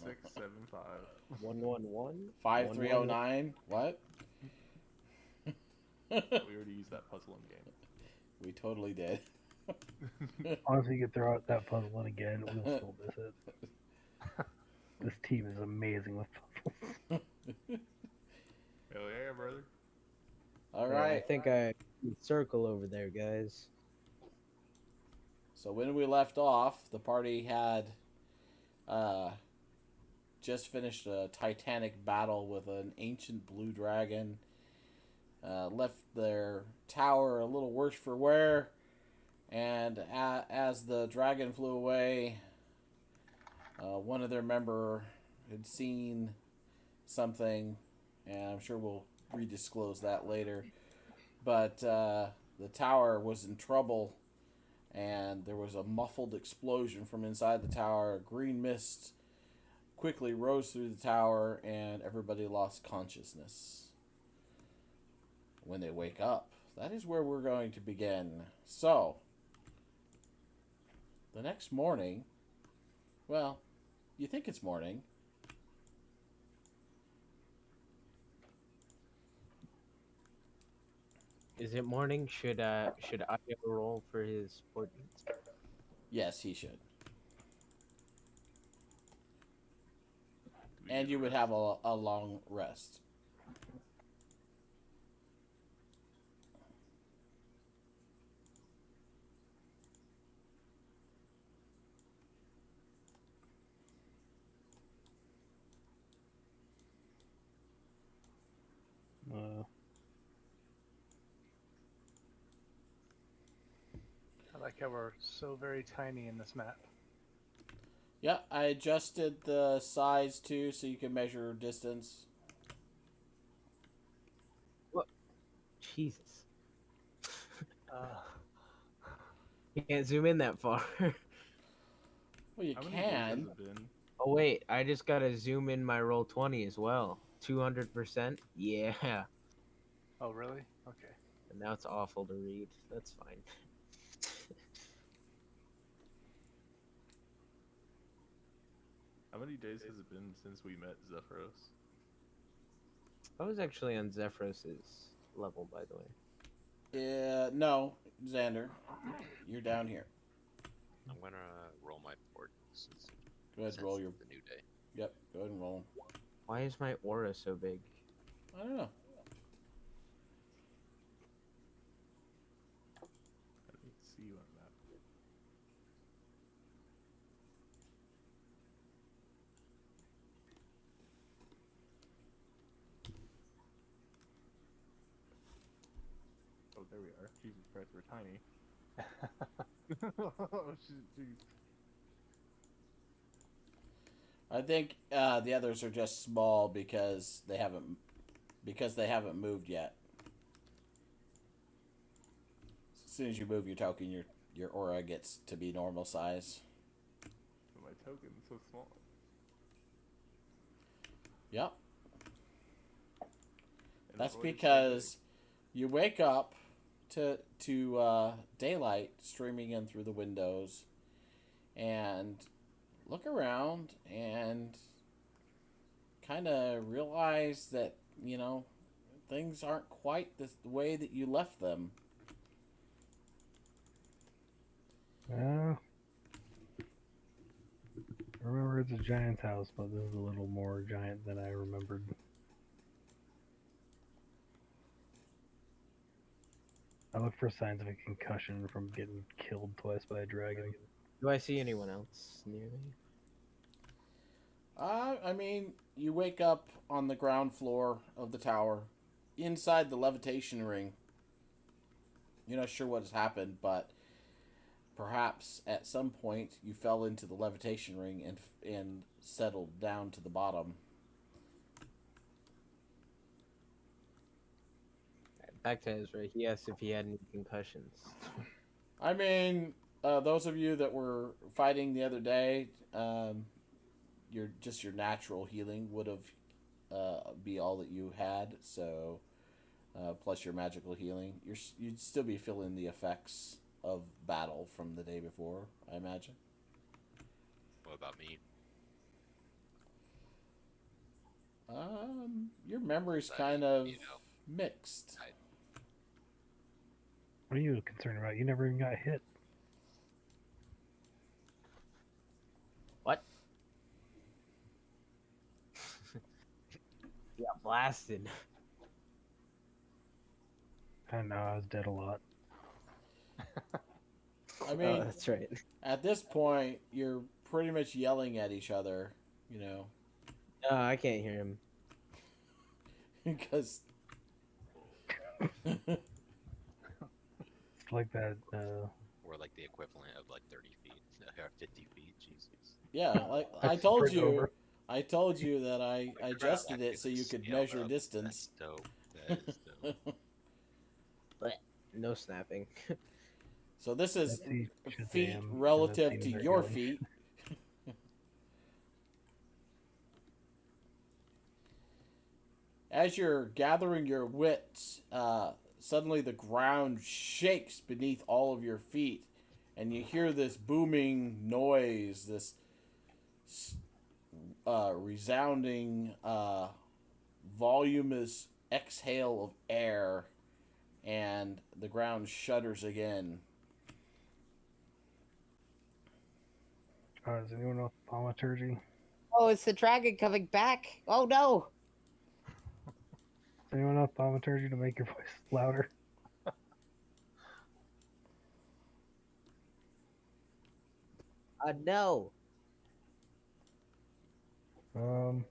5675. 111. 5309. What? We already used that puzzle in game. We totally did. Honestly, you could throw out that puzzle in again, we'll still miss it. This team is amazing with puzzles. Hell yeah, brother. All Hey, right. I think I circle over there, guys. So when we left off, the party had uh, just finished a titanic battle with an ancient blue dragon. Left their tower a little worse for wear, and as the dragon flew away, one of their member had seen something, and I'm sure we'll redisclose that later. But the tower was in trouble, and there was a muffled explosion from inside the tower. Green mist quickly rose through the tower, and everybody lost consciousness. When they wake up, that is where we're going to begin. So, the next morning, well, you think it's morning. Is it morning? Should I roll for his portraits? Yes, he should. Do we And get you would rest? have a long rest. I like how we're so very tiny in this map. Yeah, I adjusted the size too so you can measure distance. What? Jesus. Uh, You can't zoom in that far. Well, you How many days has can. it been? Oh wait, I just gotta zoom in my roll 20 as well. 200%. Yeah. oh, really? Okay. And now it's awful to read. That's fine. How many days has it been since we met Zephyros? I was actually on Zephyros's level, by the way. No, Xander, you're down here. I'm gonna roll my port since Go ahead, roll your. the new day. Yep, go ahead and roll. Why is my aura so big? I don't know. I didn't see you on the map. Oh, there we are. Jesus Christ, we're tiny. Oh, jeez. I think the others are just small because they haven't moved yet. As soon as you move your token, your aura gets to be normal size. But my token's so small. Yep. And That's Roy is so because you wake up to daylight streaming in through the windows, and look around and kind of realize that things aren't quite the way that you left them. I remember it's a giant's house, but this is a little more giant than I remembered. I look for signs of a concussion from getting killed twice by a dragon. Do I see anyone else near me? I mean, you wake up on the ground floor of the tower, inside the levitation ring. You're not sure what has happened, but perhaps at some point you fell into the levitation ring and settled down to the bottom. Back to Ezra. He asked if he had any concussions. I mean, those of you that were fighting the other day, your natural healing would have be all that you had. So, plus your magical healing, you'd still be feeling the effects of battle from the day before, I imagine. What about me? Your memory's Like, kind of you know, mixed. What are you concerned about? You never even got hit. What? Yeah, blasted. I know, I was dead a lot. I Oh, mean, that's right. at this point, you're pretty much yelling at each other, you know, No, I can't hear him. because It's like that, or like the equivalent of like 30 feet or 50 feet. Jesus. yeah, like That's sprint over. I told you that I Crap, adjusted that it so you could scaled measure up. distance. That's dope. That is dope. But no snapping. So this is Let's see feet Shazam, and relative let's to see their your healing. feet. As you're gathering your wits, suddenly the ground shakes beneath all of your feet, and you hear this booming noise, this resounding, voluminous exhale of air, and the ground shudders again. Does anyone know thaumaturgy? Oh, it's the dragon coming back. Oh no. Does anyone know thaumaturgy to make your voice louder? No. Well,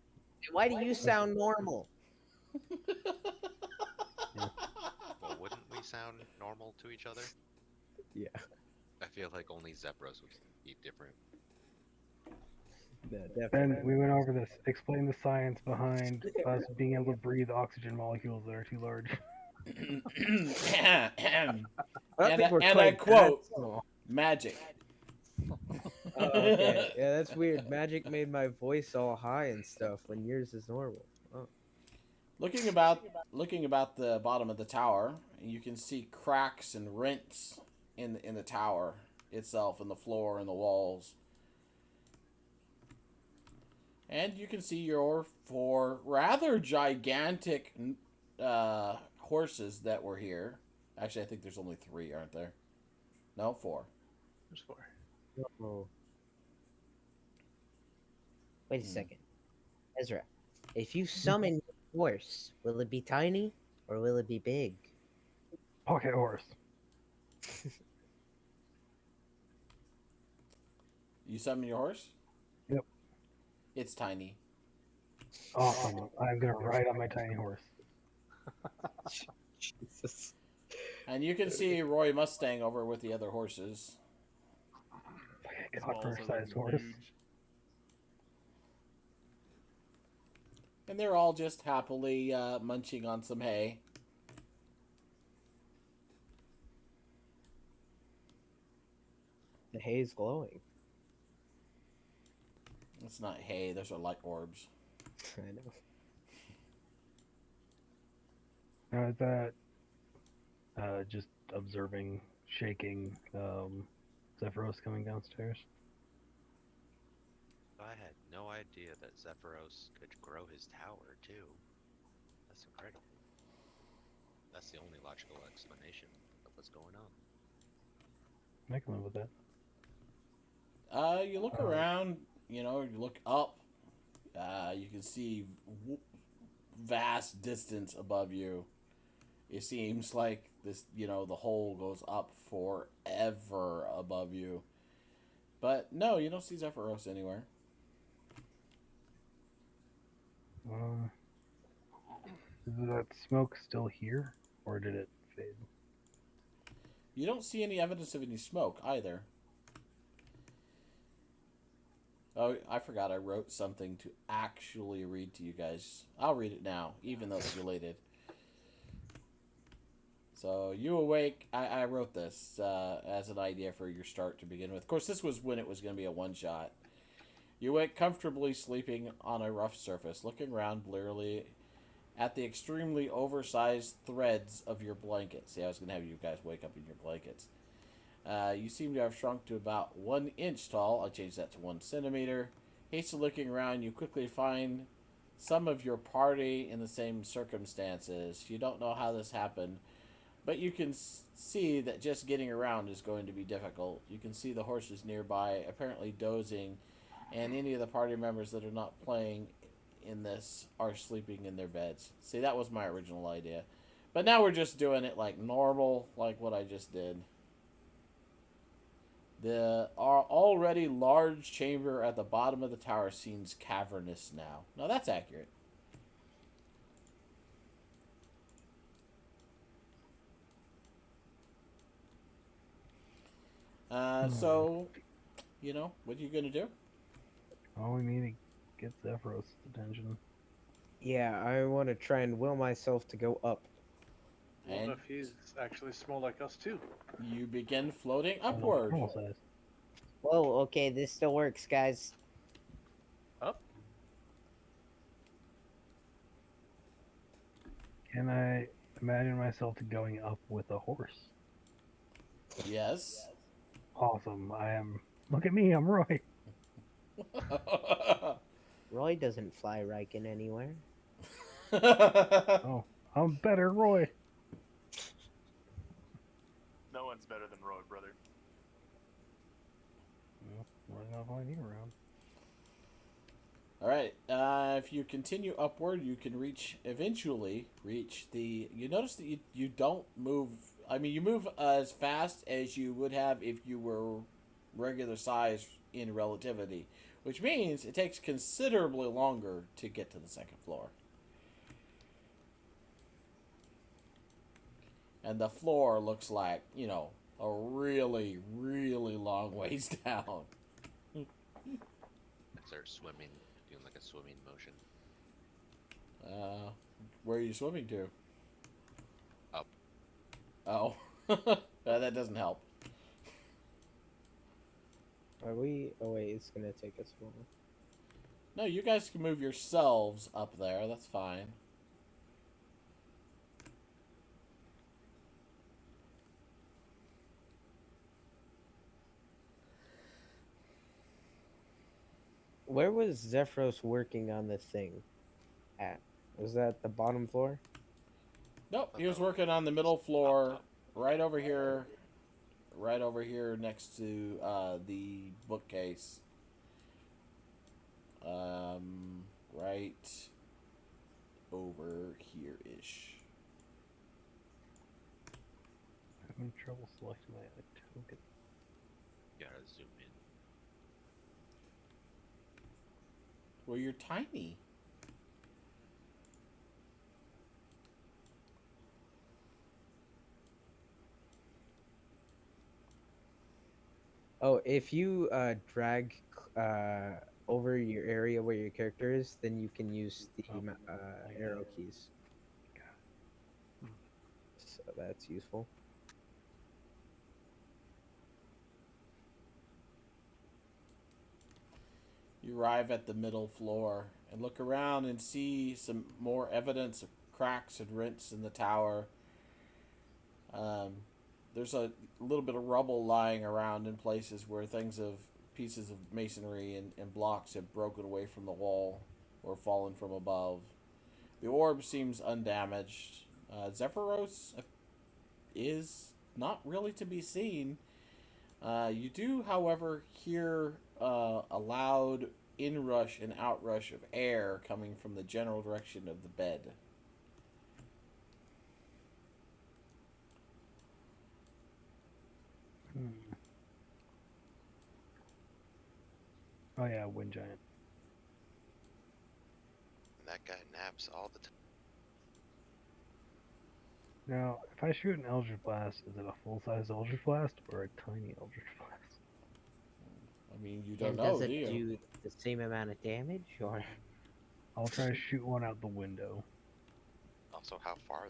Why do you sound normal? Well, wouldn't we sound normal to each other? Yeah. I feel like only Zephyros would be different. No, then definitely. we went over this. Explain the science behind us being able to breathe oxygen molecules that are too large. I don't And think we're I quite quote, that small. magic. Oh, okay. Yeah, that's weird. Magic made my voice all high and stuff when yours is normal. Oh. Looking about the bottom of the tower, you can see cracks and rents in the tower itself, in the floor and the walls. And you can see your four rather gigantic horses that were here. Actually, I think there's only 3, aren't there? No, 4. There's 4. Oh. Wait a second. Ezra, if you summon your horse, will it be tiny or will it be big? Pocket horse. You summon your horse? Yep. It's tiny. Awesome. I'm gonna ride on my tiny horse. Jesus. And you can see Roy Mustang over with the other horses. Like a His balls copper-sized are horse. huge. And they're all just happily munching on some hay. The hay's glowing. It's not hay, those are light orbs. I know. Now is that just observing, shaking, Zephyros coming downstairs? I had no idea that Zephyros could grow his tower too. That's incredible. That's the only logical explanation of what's going on. I can live with that. You look around, you look up. You can see vast distance above you. It seems like this, the hole goes up forever above you. But no, you don't see Zephyros anywhere. Is that smoke still here, or did it fade? You don't see any evidence of any smoke either. Oh, I forgot I wrote something to actually read to you guys. I'll read it now, even though it's related. So, you awake. I wrote this as an idea for your start to begin with. Of course, this was when it was going to be a one-shot. You awake comfortably sleeping on a rough surface, looking around blearily at the extremely oversized threads of your blankets. See, I was going to have you guys wake up in your blankets. You seem to have shrunk to about 1 inch tall. I'll change that to 1 centimeter. Hastily looking around, you quickly find some of your party in the same circumstances. You don't know how this happened, but you can see that just getting around is going to be difficult. You can see the horses nearby, apparently dozing, and any of the party members that are not playing in this are sleeping in their beds. See, that was my original idea. But now we're just doing it like normal, like what I just did. The already large chamber at the bottom of the tower seems cavernous now. Now that's accurate. So, what are you going to do? Oh, we need to get Zephyros' attention. Yeah, I want to try and will myself to go up. What And if he's actually small like us too? you begin floating Oh, upward. normal size. Whoa, okay, this still works, guys. Up? Can I imagine myself going up with a horse? Yes. Awesome. I am. Look at me. I'm Roy. Roy doesn't fly Riken anywhere. Oh, I'm better, Roy. No one's better than Roy, brother. Well, Roy's not flying you around. All right. If you continue upward, you can eventually reach the. You notice that you don't move. I mean, you move as fast as you would have if you were regular size in relativity, which means it takes considerably longer to get to the second floor. And the floor looks like, a really, really long ways down. I start swimming, doing like a swimming motion. Where are you swimming to? Up. Oh. That doesn't help. Are we? Oh wait, it's gonna take us a while. No, you guys can move yourselves up there. That's fine. Where was Zephyros working on the thing at? Was that the bottom floor? Nope, he was working on the middle floor, right over here next to the bookcase. Right over here-ish. I'm having trouble selecting my token. Gotta zoom in. Well, you're tiny. Oh, if you drag over your area where your character is, then you can use the arrow keys. So that's useful. You arrive at the middle floor and look around and see some more evidence of cracks and rents in the tower. There's a little bit of rubble lying around in places where pieces of masonry and blocks have broken away from the wall or fallen from above. The orb seems undamaged. Zephyros is not really to be seen. You do, however, hear a loud inrush and outrush of air coming from the general direction of the bed. Oh yeah, Wind Giant. And that guy naps all the time. Now, if I shoot an Eldritch Blast, is it a full-size Eldritch Blast or a tiny Eldritch Blast? I mean, you don't And know, does it do you? do the same amount of damage, or? I'll try to shoot one out the window. Also, how far?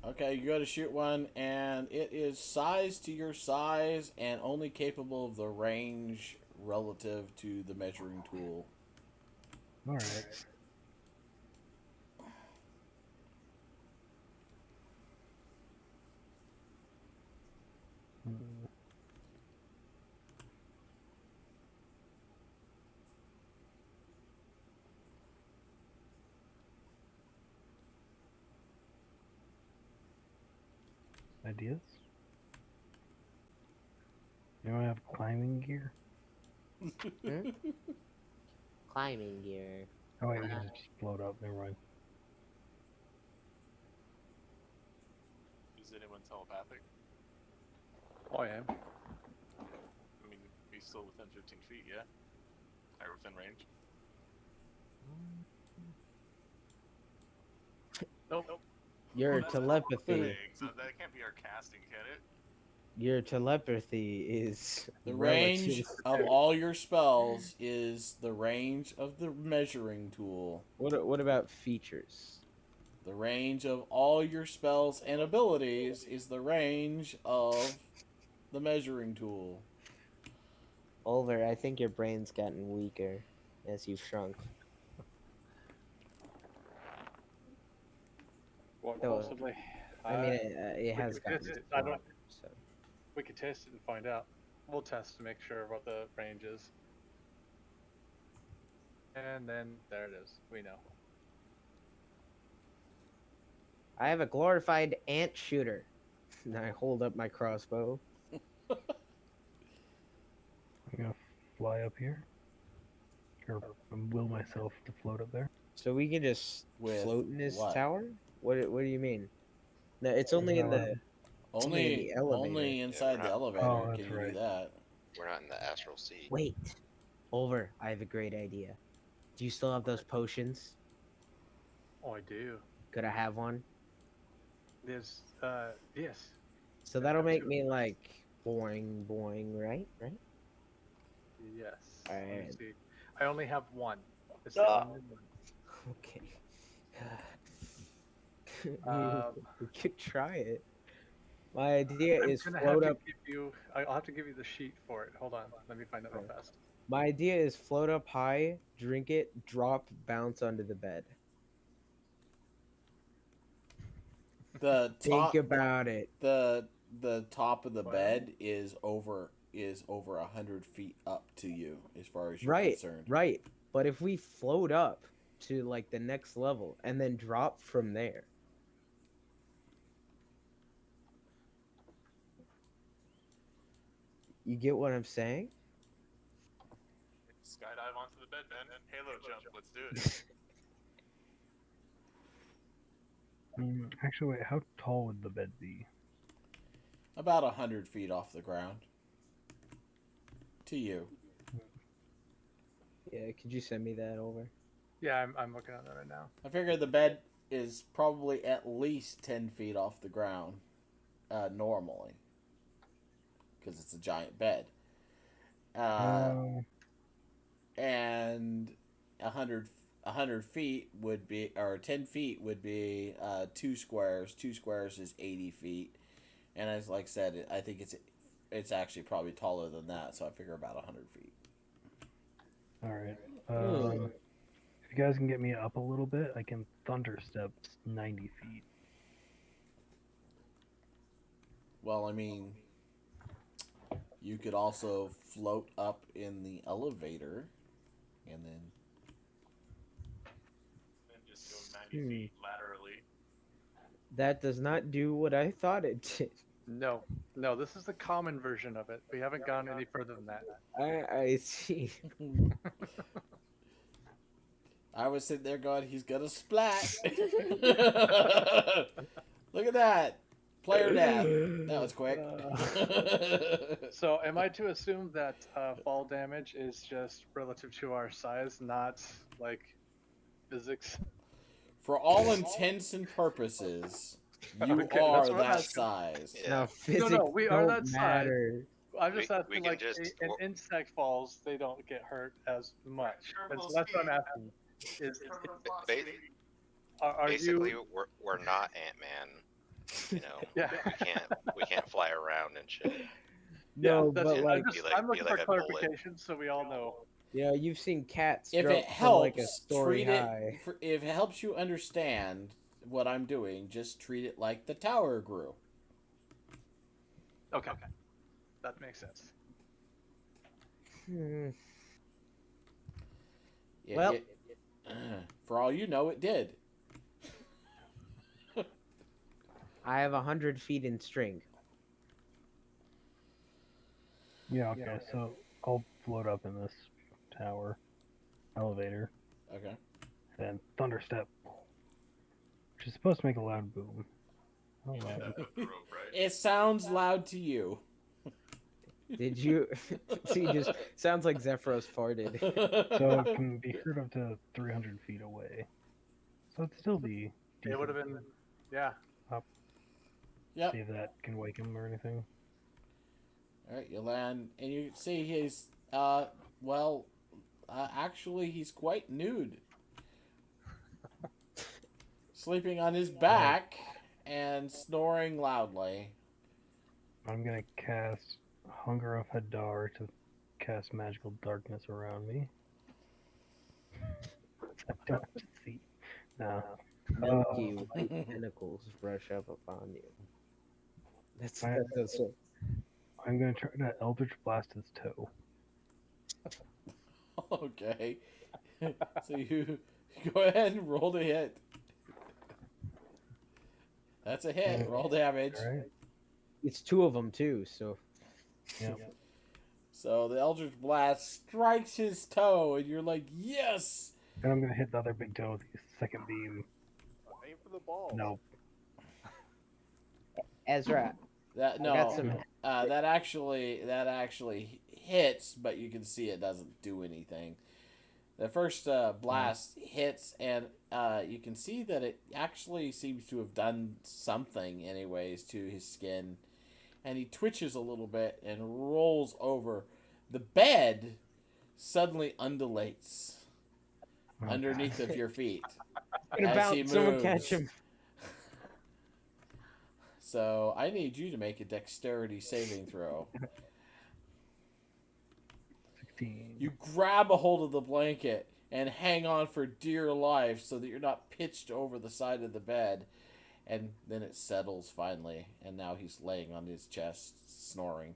Okay, you go to shoot one, and it is sized to your size and only capable of the range relative to the measuring tool. Alright. Ideas? Anyone have climbing gear? Climbing gear. Oh wait, we can just float up. Never mind. Is anyone telepathic? Oh, I am. I mean, he's still within 15 feet, yeah? Or within range? Nope. Your That's telepathy. thing, so that can't be our casting, can it? Your telepathy is The relative. range of all your spells is the range of the measuring tool. What about features? The range of all your spells and abilities is the range of the measuring tool. Oliver, I think your brain's gotten weaker as you've shrunk. What, So, possibly? I mean, it has could gotten test it. I smaller, don't- so. We could test it and find out. We'll test to make sure what the range is. And then there it is. We know. I have a glorified ant shooter. And I hold up my crossbow. I'm gonna fly up here. Or will myself to float up there. So we can just With float in this what? tower? What do you mean? No, it's only in the only in the elevator. Only inside we're the not- elevator Oh, can that's you right. do that. We're not in the astral sea. Wait. Oliver, I have a great idea. Do you still have those potions? Oh, I do. Could I have one? There's, yes. So I that'll have make two. me like boing, right? Yes. Let me Alright. see. I only have one. It's the Ah. only one. Okay. Um, We could try it. My idea I'm is gonna float have up. to give you. I'll have to give you the sheet for it. Hold on. Let me find it real fast. My idea is float up high, drink it, drop, bounce onto the bed. The Think top about it. the top of the bed is over 100 feet up to you as far as you're Right, concerned. right. But if we float up to like the next level and then drop from there, you get what I'm saying? Skydive onto the bed, man. Halo jump, let's do it. Actually, wait. How tall would the bed be? About 100 feet off the ground. To you. Yeah, could you send me that over? Yeah, I'm looking at that right now. I figure the bed is probably at least 10 feet off the ground normally. Because it's a giant bed. And 100 feet would be, or 10 feet would be 2 squares. 2 squares is 80 feet. And as like I said, I think it's actually probably taller than that, so I figure about 100 feet. All right. If you guys can get me up a little bit, I can thunder step 90 feet. Well, I mean, you could also float up in the elevator, and then And just go 90 feet laterally. That does not do what I thought it did. No, this is the common version of it. We haven't gone any further than that. I see. I was sitting there going, "He's gonna splat." Look at that, player death. That was quick. So, am I to assume that fall damage is just relative to our size, not like physics? For all intents and purposes, you Okay, are that's what I'm that asking. size. Yeah. Now physics we are don't that size. matter. I'm just We asking, can like, just- an insect falls, they don't get hurt as much. And so that's what I'm asking. Ba- Are Basically, you? we're not Ant-Man. You know, Yeah. we can't fly around and shit. No, yeah, that's but it. like, I'm looking be like for a bullet. clarification so we all know. you've seen cats If drop it from like a helps, story treat high. it. If it helps you understand what I'm doing, just treat it like the tower grew. Okay. That makes sense. Yeah, Well- for all you know, it did. I have 100 feet in string. Yeah, okay, so I'll float up in this tower elevator Okay. and thunderstep, which is supposed to make a loud boom. How Yeah, loud? that's the rope, right? It sounds loud to you. Did you? See, just sounds like Zephyros farted. So it can be heard up to 300 feet away. So it'd still be decent. It would have been, yeah. Yep. See if that can wake him or anything. All right, you land, and you see he's actually he's quite nude, sleeping on his back and snoring loudly. I'm gonna cast Hunger of Hadar to cast magical darkness around me. I don't have to see. No. Milky white tentacles brush up upon you. That's what. I'm gonna try to Eldritch Blast his toe. Okay, so you go ahead and roll the hit. That's a hit. Roll damage. Alright? It's two of them too, so Yep. So the Eldritch Blast strikes his toe, and you're like, yes! And I'm gonna hit the other big toe with the second beam. Aim for the ball. No. Ezra, That I got no, some. that actually hits, but you can see it doesn't do anything. The first blast hits, and you can see that it actually seems to have done something, anyways, to his skin. And he twitches a little bit and rolls over. The bed suddenly undulates underneath of your feet as he Someone moves. catch him. So I need you to make a dexterity saving throw. 16. You grab a hold of the blanket and hang on for dear life so that you're not pitched over the side of the bed. And then it settles finally, and now he's laying on his chest, snoring.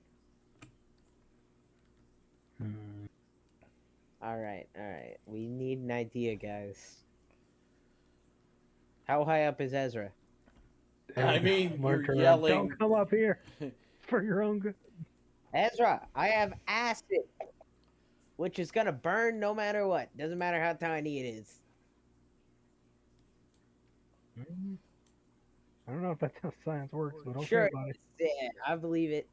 Hmm. All right. We need an idea, guys. How high up is Ezra? I mean, Mark you're around. yelling. Don't come up here. For your own good. Ezra, I have acid, which is gonna burn no matter what. Doesn't matter how tiny it is. I don't know if that's how science works, but okay, Sure, buddy. yeah, I believe it.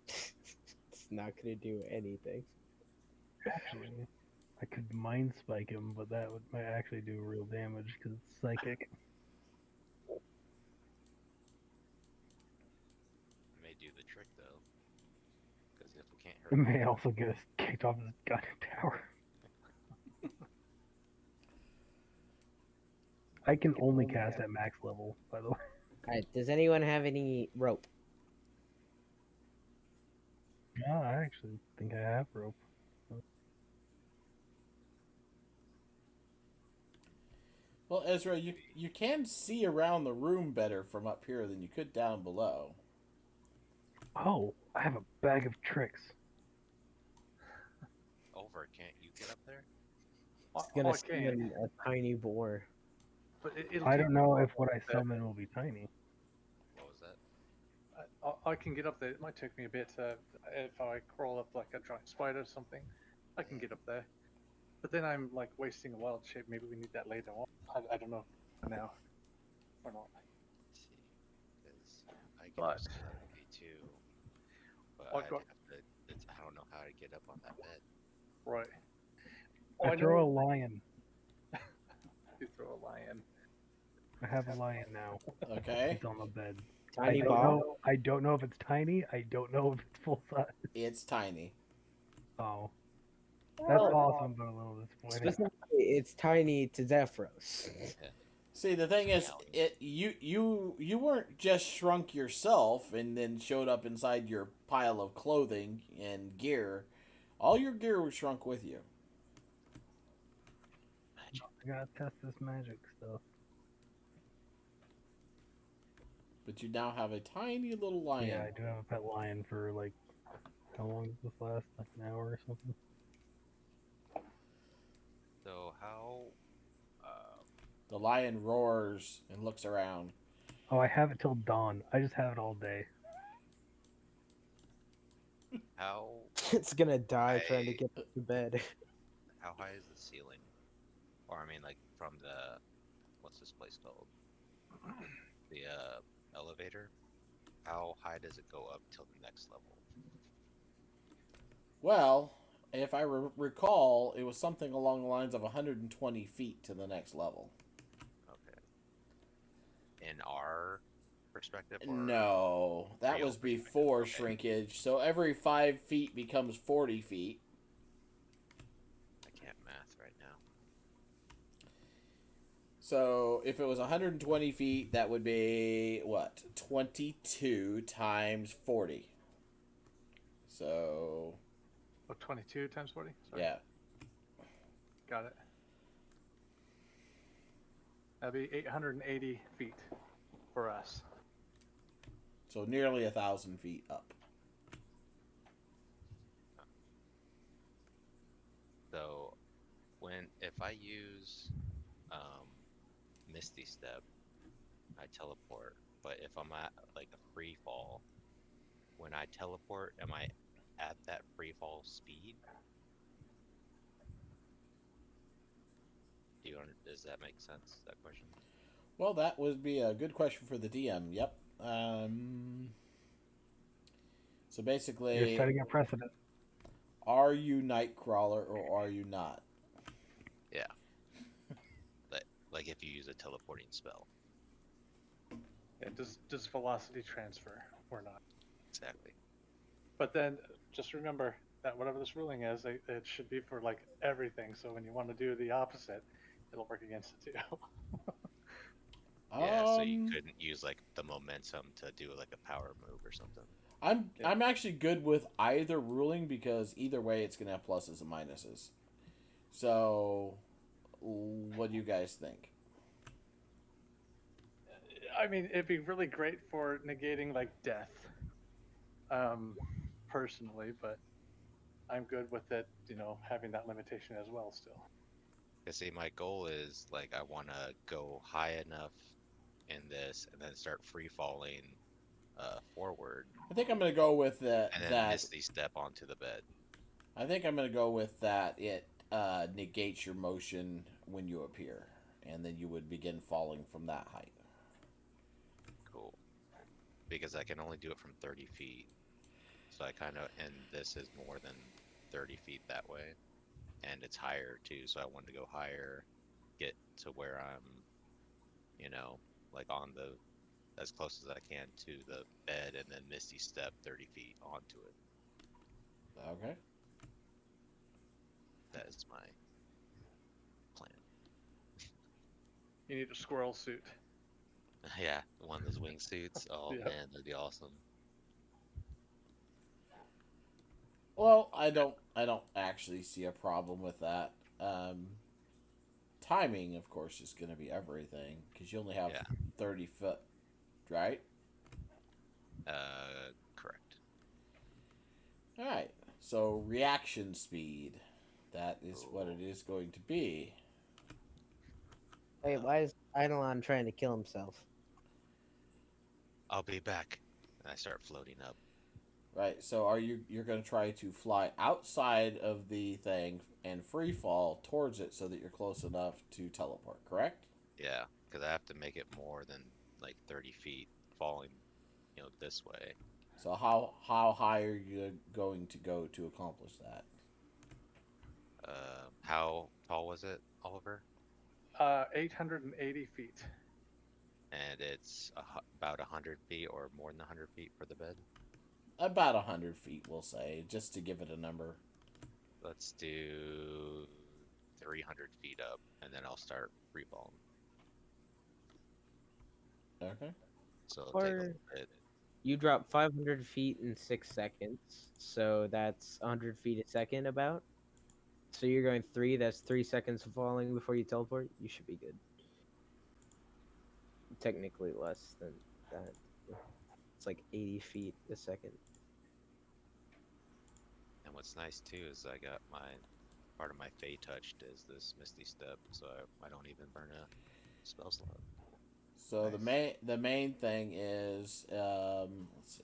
It's not gonna do anything. Actually, I could mind spike him, but that might actually do real damage because it's psychic. It may do the trick though, because if we can't hurt It him, may also get us kicked off this goddamn tower. I can only cast at max level, by the way. All right. Does anyone have any rope? No, I actually think I have rope. Well, Ezra, you can see around the room better from up here than you could down below. Oh, I have a bag of tricks. over, can't you get up there? It's gonna I can, summon a tiny boar. but it'll I take don't me a know while if what I to get there. summon will be tiny. What was that? I can get up there. It might take me a bit if I crawl up like a giant spider or something. I can get up there, but then I'm like wasting a wild shape. Maybe we need that later on. I don't know for now or not. Let's see, because I can But- do strategy too, but Oh, I'd go- have to, I don't know how to get up on that bed. Right. I throw a lion. You throw a lion. I have a lion now. Okay, It's on the bed. Tiny I don't ball. know. I don't know if it's tiny. I don't know if it's full size. it's tiny. Oh, that's awesome, but a little disappointing. Specifically, it's tiny to Zephyros. See, the thing is, you weren't just shrunk yourself and then showed up inside your pile of clothing and gear. All your gear was shrunk with you. I gotta test this magic stuff. But you now have a tiny little lion. Yeah, I do have a pet lion for like, how long does this last? Like an hour or something? So how The lion roars and looks around. Oh, I have it till dawn. I just have it all day. How It's gonna die trying to high? get to bed. How high is the ceiling? Or I mean, like from the what's this place called? The elevator. How high does it go up till the next level? Well, if I recall, it was something along the lines of 120 feet to the next level. Okay. In our perspective, or No, that real was perspective? before Okay. shrinkage. So every 5 feet becomes 40 feet. I can't math right now. So if it was 120 feet, that would be what? 22 times 40. So, Oh, 22 times 40? Sorry. yeah. Got it. That'd be 880 feet for us. So nearly 1,000 feet up. So if I use Misty Step, I teleport. But if I'm at like a free fall, when I teleport, am I at that free fall speed? Does that make sense? That question. Well, that would be a good question for the DM. Yep. So You're basically, setting a precedent. are you Nightcrawler or are you not? Yeah. Like if you use a teleporting spell. Yeah, does velocity transfer or not? Exactly. But then just remember that whatever this ruling is, it should be for like everything. So when you want to do the opposite, it'll work against it too. Yeah, so you Um, couldn't use like the momentum to do like a power move or something. Yeah. I'm actually good with either ruling because either way it's gonna have pluses and minuses. So, what do you guys think? I mean, it'd be really great for negating like death, um, personally, but I'm good with it, having that limitation as well still. Cause see, my goal is like I want to go high enough in this, and then start free falling forward, I think I'm gonna go with and then that. Misty Step onto the bed. I think I'm gonna go with that. It negates your motion when you appear, and then you would begin falling from that height. Cool. Because I can only do it from 30 feet. So I kind of, and this is more than 30 feet that way. And it's higher too, so I wanted to go higher, get to where I'm, like on the, as close as I can to the bed, and then Misty Step 30 feet onto it. Okay. That is my plan. You need a squirrel suit. Yeah, one of those wingsuits. Oh Yep. man, that'd be awesome. Well, I don't actually see a problem with that. Timing, of course, is going to be everything because you only have Yeah. 30 foot, right? Correct. All right. So reaction speed, that is what it is going to be. Wait, why is Eidolon trying to kill himself? I'll be back. And I start floating up. Right. So you're going to try to fly outside of the thing and free fall towards it so that you're close enough to teleport, correct? Yeah, because I have to make it more than like 30 feet falling, this way. So how high are you going to go to accomplish that? How tall was it, Oliver? 880 feet. And it's about 100 feet or more than 100 feet for the bed. About 100 feet, we'll say, just to give it a number. Let's do 300 feet up, and then I'll start free falling. Okay. So it'll take a little bit. You drop 500 feet in 6 seconds, so that's 100 feet a second about. So you're going 3, that's 3 seconds of falling before you teleport. You should be good. Technically less than that. It's like 80 feet a second. And what's nice too is I got part of my Fey touched is this Misty Step, so I don't even burn a spell slot. So Nice. the main thing is let's see.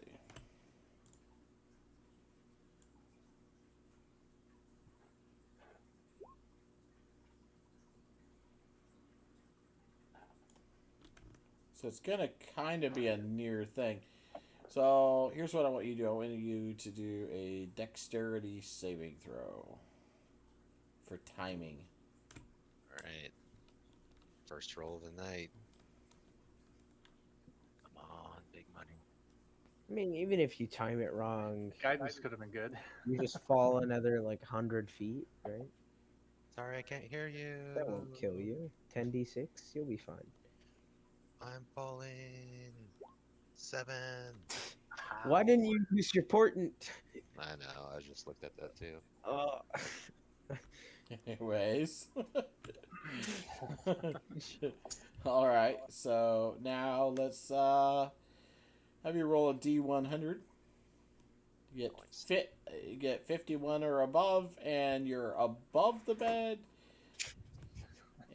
So it's gonna kind of be a near thing. So here's what I want you to do. I want you to do a dexterity saving throw for timing. Alright. First roll of the night. Come on, big money. I mean, even if you time it wrong, Guidance could have been good. you just fall another like 100 feet, right? Sorry, I can't hear you. That won't kill you. 10d6, you'll be fine. I'm falling. 7. Why didn't you use your portent? I know. I just looked at that too. Oh. Anyways. All right. So now let's have you roll a D100. You get 51 or above, and you're above the bed.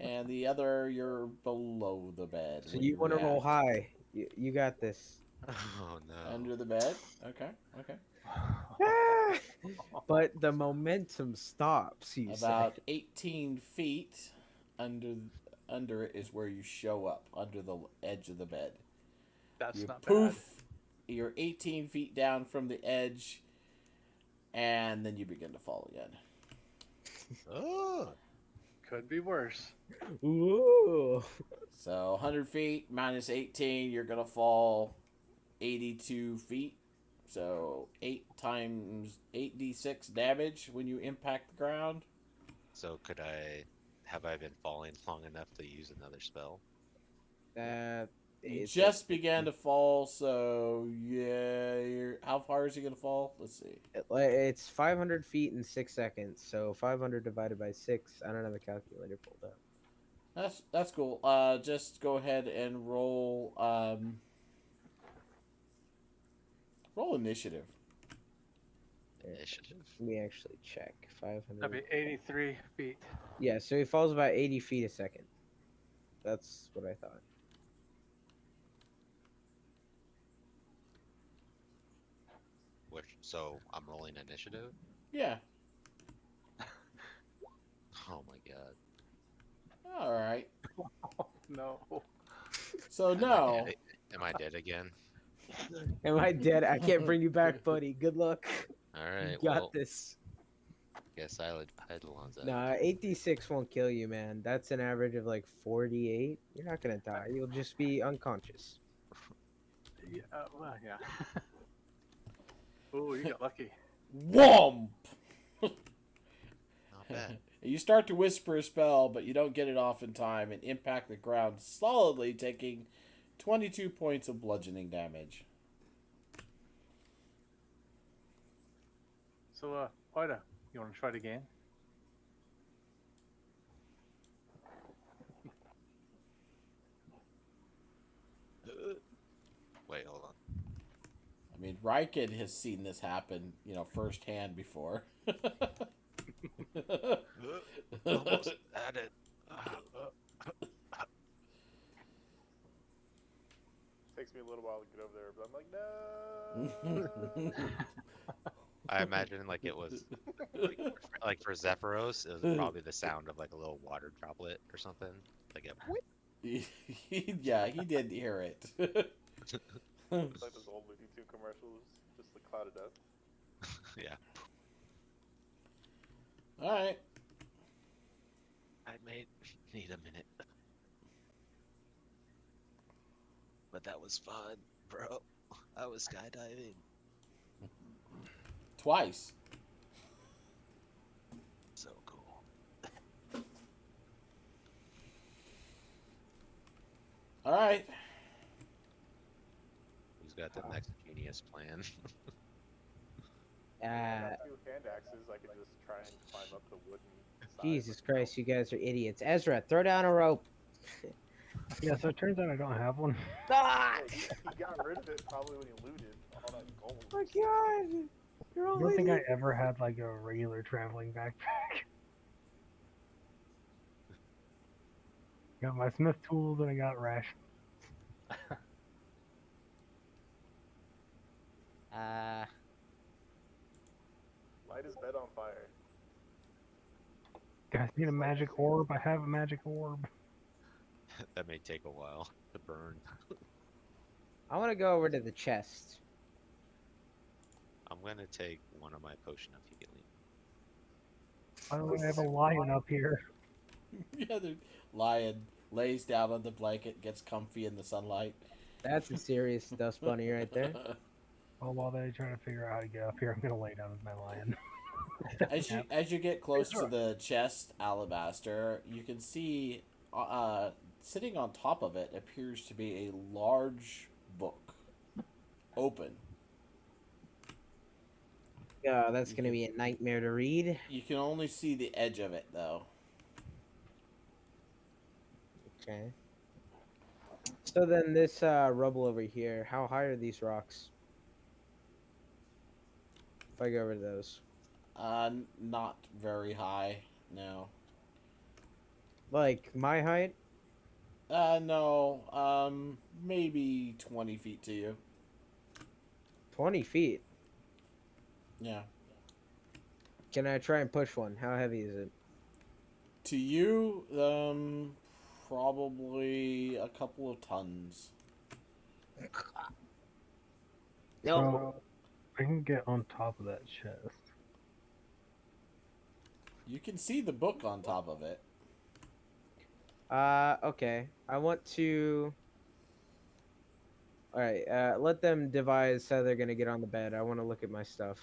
And the other, you're below the bed. So when you want to roll react. high. You got this. Oh no. Under the bed. Okay. But the momentum stops, you About said. 18 feet under it is where you show up, under the edge of the bed. That's You not poof. You're 18 feet down from the edge, and then you begin to fall again. Oh. bad. Could be worse. Ooh. So 100 feet minus 18, you're gonna fall 82 feet. So 8 times 8d6 damage when you impact the ground. So have I been falling long enough to use another spell? You just began to fall, so yeah. How far is he gonna fall? Let's see. It's 500 feet in 6 seconds. So 500 divided by 6. I don't have a calculator pulled up. That's cool. Just go ahead and roll roll initiative. Initiative. Let me actually check. 500. That'd be 83 feet. Yeah, so he falls about 80 feet a second. That's what I thought. So I'm rolling initiative? Yeah. Oh my god. All right. No. So no. Am I dead again? Am I dead? I can't bring you back, buddy. Good luck. Alright, You got well, this. guess I'd Alonzo. Nah, 8d6 won't kill you, man. That's an average of like 48. You're not gonna die. You'll just be unconscious. Yeah. Well, yeah. Oh, you got lucky. Whomp! Not bad. You start to whisper a spell, but you don't get it off in time and impact the ground solidly, taking 22 points of bludgeoning damage. So, Poida, you want to try it again? Wait, hold on. I mean, Ryken has seen this happen, firsthand before. Almost at it. Takes me a little while to get over there, but I'm like, no. I imagine like it was like for Zephyros, it was probably the sound of like a little water droplet or something. Like a Yeah, he did hear it. It's like those old Looney Tunes commercials, just the cloud of death. yeah. All right. I may need a minute. But that was fun, bro. I was skydiving. Twice. So cool. All right. Who's got the next genius plan? I got 2 hand axes, I could just try and climb up the wooden side. Jesus Christ, you guys are idiots. Ezra, throw down a rope. Yeah, so it turns out I don't have one. Ah! Hey, he got rid of it probably when he looted all that gold. Oh my god! You're I all don't think I idiots. ever had like a regular traveling backpack. Got my smith tools and I got rations. Uh, Light his bed on fire. Guys, need a magic orb? I have a magic orb. That may take a while to burn. I want to go over to the chest. I'm gonna take one of my potion of healing. By the way, I have a lion up here. Yeah, the lion lays down on the blanket, gets comfy in the sunlight. That's a serious dust bunny right there. Well, while they try to figure out how to get up here, I'm gonna lay down with my lion. As you get close to the chest, Alabaster, you can see sitting on top of it appears to be a large book, open. Yeah, that's gonna be a nightmare to read. You can only see the edge of it, though. Okay. So then this rubble over here, how high are these rocks? If I go over to those. Not very high, no. Like my height? No, maybe 20 feet to you. 20 feet. Yeah. Can I try and push one? How heavy is it? To you, probably a couple of tons. No. So, I can get on top of that chest. You can see the book on top of it. Okay. I want to. All right. Let them devise how they're gonna get on the bed. I want to look at my stuff.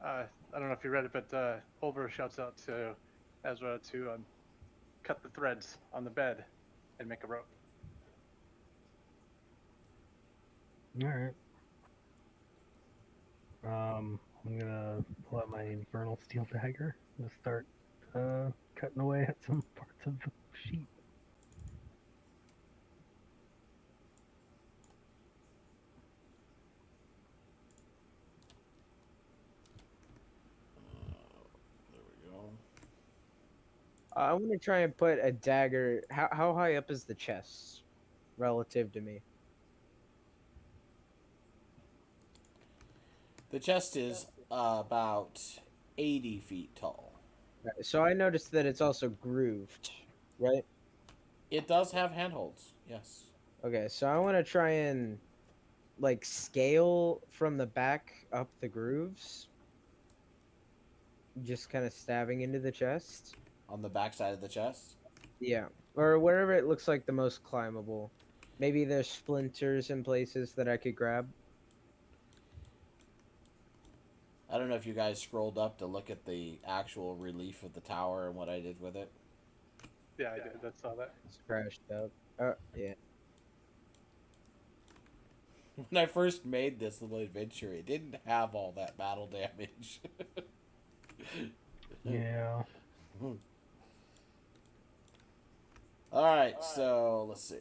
I don't know if you read it, but Olver shouts out to Ezra to cut the threads on the bed and make a rope. Alright. I'm gonna pull out my infernal steel dagger and start cutting away at some parts of the sheet. There we go. I want to try and put a dagger. How high up is the chest relative to me? The chest is about 80 feet tall. Right, so I noticed that it's also grooved, right? It does have handholds, yes. Okay, so I want to try and like scale from the back up the grooves, just kind of stabbing into the chest. On the back side of the chest. Yeah, or wherever it looks like the most climbable. Maybe there's splinters in places that I could grab. I don't know if you guys scrolled up to look at the actual relief of the tower and what I did with it. Yeah, I did. I saw that. It's crashed up. Yeah. When I first made this little adventure, it didn't have all that battle damage. Yeah. Alright, so let's see.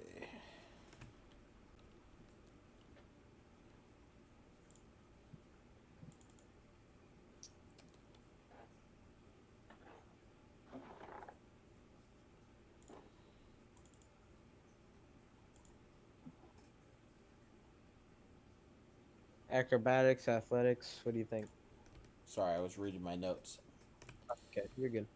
Acrobatics, athletics. What do you think? Sorry, I was reading my notes. Okay, you're good.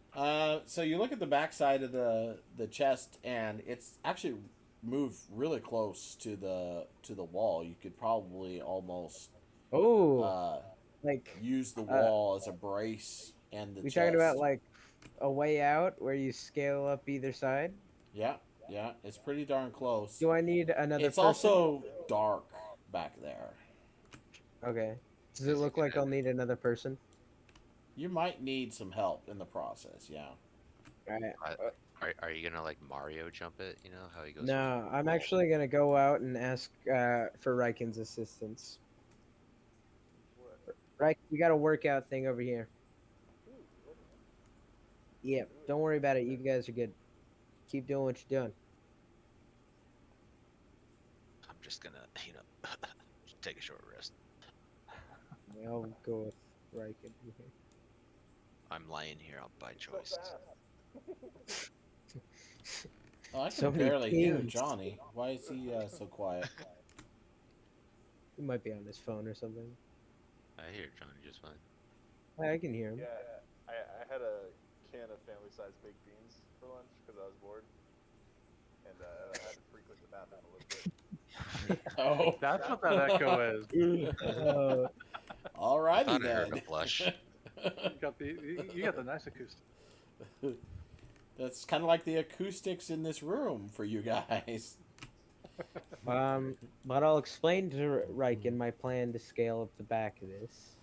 So you look at the backside of the chest, and it's actually moved really close to the wall. You could probably almost Like use the wall as a brace and the we chest. talking about like a way out where you scale up either side? Yeah, it's pretty darn close. Do I need another? It's person? also dark back there. Okay. Does it look like I'll need another person? You might need some help in the process. Yeah. Alright. Are you gonna like Mario jump it? You know how he goes. No, I'm actually gonna go out and ask for Riken's assistance. Right, we got a workout thing over here. Yeah, don't worry about it. You guys are good. Keep doing what you're doing. I'm just gonna, just take a short rest. Yeah, I'll go with Riken here. I'm lying here by choice. Oh, I So can many barely hear pings. Johnny. Why is he so quiet? He might be on his phone or something. I hear Johnny just fine. I can hear him. Yeah, I had a can of family-sized baked beans for lunch because I was bored, and I had to frequent the bathroom a little bit. Oh, That's what that echo is. Oh, I alrighty thought I heard then. a flush. You got the nice acoustic. That's kind of like the acoustics in this room for you guys. but I'll explain to Riken my plan to scale up the back of this.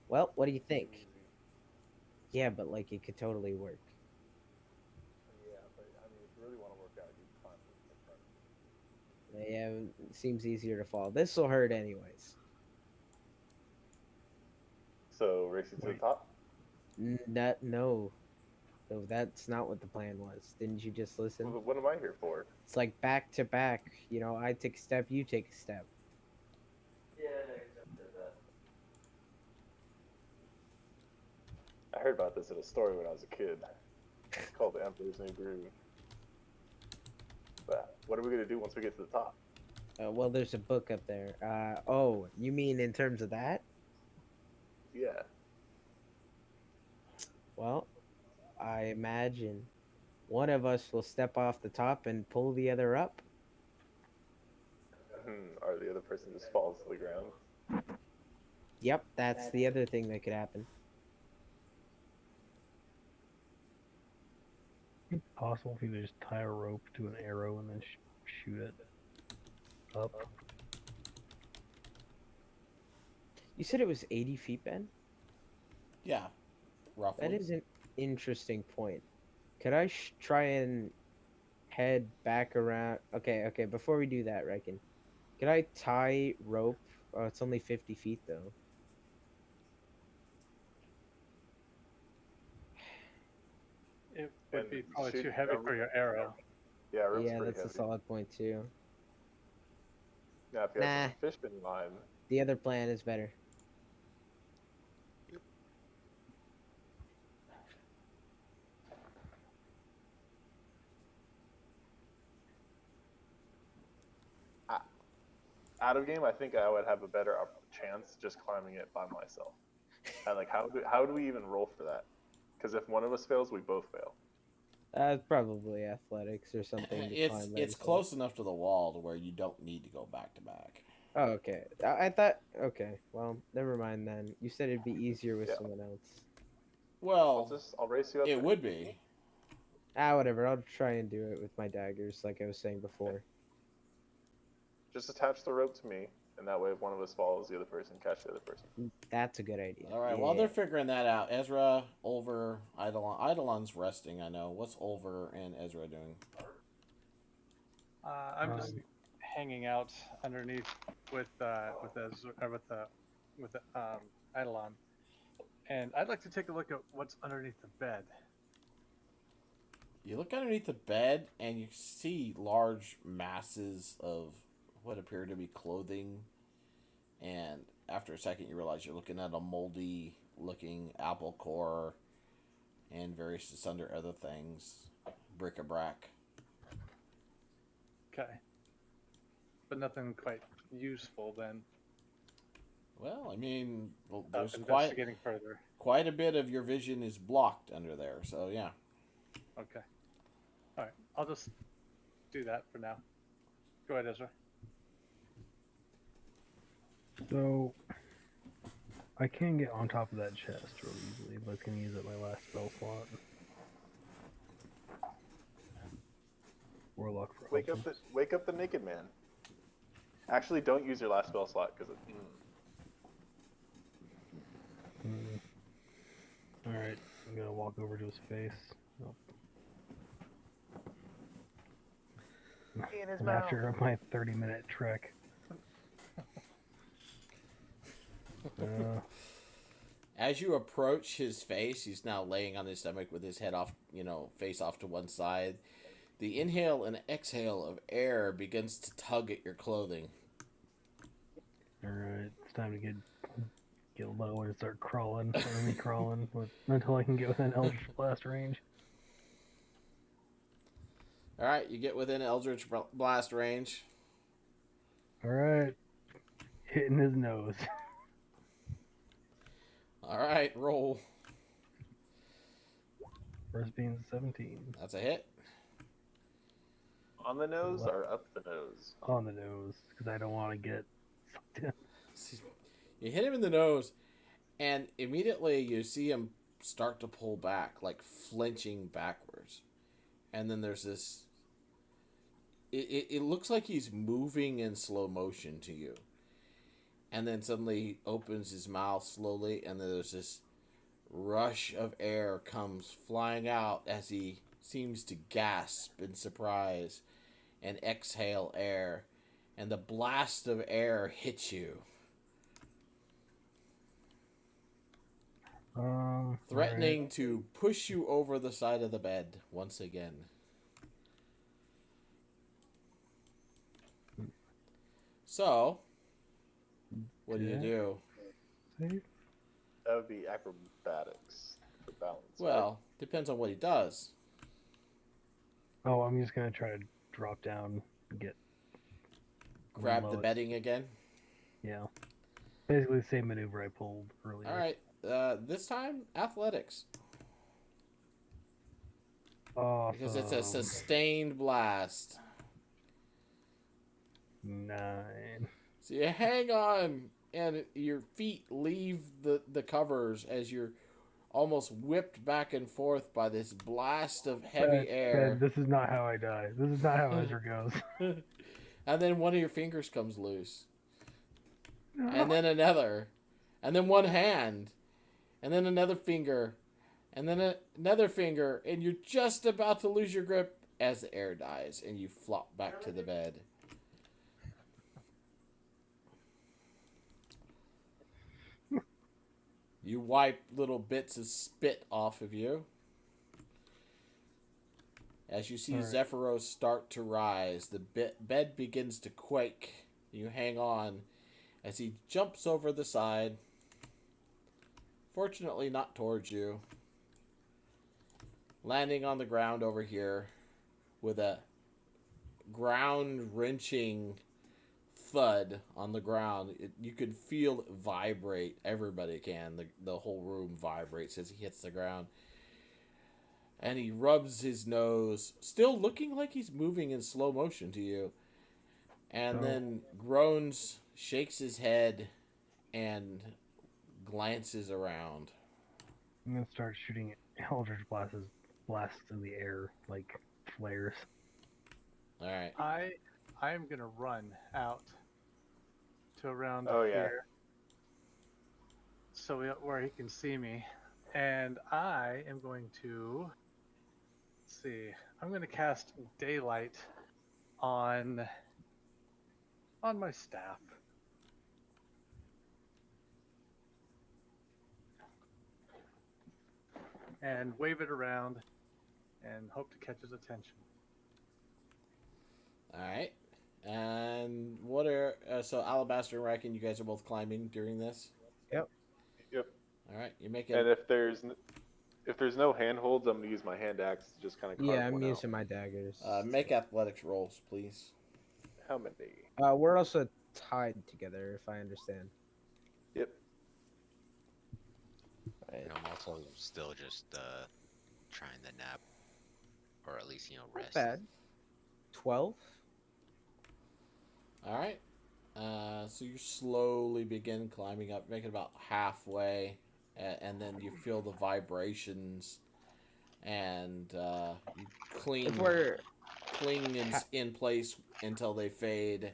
Well, what do you think? Easy. Yeah, but like it could totally work. Yeah, but I mean, if you really want to work out, you can climb the front. Yeah, it seems easier to fall. This will hurt anyways. So racing to the top. No, no, that's not what the plan was. Didn't you just listen? Well, what am I here for? It's like back to back. You know, I take a step, you take a step. I heard about this in a story when I was a kid. It's called The Emperor's New Groove. But what are we gonna do once we get to the top? Well, there's a book up there. Oh, you mean in terms of that? Yeah. Well, I imagine one of us will step off the top and pull the other up. Or the other person just falls to the ground. Yep, that's the other thing that could happen. It's possible if you just tie a rope to an arrow and then shoot it up. You said it was 80 feet, Ben? Yeah, roughly. That is an interesting point. Could I try and head back around? Okay, before we do that, Reckon, could I tie rope? Oh, it's only 50 feet, though. It would And be probably shoot too heavy for your arrow. Yeah, rope's Yeah, pretty that's a heavy. solid point, too. Now, if you have some fish in line, The other plan is better. out of game, I think I would have a better chance just climbing it by myself. And like, how do we even roll for that? Because if one of us fails, we both fail. Probably athletics or something. To It's climb it's that close enough to the wall to where you don't need to go back to back. Oh, okay. I thought. Okay, well, never mind then. You said it'd be easier with Yeah. someone else. Well, I'll race you up. it there. would be. Whatever. I'll try and do it with my daggers, like I was saying before. Just attach the rope to me, and that way, if one of us falls, the other person catch the other person. That's a good idea. All right. While they're figuring that out, Ezra, Ulver, Eidolon. Eidolon's resting. I know. What's Ulver and Ezra doing? I'm just hanging out underneath with Eidolon, and I'd like to take a look at what's underneath the bed. You look underneath the bed and you see large masses of what appear to be clothing. And after a second, you realize you're looking at a moldy looking apple core and various asunder other things. Bric-a-brac. Okay, but nothing quite useful then. Well, I mean, There's there's investigating further. quite a bit of your vision is blocked under there, so yeah. Okay. All right. I'll just do that for now. Go ahead, Ezra. So I can get on top of that chest really easily, but it's gonna use up my last spell slot. Warlock for Wake up the naked man. Actually, don't use your last spell slot because Alright, I'm gonna walk over to his face. In his And after my 30-minute trek. As you approach his face, he's now laying on his stomach with his head off, face off to one side. The inhale and exhale of air begins to tug at your clothing. Alright, it's time to get get low and start crawling, enemy crawling, until I can get within Eldritch Blast range. All right, you get within Eldritch Blast range. All right, hitting his nose. All right, roll. First being 17 That's a hit. On the nose What? or up the nose? on the nose because I don't want to get sucked in. You hit him in the nose, and immediately you see him start to pull back, like flinching backwards. And then there's this. It looks like he's moving in slow motion to you. And then suddenly he opens his mouth slowly, and then there's this rush of air comes flying out as he seems to gasp in surprise and exhale air. And the blast of air hits you, threatening to push you over the side of the bed once again. So, what do you do? Save? That would be acrobatics for balance. Well, depends on what he does. Oh, I'm just gonna try to drop down and get Grab the lowest. bedding again. Yeah, basically the same maneuver I pulled earlier. All right. This time, athletics. Awesome. Because it's a sustained blast. 9. So you hang on, and your feet leave the covers as you're almost whipped back and forth by this blast of heavy Ben, air. this is not how I die. This is not how Ezra goes. And then one of your fingers comes loose. And then another. And then one hand. And then another finger. And then another finger. And you're just about to lose your grip as the air dies. And you flop back to the bed. You wipe little bits of spit off of you. As you see Zephyros start to rise, the bed begins to quake. You hang on as he jumps over the side. Fortunately, not towards you. Landing on the ground over here with a ground-wrenching thud on the ground. You can feel it vibrate. Everybody can. The whole room vibrates as he hits the ground. And he rubs his nose, still looking like he's moving in slow motion to you. And then groans, shakes his head, and glances around. I'm gonna start shooting Eldritch blasts in the air like flares. All right. I am gonna run out to around Oh, yeah. here, so where he can see me, and I am going to. Let's see. I'm going to cast Daylight on my staff. And wave it around and hope to catch his attention. All right. And what are... so Alabaster and Racken, you guys are both climbing during this? Yep. All right. You're making... And if there's no handholds, I'm gonna use my hand axe to just kind of. Yeah, I'm using my daggers. make athletics rolls, please. How many? We're also tied together, if I understand. Yep. Right. And I'm also still just trying to nap, or at least Not rest. bad. 12. All right. So you slowly begin climbing up, make it about halfway, and then you feel the vibrations, and you cling in place until they fade.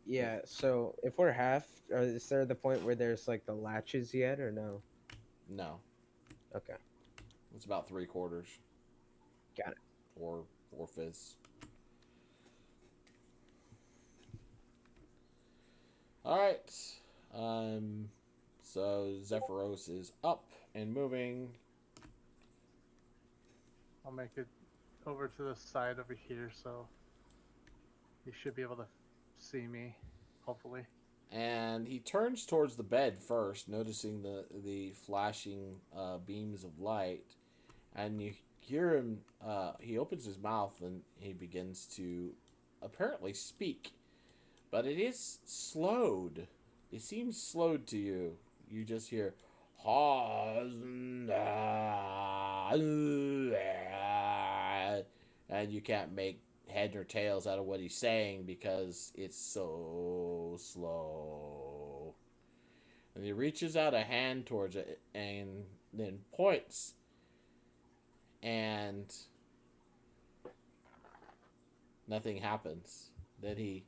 Yeah, so if we're half, is there the point where there's like the latches yet, or no? No, Okay. it's about 3/4. Got it. Or 4/5. All right. So Zephyros is up and moving. I'll make it over to the side over here, so he should be able to see me, hopefully. And he turns towards the bed first, noticing the flashing beams of light. And you hear him, he opens his mouth and he begins to apparently speak. But it is slowed. It seems slowed to you. You just hear, and you can't make head or tails out of what he's saying because it's so slow. And he reaches out a hand towards it and then points, and nothing happens. Then he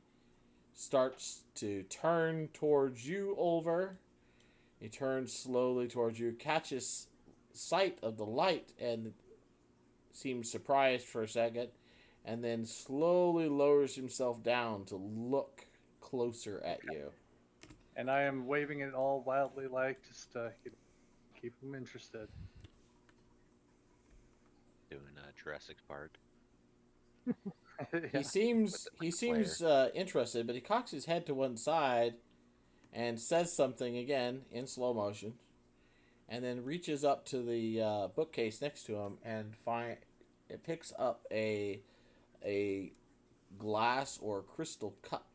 starts to turn towards you, Ulver. He turns slowly towards you, catches sight of the light, and seems surprised for a second, and then slowly lowers himself down to look closer at you. And I am waving it all wildly, like just keep them interested. Doing Jurassic Park. He seems interested, but he cocks his head to one side and says something again in slow motion, and then reaches up to the bookcase next to him and it picks up a glass or crystal cup.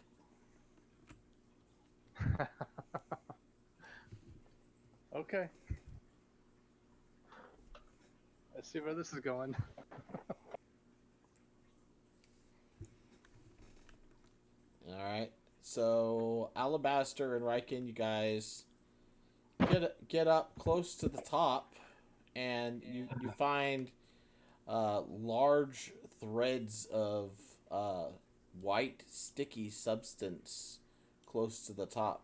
Okay. Let's see where this is going. All right. So Alabaster and Riken, you guys get up close to the top, and you find large threads of white sticky substance close to the top.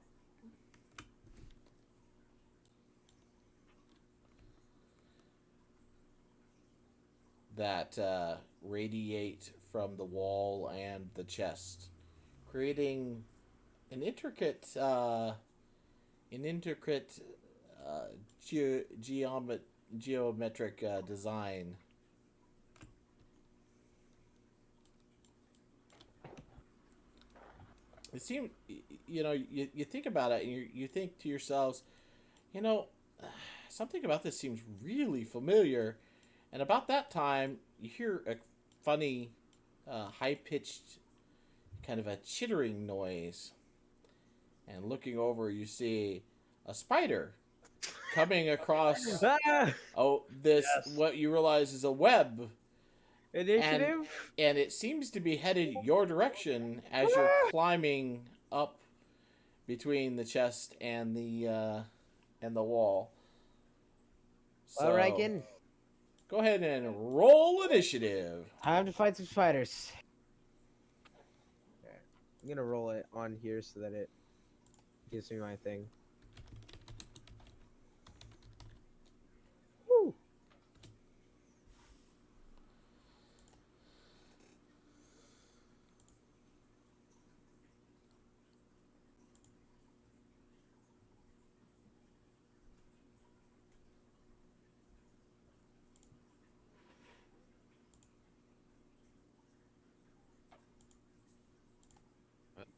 That radiate from the wall and the chest, creating an intricate geometric design. It seems, you think about it, and you think to yourselves, something about this seems really familiar. And about that time, you hear a funny, high-pitched, kind of a chittering noise. And looking over, you see a spider coming across. What you realize is a web. Initiative? And it seems to be headed your direction as you're climbing up between the chest and the wall. So, All right, again. Go ahead and roll initiative. Time to fight some spiders. Okay. I'm gonna roll it on here so that it gives me my thing. Woo!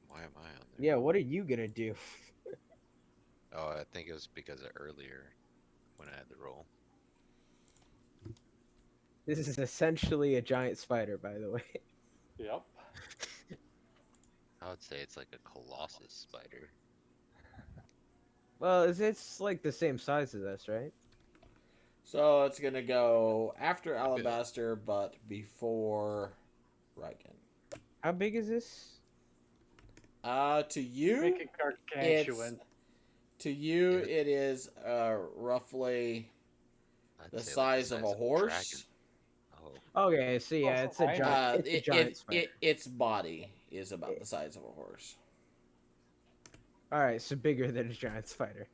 Why am I on there? Yeah, what are you gonna do? Oh, I think it was because of earlier when I had the roll. This is essentially a giant spider, by the way. Yep. I would say it's like a colossus spider. Well, it's like the same size as us, right? So it's gonna go after Alabaster, but before Riken. How big is this? To you, Make it gargantuan. It is roughly I'd the say size of a horse. dragon. Okay, so yeah, it's a giant. It's a giant spider. Its body is about the size of a horse. All right, so bigger than a giant spider.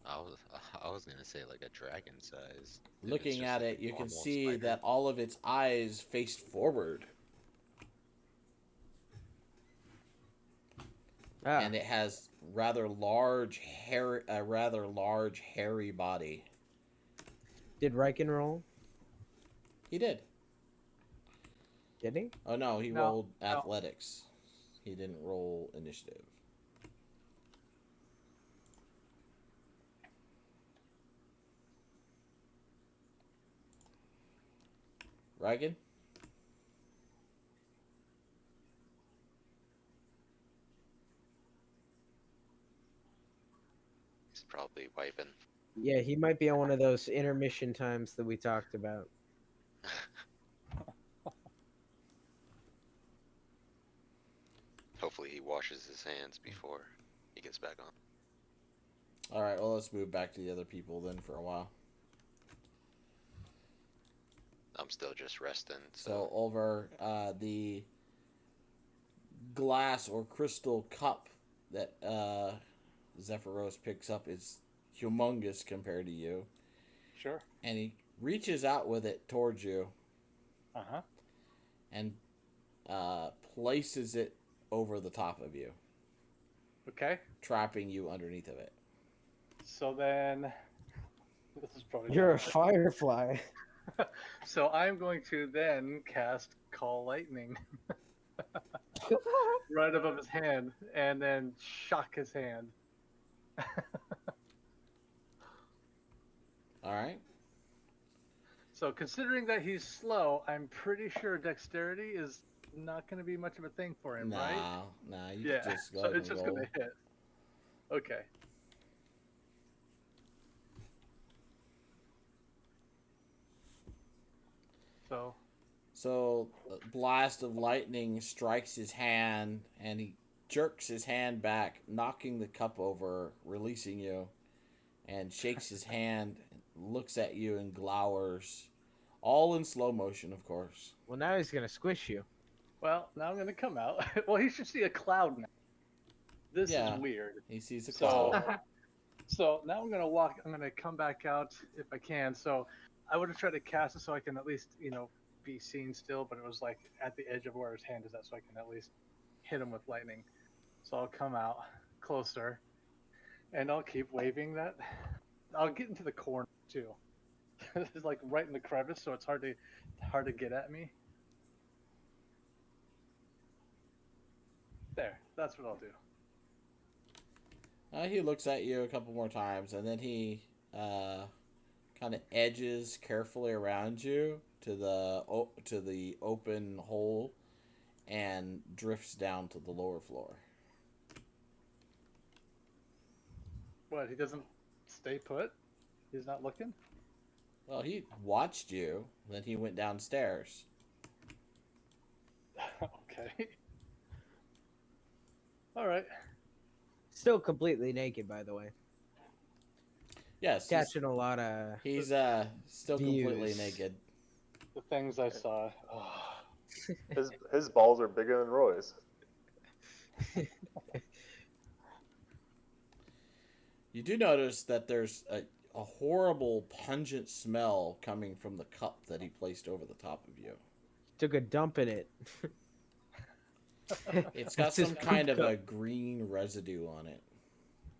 I was gonna say like a dragon size. Looking at it, you can see that all of its eyes faced forward. And it has a rather large hairy body. Did Riken roll? He did. Did he? Oh no, he rolled athletics. He didn't roll initiative. Reagan? He's probably wiping. Yeah, he might be on one of those intermission times that we talked about. Hopefully he washes his hands before he gets back on. All right, well, let's move back to the other people then for a while. I'm still just resting. So over the glass or crystal cup that Zephyros picks up is humongous compared to you, Sure. and he reaches out with it towards you Uh-huh. and places it over the top of you, Okay. trapping you underneath of it. So then, this is probably You're a firefly. So I'm going to then cast Call Lightning right above his hand, and then shock his hand. All right. So considering that he's slow, I'm pretty sure dexterity is not going to be much of a thing for him, right? Nah. You Yeah. can just go So ahead it's and just roll. going to hit. Okay. So a blast of lightning strikes his hand, and he jerks his hand back, knocking the cup over, releasing you, and shakes his hand, looks at you, and glowers. All in slow motion, of course. Well, now he's gonna squish you. Well, now I'm going to come out. Well, he should see a cloud now. This Yeah. is weird. He sees a So, cloud. so now I'm going to walk. I'm going to come back out if I can. So I would have tried to cast it so I can at least, be seen still, but it was like at the edge of where his hand is at, so I can at least hit him with lightning. So I'll come out closer, and I'll keep waving that. I'll get into the corner too. It's like right in the crevice, so it's hard to get at me. There, that's what I'll do. He looks at you a couple more times, and then he kind of edges carefully around you to the open hole, and drifts down to the lower floor. What? He doesn't stay put? He's not looking? Well, he watched you, then he went downstairs. Okay. All right. Still completely naked, by the way. Yes, Catching a lot of. he's still completely views. naked. The things I saw. Oh. His balls are bigger than Roy's. You do notice that there's a horrible pungent smell coming from the cup that he placed over the top of you. Took a dump in it. It's got That's his some kind poop of cup. a green residue on it.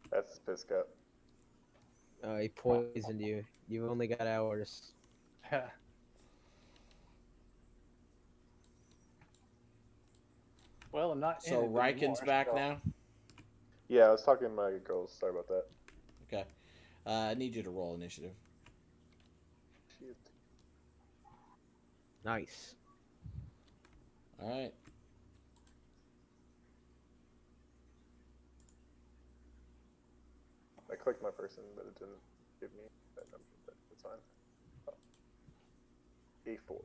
That's his piss cup. He poisoned you. You only got hours. Yeah. Well, I'm not. So in it Riken's anymore, back so- now? Yeah, I was talking to my girls. Sorry about that. Okay. I need you to roll initiative. Shit. Nice. Alright. I clicked my person, but it didn't give me that number. But it's fine. Oh. A4.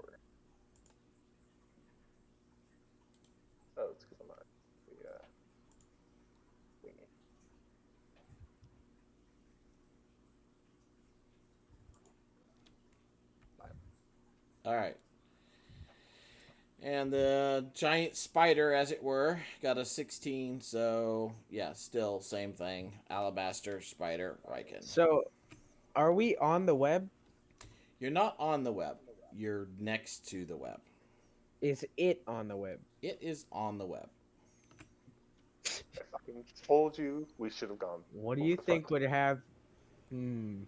Oh, it's because I'm not. Wingy. Alright. And the giant spider, as it were, got a 16, so yeah, still same thing. Alabaster, spider, Riken. So, are we on the web? You're not on the web. You're next to the web. Is it on the web? It is on the web. I fucking told you we should have gone. What do you think would have? I'm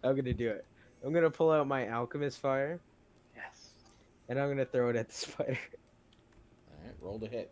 gonna do it. I'm gonna pull out my alchemist fire, Yes. and I'm gonna throw it at the spider. Alright, roll to hit.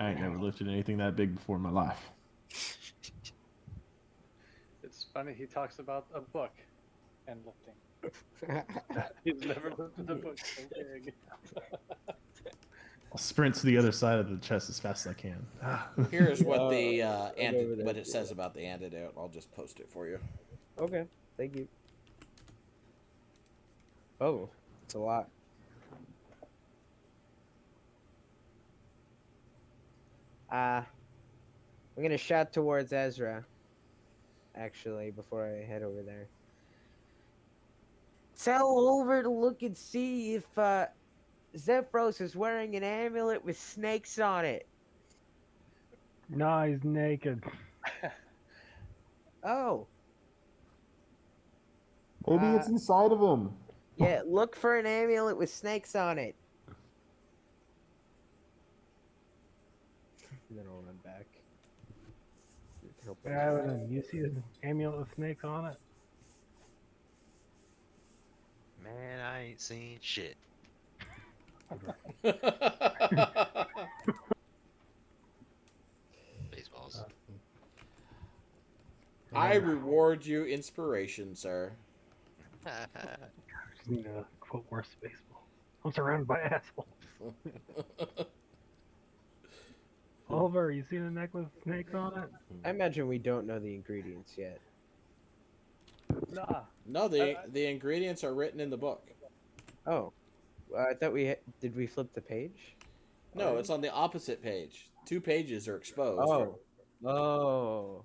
I ain't never lifted anything that big before in my life. It's funny he talks about a book and lifting. He's never lifted a book so big. I'll sprint to the other side of the chest as fast as I can. Here's what over what there, it says about the antidote. I'll just post it for you. Okay, thank you. Oh, it's a lot. I'm gonna shout towards Ezra. Actually, before I head over there, tell over to look and see if Zephyros is wearing an amulet with snakes on it. Nah, he's naked. Oh, Maybe it's inside of him. yeah. Look for an amulet with snakes on it. And then I'll run back. Adam, you see an amulet with snakes on it? Man, I ain't seen shit. Baseballs. I reward you inspiration, sir. Just need to quote worse baseball. I'm surrounded by assholes. Oliver, you seen a necklace with snakes on it? I imagine we don't know the ingredients yet. Nah. No, the ingredients are written in the book. Oh, I thought did we flip the page? No, it's on the opposite page. 2 pages are exposed. Oh.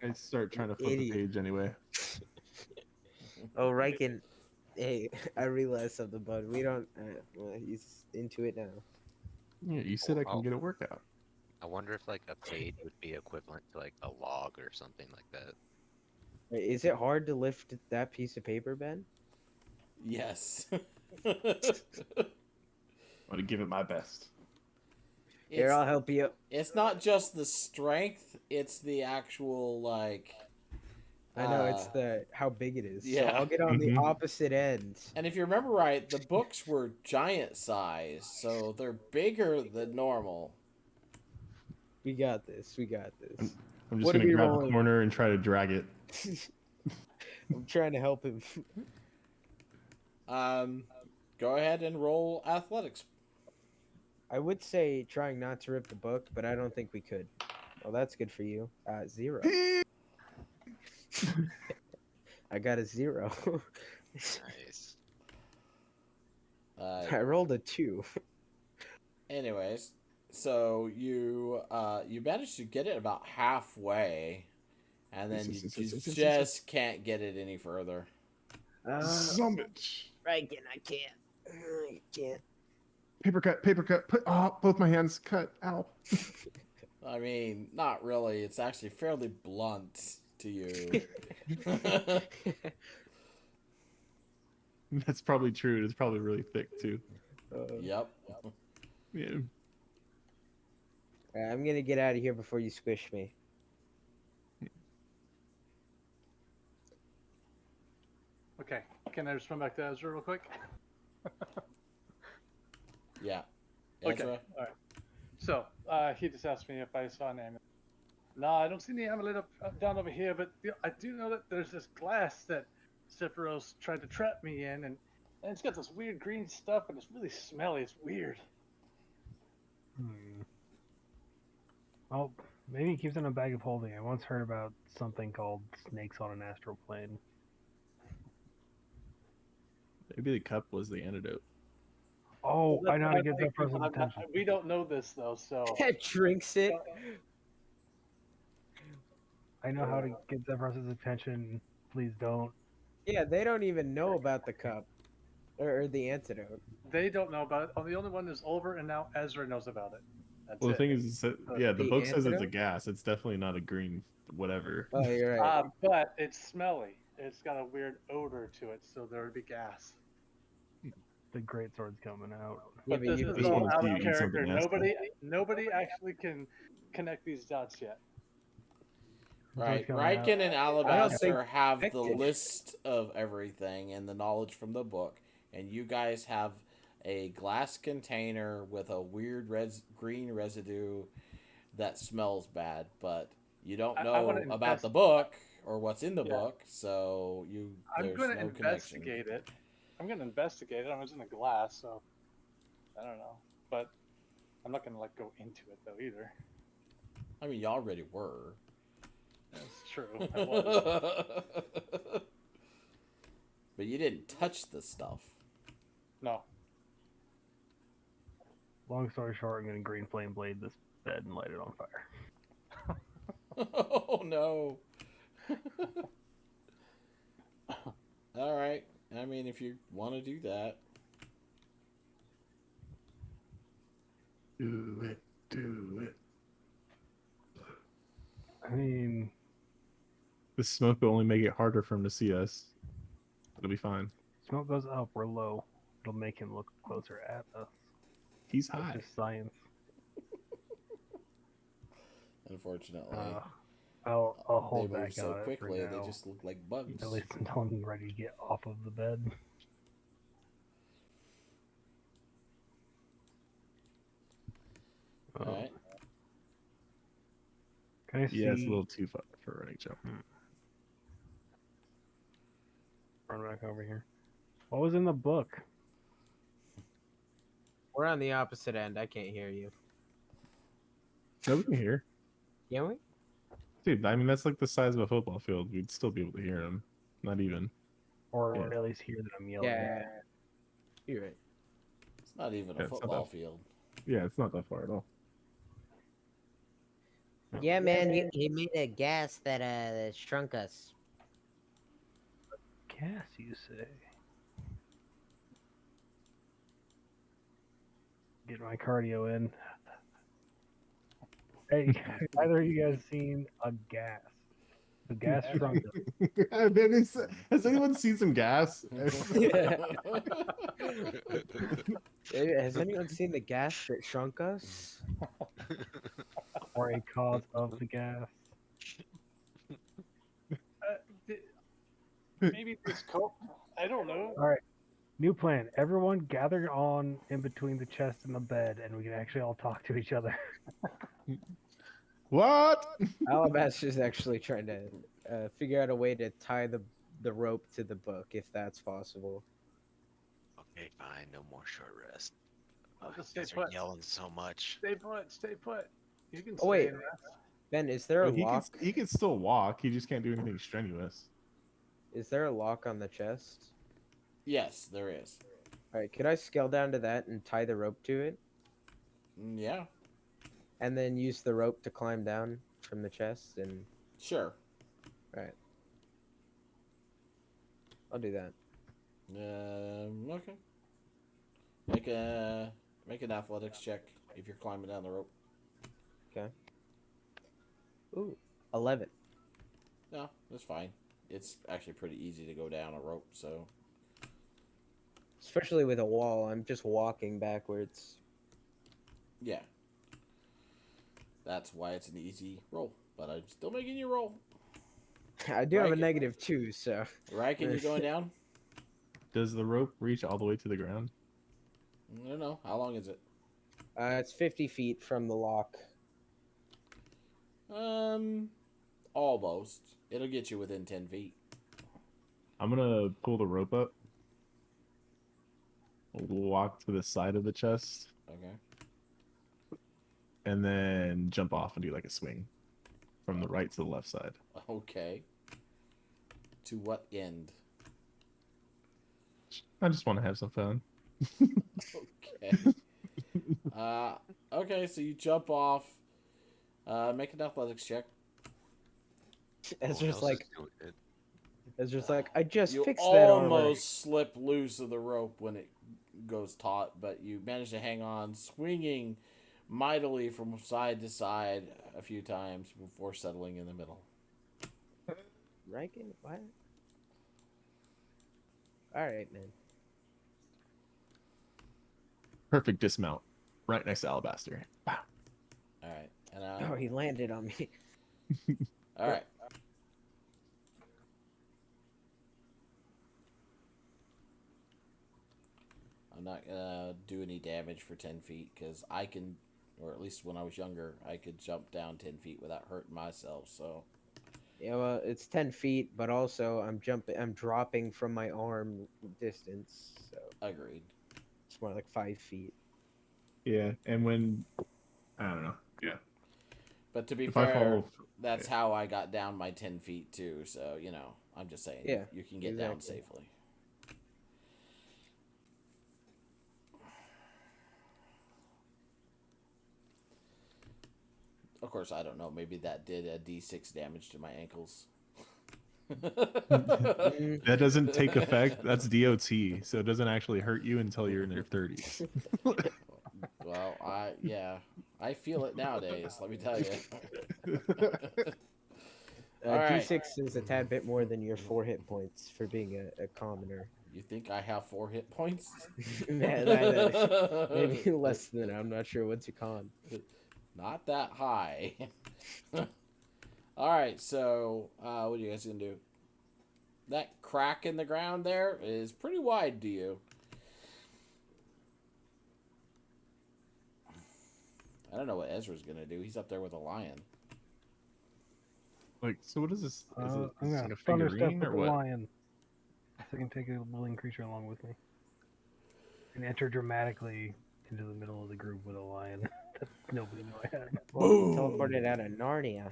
I start trying to flip Idiot. the page anyway. Oh, Riken. Hey, I realized something, bud. We don't. He's into it now. Yeah, you said I can get a workout. I wonder if like a page would be equivalent to like a log or something like that. Wait, is it hard to lift that piece of paper, Ben? Yes. I'm gonna give it my best. Here, I'll help you. It's not just the strength; it's the actual like. I know it's how big it is. Yeah. So I'll get on the Mhm. opposite end. And if you remember right, the books were giant size, so they're bigger than normal. We got this. We got this. I'm just What are gonna we grab rolling? the corner and try to drag it. I'm trying to help him. Go ahead and roll athletics. I would say trying not to rip the book, but I don't think we could. Well, that's good for you. 0. I got a 0. Nice. I rolled a 2. Anyways, so you managed to get it about halfway, and then you just can't get it any further. Summit. Riken, I can't. I can't. Paper cut. Put both my hands cut. Ow. I mean, not really. It's actually fairly blunt to you. That's probably true. It's probably really thick too. Yep. Yeah. I'm gonna get out of here before you squish me. Okay, can I just run back to Ezra real quick? Yeah. Okay, Ezra? alright. So, he just asked me if I saw an amulet. No, I don't see any amulet up down over here, but I do know that there's this glass that Sephiroth tried to trap me in, and it's got this weird green stuff, and it's really smelly. It's weird. Well, maybe he keeps it in a bag of holding. I once heard about something called snakes on an astral plane. Maybe the cup was the antidote. Oh, I know how to get think that person's attention. we don't know this, though, so... Drinks it. I know how to get Zephyrus's attention. Please don't. Yeah, they don't even know about the cup or the antidote. They don't know about it. Oh, the only one is Oliver, and now Ezra knows about it. That's Well, the it. thing is that, yeah, the The book says it's a antidote? gas. It's definitely not a green whatever. Oh, you're right. But it's smelly. It's got a weird odor to it, so there would be gas. The great sword's coming out. Yeah, But but this you- is This all one's out you of eat character. something else, Nobody actually can connect these dots yet. Right. coming out. Riken and Alabaster think have the connected. list of everything and the knowledge from the book, and you guys have a glass container with a weird green residue that smells bad, but you don't I wanna know about the invest- book or what's in the Yeah. book, so I'm there's gonna no connection. investigate it. I'm gonna investigate it. I was in a glass, so I don't know. But I'm not gonna like go into it though either. I mean, you already were. That's true. I was. But you didn't touch the stuff. No. Long story short, I'm gonna green flame blade this bed and light it on fire. Oh no. All right. I mean, if you want to do that. Do it. Do it. I mean, The smoke will only make it harder for him to see us. It'll be fine. smoke goes up, we're low. It'll make him look closer at us. He's That's high. just science. Unfortunately, I'll they hold move back so on it quickly for they now. just look like bugs. At least until I'm ready to get off of the bed. All right. Can I see? Yeah, it's a little too far for a running jump. Run back over here. What was in the book? We're on the opposite end. I can't hear you. No, we can hear. Can we? Dude, I mean, that's like the size of a football field. We'd still be able to hear him. Not even. Or Yeah. at least hear that I'm yelling. Yeah. You're right. It's not even Yeah, a it's not football that- field. Yeah, it's not that far at all. Yeah, man, he made a gas that shrunk us. Gas, you say? Get my cardio in. Hey, either of you guys seen a gas? The gas shrunk us. Has anyone seen some gas? Has anyone seen the gas that shrunk us? Or a cause of the gas. Maybe this coat. I don't know. All right, new plan. Everyone gather on in between the chest and the bed, and we can actually all talk to each other. What? Alabaster's actually trying to figure out a way to tie the rope to the book, if that's possible. Okay, fine. No more short rest. I'll Oh, just you stay guys are put. yelling so much. Stay put. Stay put. You can Oh, stay wait. and rest. Ben, is there a He lock? can still walk. He just can't do anything strenuous. Is there a lock on the chest? Yes, there is. All right, could I scale down to that and tie the rope to it, Yeah, and then use the rope to climb down from the chest? And sure. I'll do that. Okay. Make an athletics check if you're climbing down the rope. Ooh, 11. No, that's fine. It's actually pretty easy to go down a rope, so Especially with a wall, I'm just walking backwards. yeah. That's why it's an easy roll. But I'm still making you roll. I do have a Right. -2, so Riken, you going down? Does the rope reach all the way to the ground? I don't know. How long is it? it's 50 feet from the lock. Almost. It'll get you within 10 feet. I'm gonna pull the rope up. Walk to the side of the chest, Okay. and then jump off and do like a swing from the right to the left side. Okay. To what end? I just want to have some fun. Okay. Okay, so you jump off. Make an athletics check. It's No one just else like is doing it. it's just like I just You fixed that armor. almost slip loose of the rope when it goes taut, but you manage to hang on, swinging mightily from side to side a few times before settling in the middle. Riken? What? All right, man. Perfect dismount, right next to Alabaster. Wow. All right, and Oh, he landed on me. all right. I'm not gonna do any damage for 10 feet because I can, or at least when I was younger, I could jump down 10 feet without hurting myself. So Yeah, well, it's 10 feet, but also I'm dropping from my arm distance, so agreed. it's more like 5 feet. Yeah, and when I don't know. Yeah, But to be if I fair, fall, that's how I got down my 10 feet too. So I'm just saying, Yeah, you can get down exactly. safely. Of course, I don't know. Maybe that did a D6 damage to my ankles. that doesn't take effect. That's DOT, so it doesn't actually hurt you until you're in your 30s. Well, I feel it nowadays. Let me tell you. All right. D6 is a tad bit more than your 4 hit points for being a commoner. You think I have 4 hit points? Maybe less than. I'm not sure. What's your con? Not that high. All right, so what are you guys gonna do? That crack in the ground there is pretty wide to you. I don't know what Ezra's gonna do. He's up there with a lion. Like, so what is this? Is it I'm is this gonna like a thunder step figurine with or the what? lion, so I can take a living creature along with me, and enter dramatically into the middle of the group with a lion that nobody knew I had. Teleported out of Narnia.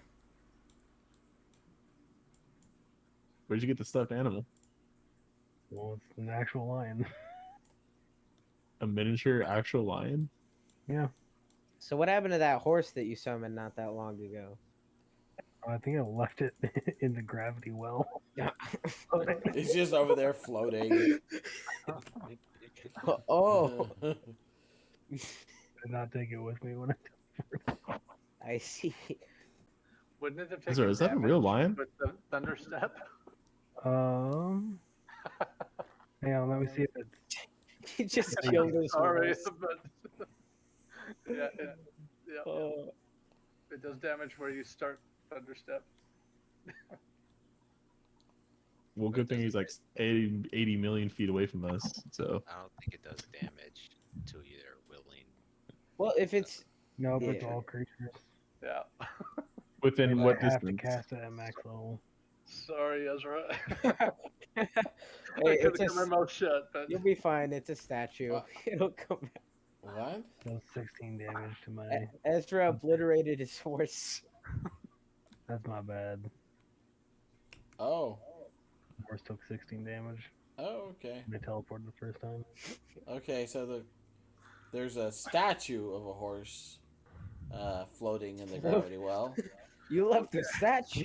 Where'd you get the stuffed animal? Well, it's an actual lion. A miniature actual lion? Yeah, So what happened to that horse that you summoned not that long ago? I think I left it in the gravity well. Yeah. He's just over there floating. Oh, I did not take it with me when I. I see. Wouldn't it have Is taken that a damage real lion? with the thunder step? Hang on, let me see if it's. He just killed his Sorry, horse. but yeah. Oh. It does damage where you start thunder step. Well, good thing he's like 80 million feet away from us. So I don't think it does damage to either willing. Well, if it's No, but it's Yeah. all creatures. Yeah. within And what I have distance? to cast it at max level. Sorry, Ezra. Hey, I it's could have kept my mouth shut, but you'll be fine. It's a statue. It'll come back. What? So 16 damage to my. Ezra obliterated his horse. That's my bad. Oh. Horse took 16 damage. Oh, okay. When I teleported the first time. Okay, so there's a statue of a horse floating in the gravity well. You left the statue.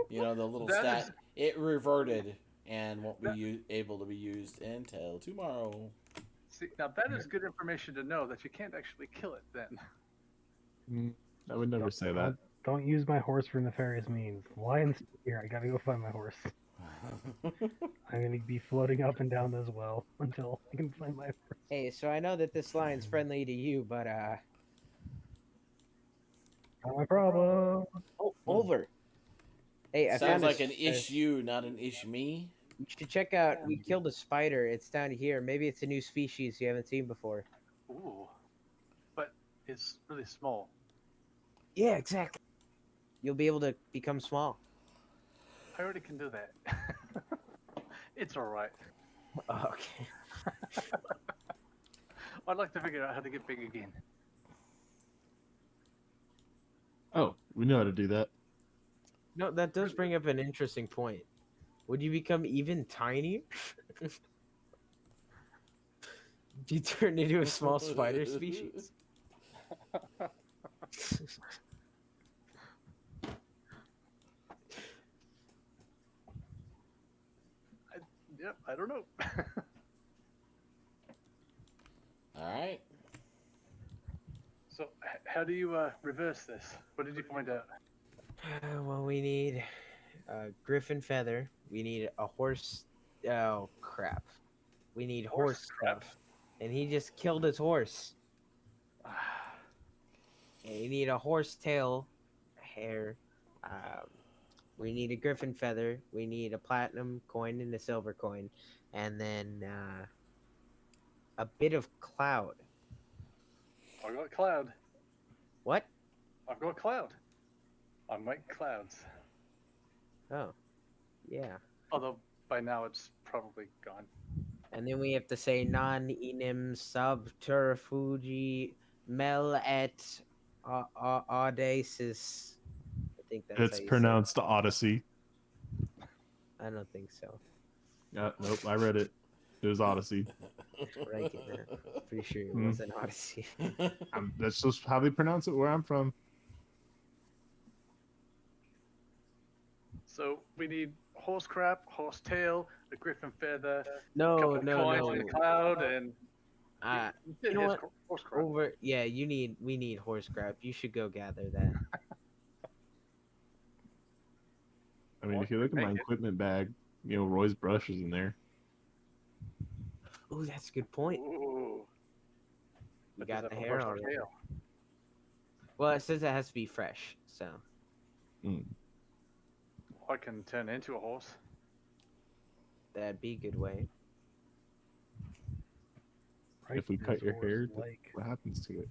The little That stat. is- It reverted and won't be able to be used until tomorrow. see, now that is good information to know that you can't actually kill it then. I would never say that. Don't use my horse for nefarious means. Lion's here. I gotta go find my horse. I'm gonna be floating up and down this well until I can find my horse. Hey, so I know that this lion's friendly to you, but Not my problem. over. Hey, I Sounds found like a, an issue, not an ish me. You should check out. We killed a spider. It's down here. Maybe it's a new species you haven't seen before. Ooh. But it's really small. Yeah, exactly. You'll be able to become small. I already can do that. It's alright. Okay. I'd like to figure out how to get big again. Oh, we know how to do that. No, that does bring up an interesting point. Would you become even tinier? Do you turn into a small spider species? Yep, I don't know. All right. So, how do you reverse this? What did you find out? Well, we need a griffin feather. We need a horse. Oh crap! We need horse crap. stuff, and he just killed his horse. And you need a horse tail, hair. We need a griffin feather. We need a platinum coin and a silver coin, and then a bit of cloud. I got cloud. What? I've got cloud. I make clouds. Oh, yeah. Although by now it's probably gone. And then we have to say non enim subterfugi mel et audaces. I think that's It's how you pronounced Odyssey. say it. I don't think so. Nope, I read it. It was Odyssey. Right, pretty sure it Mhm. was an Odyssey. That's just how they pronounce it where I'm from. So we need horse crap, horse tail, a griffin feather, No, couple of no, coins no. and a cloud, and You did know his what? horse crap. Over, yeah. We need horse crap. You should go gather that. I mean, Well, if you look at my make it. equipment bag, Roy's brush is in there. Oh, that's a good point. Ooh. You But does got it the have a hair horse already. tail? Well, it says it has to be fresh, so Mm. I can turn into a horse. that'd be a good way. If we Right, cut your horse hair, like. what happens to it?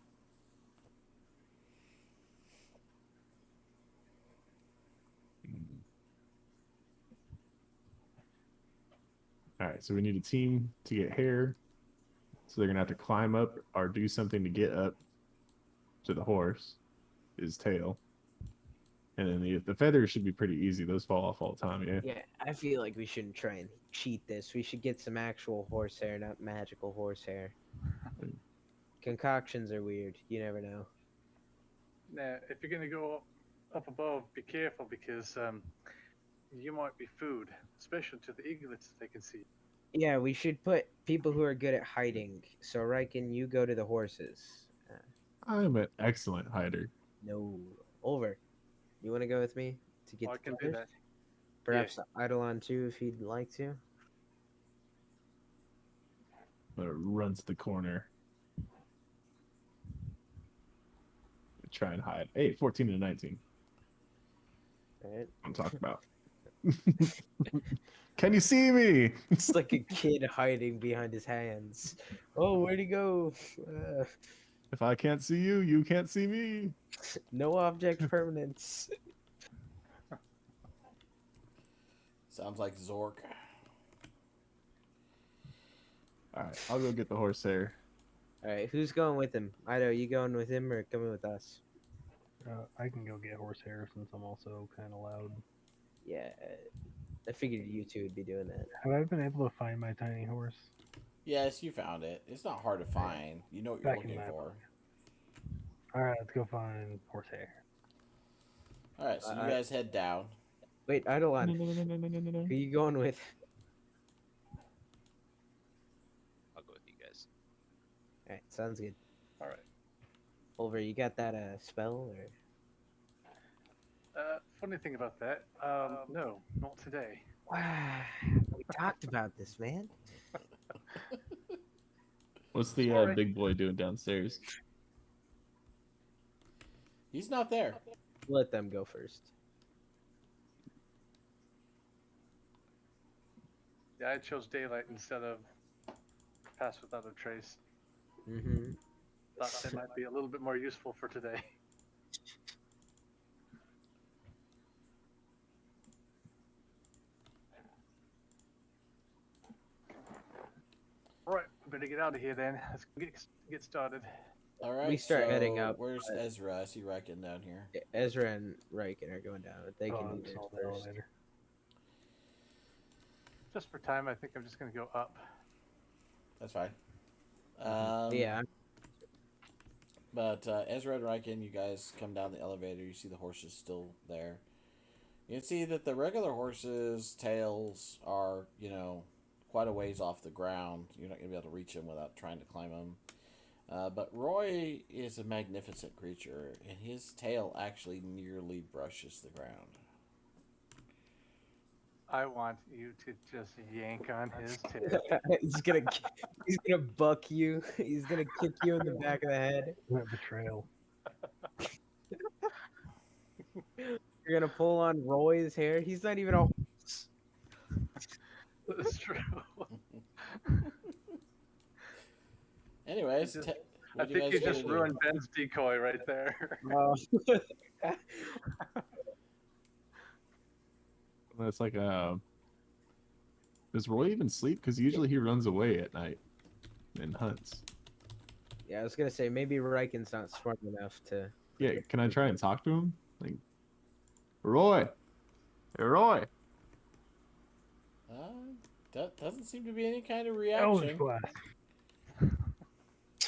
All right, so we need a team to get hair. So they're gonna have to climb up or do something to get up to the horse, his tail. And then the feathers should be pretty easy. Those fall off all the time, yeah. Yeah, I feel like we shouldn't try and cheat this. We should get some actual horsehair, not magical horsehair. Concoctions are weird. You never know. Now, if you're going to go up above, be careful because you might be food, especially to the eaglets if they can see. Yeah, we should put people who are good at hiding. So, Riken, you go to the horses. I'm an excellent hider. No, over. You want to go with me to get I the can do feathers? that. Perhaps Eidolon too, if you'd like to. Run to the corner. Try and hide. Hey, 14 and 19. All right. I'm talking about. Can you see me? It's like a kid hiding behind his hands. Oh, where'd he go? If I can't see you, you can't see me. No object permanence. Sounds like Zork. All right, I'll go get the horsehair. All right, who's going with him? Ido, you going with him or coming with us? I can go get horsehair since I'm also kind of loud. Yeah, I figured you two would be doing that. Have I been able to find my tiny horse? Yes, you found it. It's not hard to find. You know what you're Back in looking my for. All right, let's go find horsehair. All right, so you guys head down. Wait, Eidolon, No. who you going with? I'll go with you guys. All right, sounds good. All right. Over, you got that spell or? Funny thing about that, no, not today. Wow, we talked about this, man. What's the Sorry. big boy doing downstairs? He's not there. Let them go first. Yeah, I chose daylight instead of pass without a trace. Mm-hmm. Thought that might be a little bit more useful for today. All right, we better get out of here then. Let's get started. All right. We start so heading up, Where's but- Ezra? I see Riken down here. Ezra and Riken are going down. They can I'm do just theirs on the first. elevator. Just for time, I think I'm just going to go up. That's fine. Yeah, But Ezra and Riken, you guys come down the elevator. You see the horses still there. You can see that the regular horses' tails are, quite a ways off the ground. You're not going to be able to reach them without trying to climb them. But Roy is a magnificent creature, and his tail actually nearly brushes the ground. I want you to just yank on his tail. he's gonna buck you. He's gonna kick you in the back of the head. Betrayal. You're You're gonna pull on Roy's hair. He's not even a horse. That's true. Anyways, Just- what I do you think guys you just gonna do? ruined Ben's decoy right there. Oh. It's like does Roy even sleep? Because usually he runs away at night and hunts. Yeah, I was gonna say maybe Riken's not smart enough to. Yeah, can I try and talk to him? Like, Roy, hey, Roy. That doesn't seem to be any kind of Elder reaction. Blast.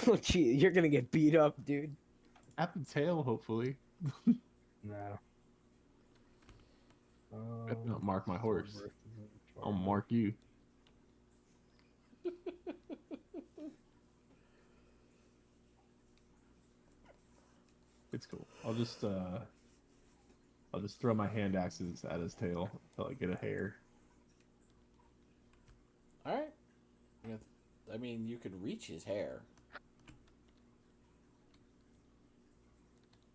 Oh, gee, you're gonna get beat up, dude. At the tail, hopefully. No. Better not mark my horse. I'll mark you. It's cool. I'll just throw my hand axes at his tail until I get a hair. All right. I mean, you could reach his hair.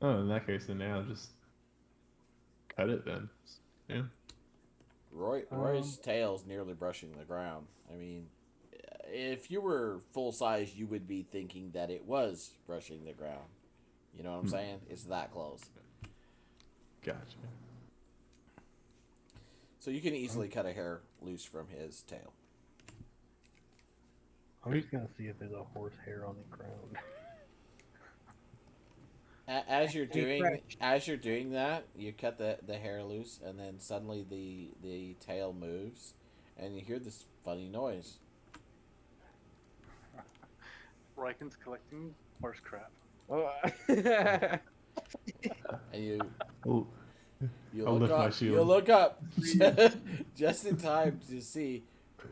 Oh, in that case, then yeah, just cut it then. Yeah. Roy's tail's nearly brushing the ground. I mean, if you were full size, you would be thinking that it was brushing the ground. You know what I'm saying? It's that close. Gotcha. So you can easily cut a hair loose from his tail. I'm just gonna see if there's a horse hair on the ground. As you're doing that, you cut the hair loose, and then suddenly the tail moves, and you hear this funny noise. Riken's collecting horse crap. Oh. And you Oh, you I'll look lift my up. shield. You look up just in time to see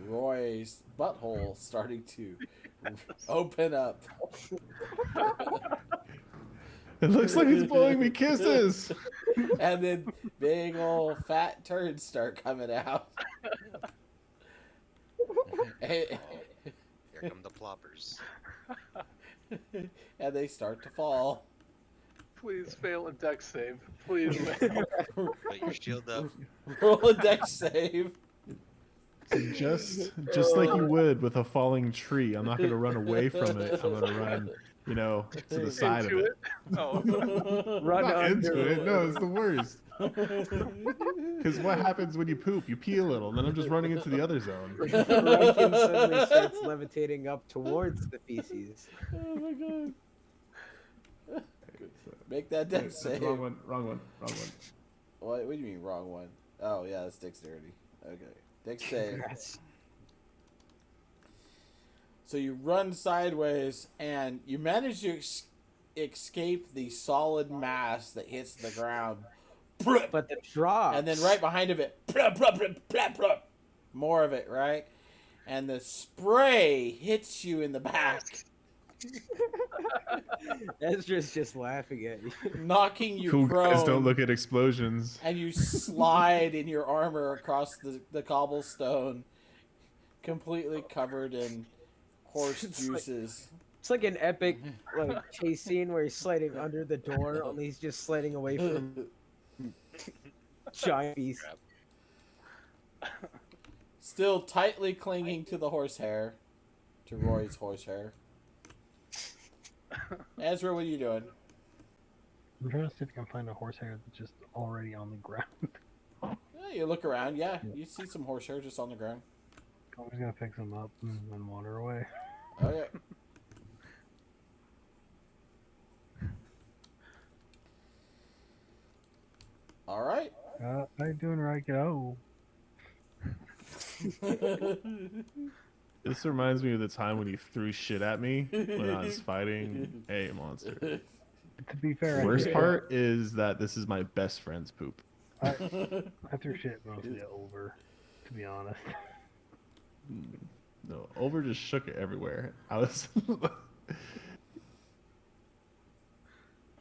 Roy's butthole starting to open up. it looks like he's blowing me kisses. And then big old fat turds start coming out. Here come the ploppers. And they start to fall. Please fail a dex save. Please. Put your shield up. Roll a dex save. Just like you would with a falling tree. I'm not going to run away from it. I'm going to run, to the side Into of it. Oh. Run Not under into it. No, it's the worst. Because what happens when you poop? You pee a little, and then I'm just running into the other zone. Riken suddenly starts levitating up towards the feces. Oh my god. Make that dex save. Wrong one. Wrong one. Wrong one. What do you mean wrong one? Oh yeah, that's dexterity. Okay. Dex save. Yes. So you run sideways and you manage to escape the solid mass that hits the ground. But the drop. And then right behind of it, more of it, right? And the spray hits you in the back, Ezra's just laughing at you. knocking you Cool prone. guys don't look at explosions. And you slide in your armor across the cobblestone, completely covered in horse juices. It's like an epic chase scene where he's sliding under the door, only he's just sliding away from giant beasts. Still tightly clinging to the horsehair, to Roy's horsehair. Ezra, what are you doing? I'm trying to see if I can find a horsehair that's just already on the ground. Yeah, you look around, yeah, you see some horsehair just on the ground. I'm just gonna pick them up and then wander away. Okay. All right. How you doing, Raiko? This reminds me of the time when you threw shit at me when I was fighting a monster. To be fair, The worst part is that this is my best friend's poop. I threw shit mostly over, to be honest. No, Over just shook it everywhere. I was.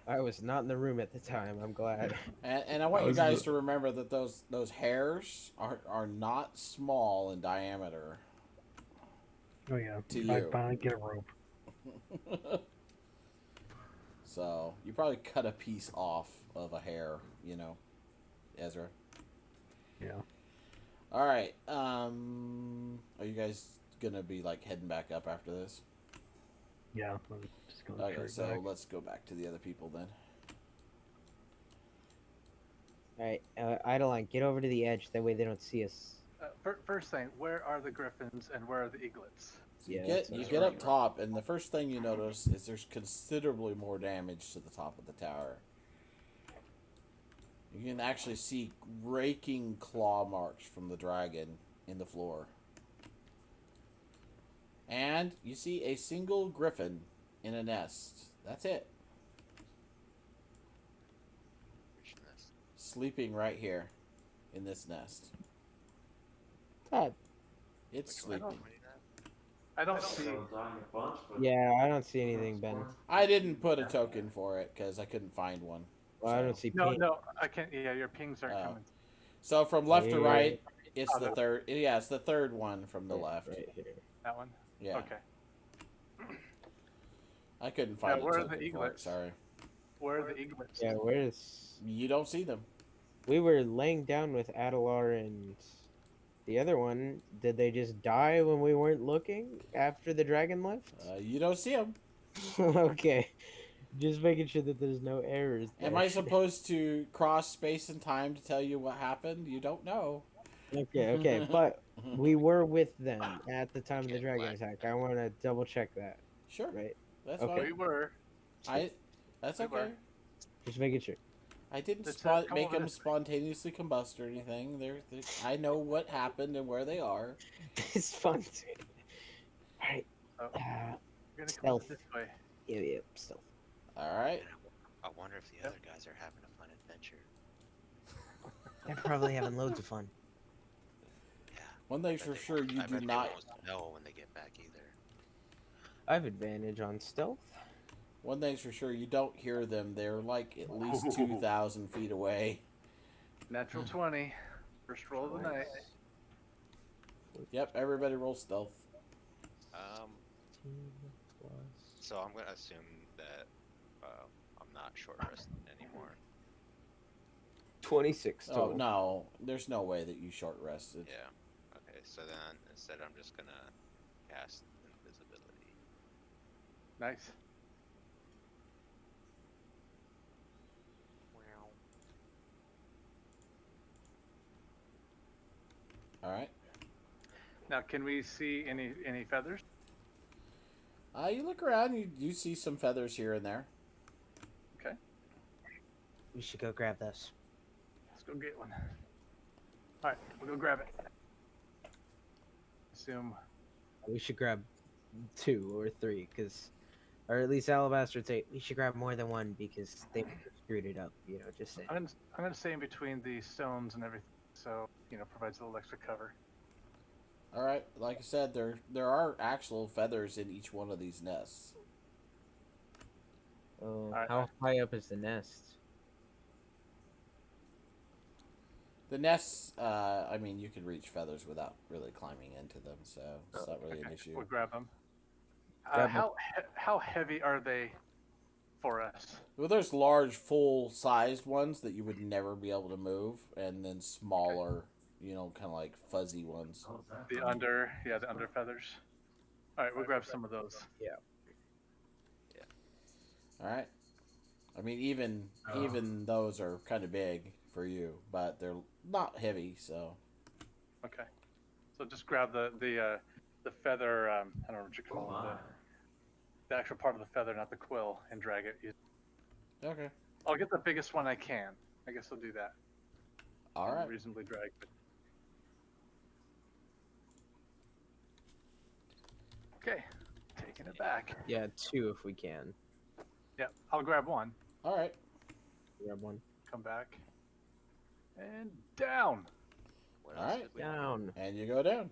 I was not in the room at the time. I'm glad. And I want you guys to remember that those hairs are not small in diameter. Oh yeah, To I you. finally get a rope. So you probably cut a piece off of a hair, you know. Ezra. Yeah. All right. Are you guys gonna be like heading back up after this? Yeah. I'm just going Okay, straight so back. let's go back to the other people then. All right, Eidolon, get over to the edge. That way they don't see us. First thing, where are the griffins and where are the eaglets? So you Yeah, get that's you what I get was up top, and the first thing you notice is there's considerably more damage to the top of the tower. You can actually see raking claw marks from the dragon in the floor. And you see a single griffin in a nest. That's it. Which nest? Sleeping right here in this nest. Todd. It's Which one? sleeping. I don't see. Yeah, I don't see anything, Ben. I didn't put a token for it because I couldn't find one. Well, I don't So- see No, pink. no, I can't. Yeah, your pings aren't Oh. coming. So from left to Here. right, it's Oh, the that- third. Yeah, it's the third one from the Yeah, left. right here. That one. Yeah, Okay. I couldn't find where a are the token for it. eaglets? Sorry, Where are the eaglets? Yeah, where's? you don't see them. We were laying down with Adelar and the other one. Did they just die when we weren't looking after the dragon left? You don't see them. Okay, just making sure that there's no errors. There. Am I supposed to cross space and time to tell you what happened? You don't know. Okay, but we were with them at the time of the Get dragon black. attack. I want to double check that. Sure, Right, that's Okay. We fine. were. That's We okay. were. just making sure. I didn't Let's, come make over them this way. spontaneously combust or anything. I know what happened and where they are. It's fun. All right. Oh, Uh, We're gonna come Stealth. over this way. yeah, stealth. All right. And I wonder if the other guys are having a fun adventure. They're probably having loads of fun. Yeah. One thing's for sure, you I do bet they not. won't know when they get back either. I have advantage on stealth. One thing's for sure, you don't hear them. They're like at least 2,000 feet away. Natural 20. First roll of the night. Yep, everybody roll stealth. So I'm gonna assume that I'm not short rested anymore. 26 Oh total. no, there's no way that you short rested. Yeah. Okay. So then instead, I'm just gonna cast invisibility. Nice. All right. Now, can we see any feathers? You look around, you see some feathers here and there. Okay, We should go grab this. let's go get one. All right, we'll go grab it. Assume. We should grab 2 or 3, or at least Alabaster say We should grab more than one because they screwed it up. Just say. I'm gonna stay in between the stones and everything, so provides a little extra cover. All right. Like I said, there are actual feathers in each one of these nests. Oh, Alright. how high up is the nest? The nests, I mean, you can reach feathers without really climbing into them, so it's not really an Okay, issue. we'll grab them. Grab 'em. How heavy are they for us? Well, there's large, full-sized ones that you would never be able to move, and then smaller, kind of like fuzzy ones. The under feathers. All right, we'll grab some of those. All right. I mean, even those are kind of big for you, but they're not heavy, so. Okay, so just grab the feather. I don't know what you call it. The actual part of the feather, not the quill, and drag it. Okay. I'll get the biggest one I can. I guess I'll do that. All right. Reasonably drag. Okay, taking it back. Yeah, 2 if we can. Yeah, I'll grab one. All right. Grab 1. Come back. And down. What All else right. did we Down. And you go down.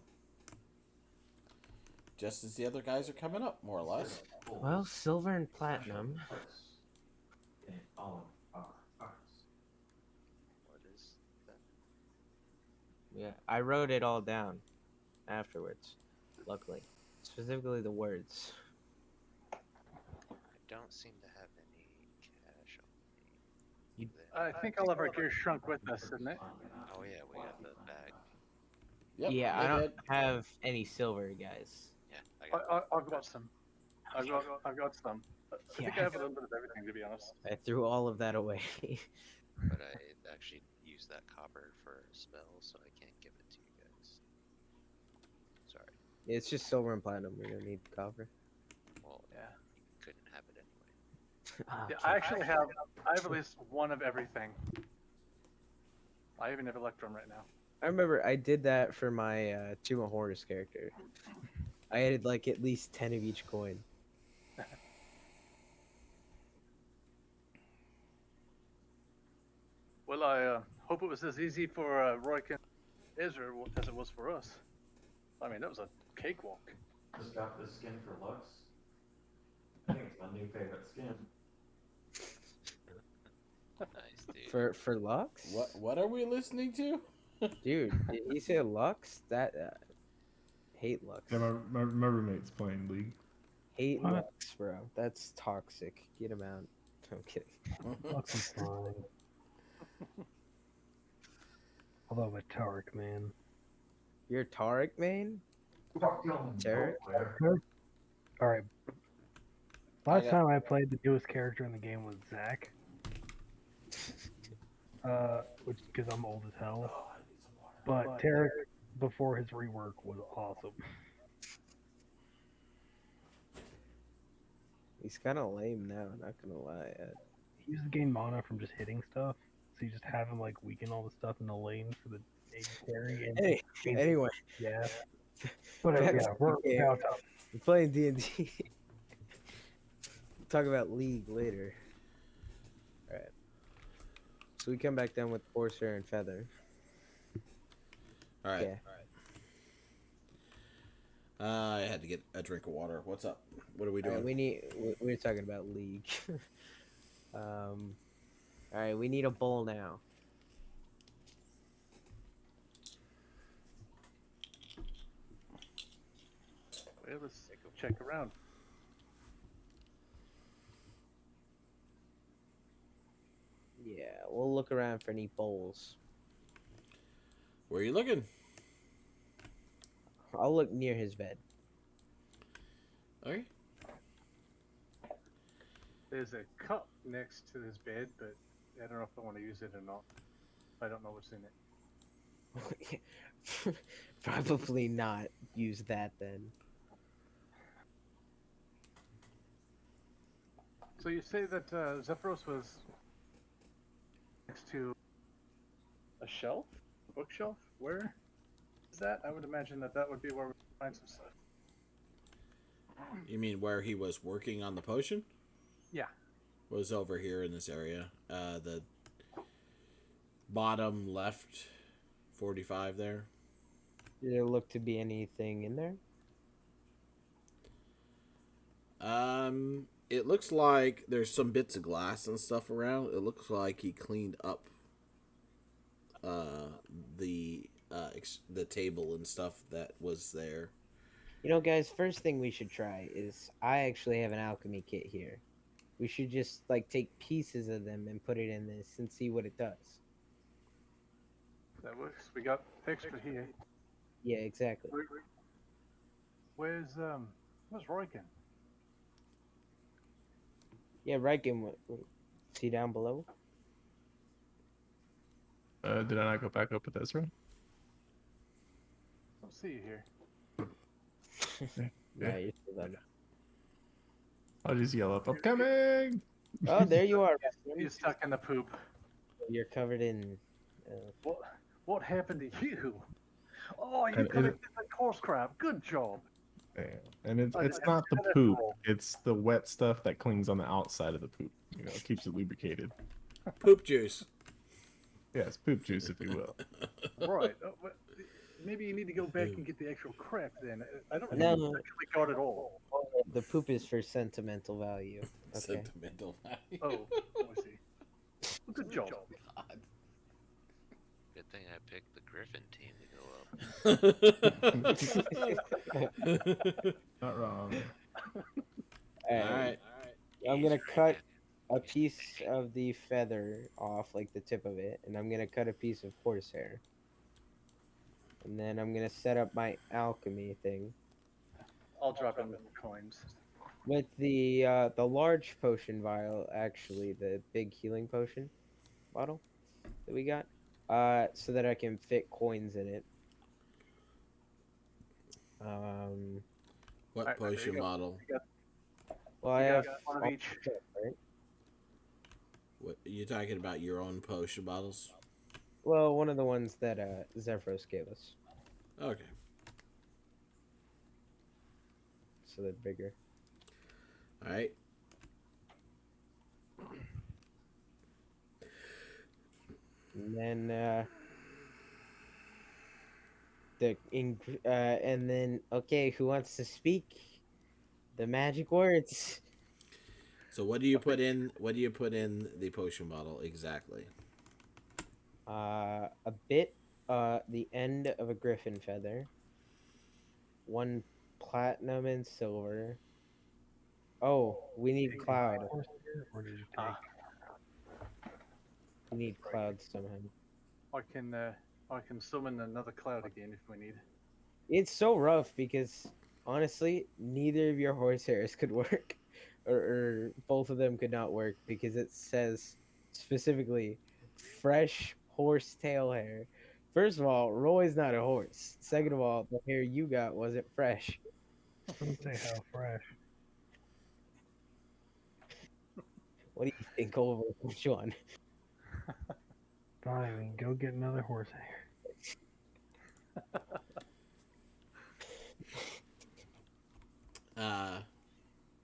Just as the other guys are coming up, more or less. Well, silver and platinum. What is that? Yeah, I wrote it all down afterwards, luckily. Specifically the words. I don't seem to have any cash on me. I think all of our gear shrunk with us, didn't it? Oh yeah, we got the bag. Yep, yeah, they I don't did. have any silver, guys. Yeah, I got. I've got some. I've got some. I Yeah, think I have a little bit of everything, to be honest. I threw all of that away. But I actually used that copper for a spell, so I can't give it to you guys. Sorry. It's just silver and platinum. We don't need copper. Well, Yeah. you couldn't have it anyway. Yeah, Okay. I actually have. I have at least one of everything. I even have Electrum right now. I remember I did that for my Tomb of Horrors character. I added like at least 10 of each coin. Well, I hope it was as easy for Royk and Ezra as it was for us. I mean, that was a cakewalk. Just got this skin for Lux. I think it's my new favorite skin. Nice, dude. For Lux? What are we listening to? Dude, did he say Lux? That hate Lux. Yeah, my roommate's playing League. Hate What? Lux, bro. That's toxic. Get him out. I'm kidding. Lux is fine. Although with Tarek, man. You're Tarek main? Tarek? Alright. Last time I played, the newest character in the game was Zach. Which because I'm old as hell. But Tarek, before his rework, was awesome. He's kind of lame now, not gonna lie. He used to gain mana from just hitting stuff. So you just have him like weaken all the stuff in the lane for the AD carry. And Hey, anyway, yeah. Whatever, back yeah, to we're the game. now top. we're playing D&D. We'll talk about League later. Alright. So we come back down with Corsair and Feather. All right. Yeah. I had to get a drink of water. What's up? What are we Alright, doing? we're talking about League. Alright, we need a bowl now. Well, let's go check around. Yeah, we'll look around for any bowls. Where are you looking? I'll look near his bed. Okay. There's a cup next to his bed, but I don't know if I want to use it or not. I don't know what's in it. Probably not use that then. So you say that Zephyros was next to a shelf? A bookshelf? Where is that? I would imagine that that would be where we find some stuff. You mean where he was working on the potion? Yeah. Was over here in this area. The bottom left 45 there. Did there look to be anything in there? It looks like there's some bits of glass and stuff around. It looks like he cleaned up the table and stuff that was there. You know, guys, first thing we should try is I actually have an alchemy kit here. We should just like take pieces of them and put it in this and see what it does. That works. We got extra here. Yeah, exactly. Where's Roykin? Yeah, Riken, see down below? Did I not go back up with Ezra? Don't see you here. Yeah, you're still down. I'll just yell up, I'm coming! Oh, there you are. You're stuck in the poop. You're covered in. What happened to you? Oh, you And collected the coarse crap. Good job. Yeah. And it's It's not the kinda poop, cool. it's the wet stuff that clings on the outside of the poop. You know, it keeps it lubricated. Poop juice. Yes, poop juice, if you will. Right. Maybe you need to go back and get the actual crap then. I don't think No. you actually got it all. The poop is for sentimental value. Okay. Sentimental value. Oh, I see. Well, good job. God. Good thing I picked the Griffin team to go up. Not wrong. Alright. Alright. I'm gonna Easier cut. a piece of the feather off, like the tip of it, and I'm gonna cut a piece of horsehair. And then I'm gonna set up my alchemy thing. I'll drop in coins. With the large potion vial, actually, the big healing potion bottle that we got, so that I can fit coins in it. What Alright, there you potion go. model? Well, I You have got one of all- each. right? What you talking about? Your own potion bottles? Well, one of the ones that Zephyros gave us, Okay. so they're bigger. All right. And then and then okay, who wants to speak the magic words? So what do you put in? What do you put in the potion bottle exactly? A bit, the end of a griffin feather, one platinum and silver. Oh, we need Take cloud. horsehair, or did you take? We need cloud somehow. I can summon another cloud again if we need. It's so rough because honestly, neither of your horsehairs could work, or both of them could not work because it says specifically fresh horse tail hair. First of all, Roy's not a horse. Second of all, the hair you got wasn't fresh. Doesn't say how fresh. What do you think over which one? Fine, then go get another horsehair.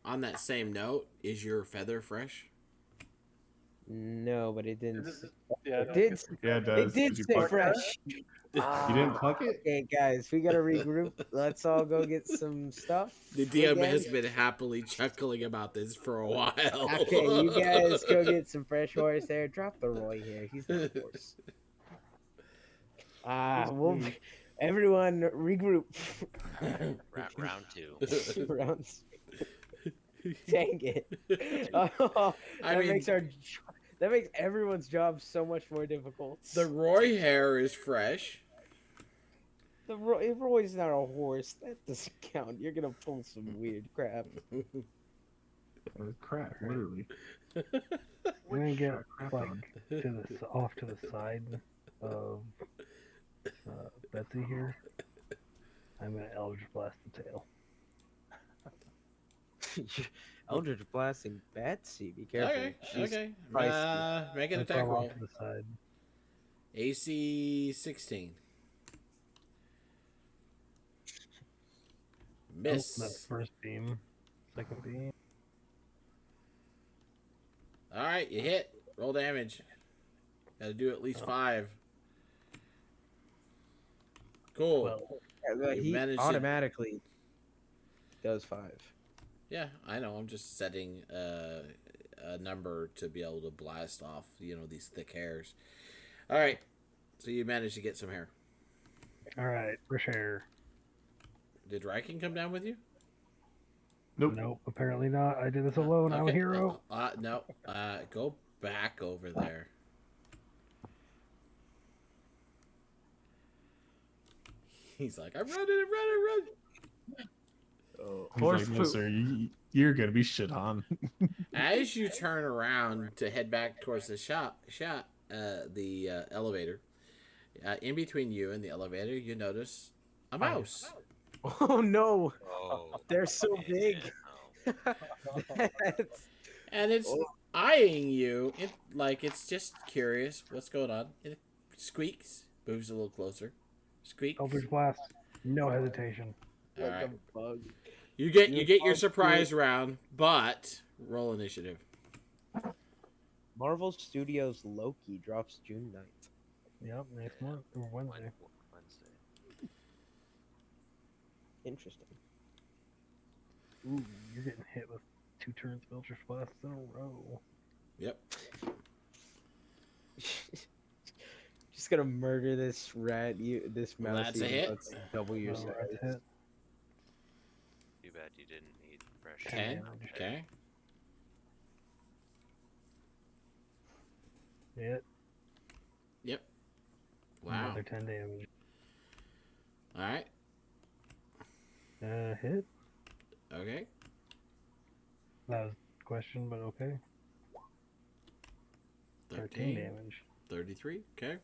On that same note, is your feather fresh? No, but it didn't. Yeah, It did. Yeah, it It does. did you say pluck it? fresh. You didn't pluck it? Okay, guys, we gotta regroup. Let's all go get some stuff. The DM again. has been happily chuckling about this for a while. Okay, you guys go get some fresh horsehair. Drop the Roy here. He's not a horse. Everyone regroup. Round 2. Rounds. Dang it. Oh, I that mean- makes that makes everyone's job so much more difficult. The Roy hair is fresh. Roy's not a horse. That doesn't count. You're gonna pull some weird crap. Crap, literally. We're gonna get like off to the side of Betsy here. I'm gonna Eldritch Blast the tail. Eldritch blasting Betsy. Be careful. Okay, She's okay. feisty. Make an That's attack all roll. off to the side. AC 16. Nope, Miss. that's first beam. Second beam. All right, you hit. Roll damage. Got to do at least 5. Cool. Well, You He managed to- automatically does 5. Yeah, I know. I'm just setting a number to be able to blast off, these thick hairs. All right. So you managed to get some hair. all right, fresh hair. Did Riken come down with you? Nope. Nope, apparently not. I did this alone. I'm a Okay. hero. No. Go back over there. He's like, I'm running. Oh, He's like, no, sir, you're gonna be shit on. As you turn around to head back towards the the elevator, in between you and the elevator, you notice a mouse. Oh no, Oh, they're so big. no. That's- And it's eyeing you, like it's just curious what's going on. It squeaks, moves a little closer, squeaks. Eldritch Blast. No hesitation. All like right. a bug. You get You your can't surprise round, but roll initiative. Marvel Studios Loki drops June 9th. Yep, next month or Wednesday. Wednesday. Interesting. Ooh, you're getting hit with 2 turns of Eldritch Blast in a row. Yep. Just gonna murder this this Well, mouse. that's a even hit. though it's double your No, size. that's hit. Too bad you didn't need fresh. 10. damage. Okay. Hit. Yep. Wow. Another 10 damage. All right. Hit. Okay. That was a question, but okay. 13 damage. 33. Okay.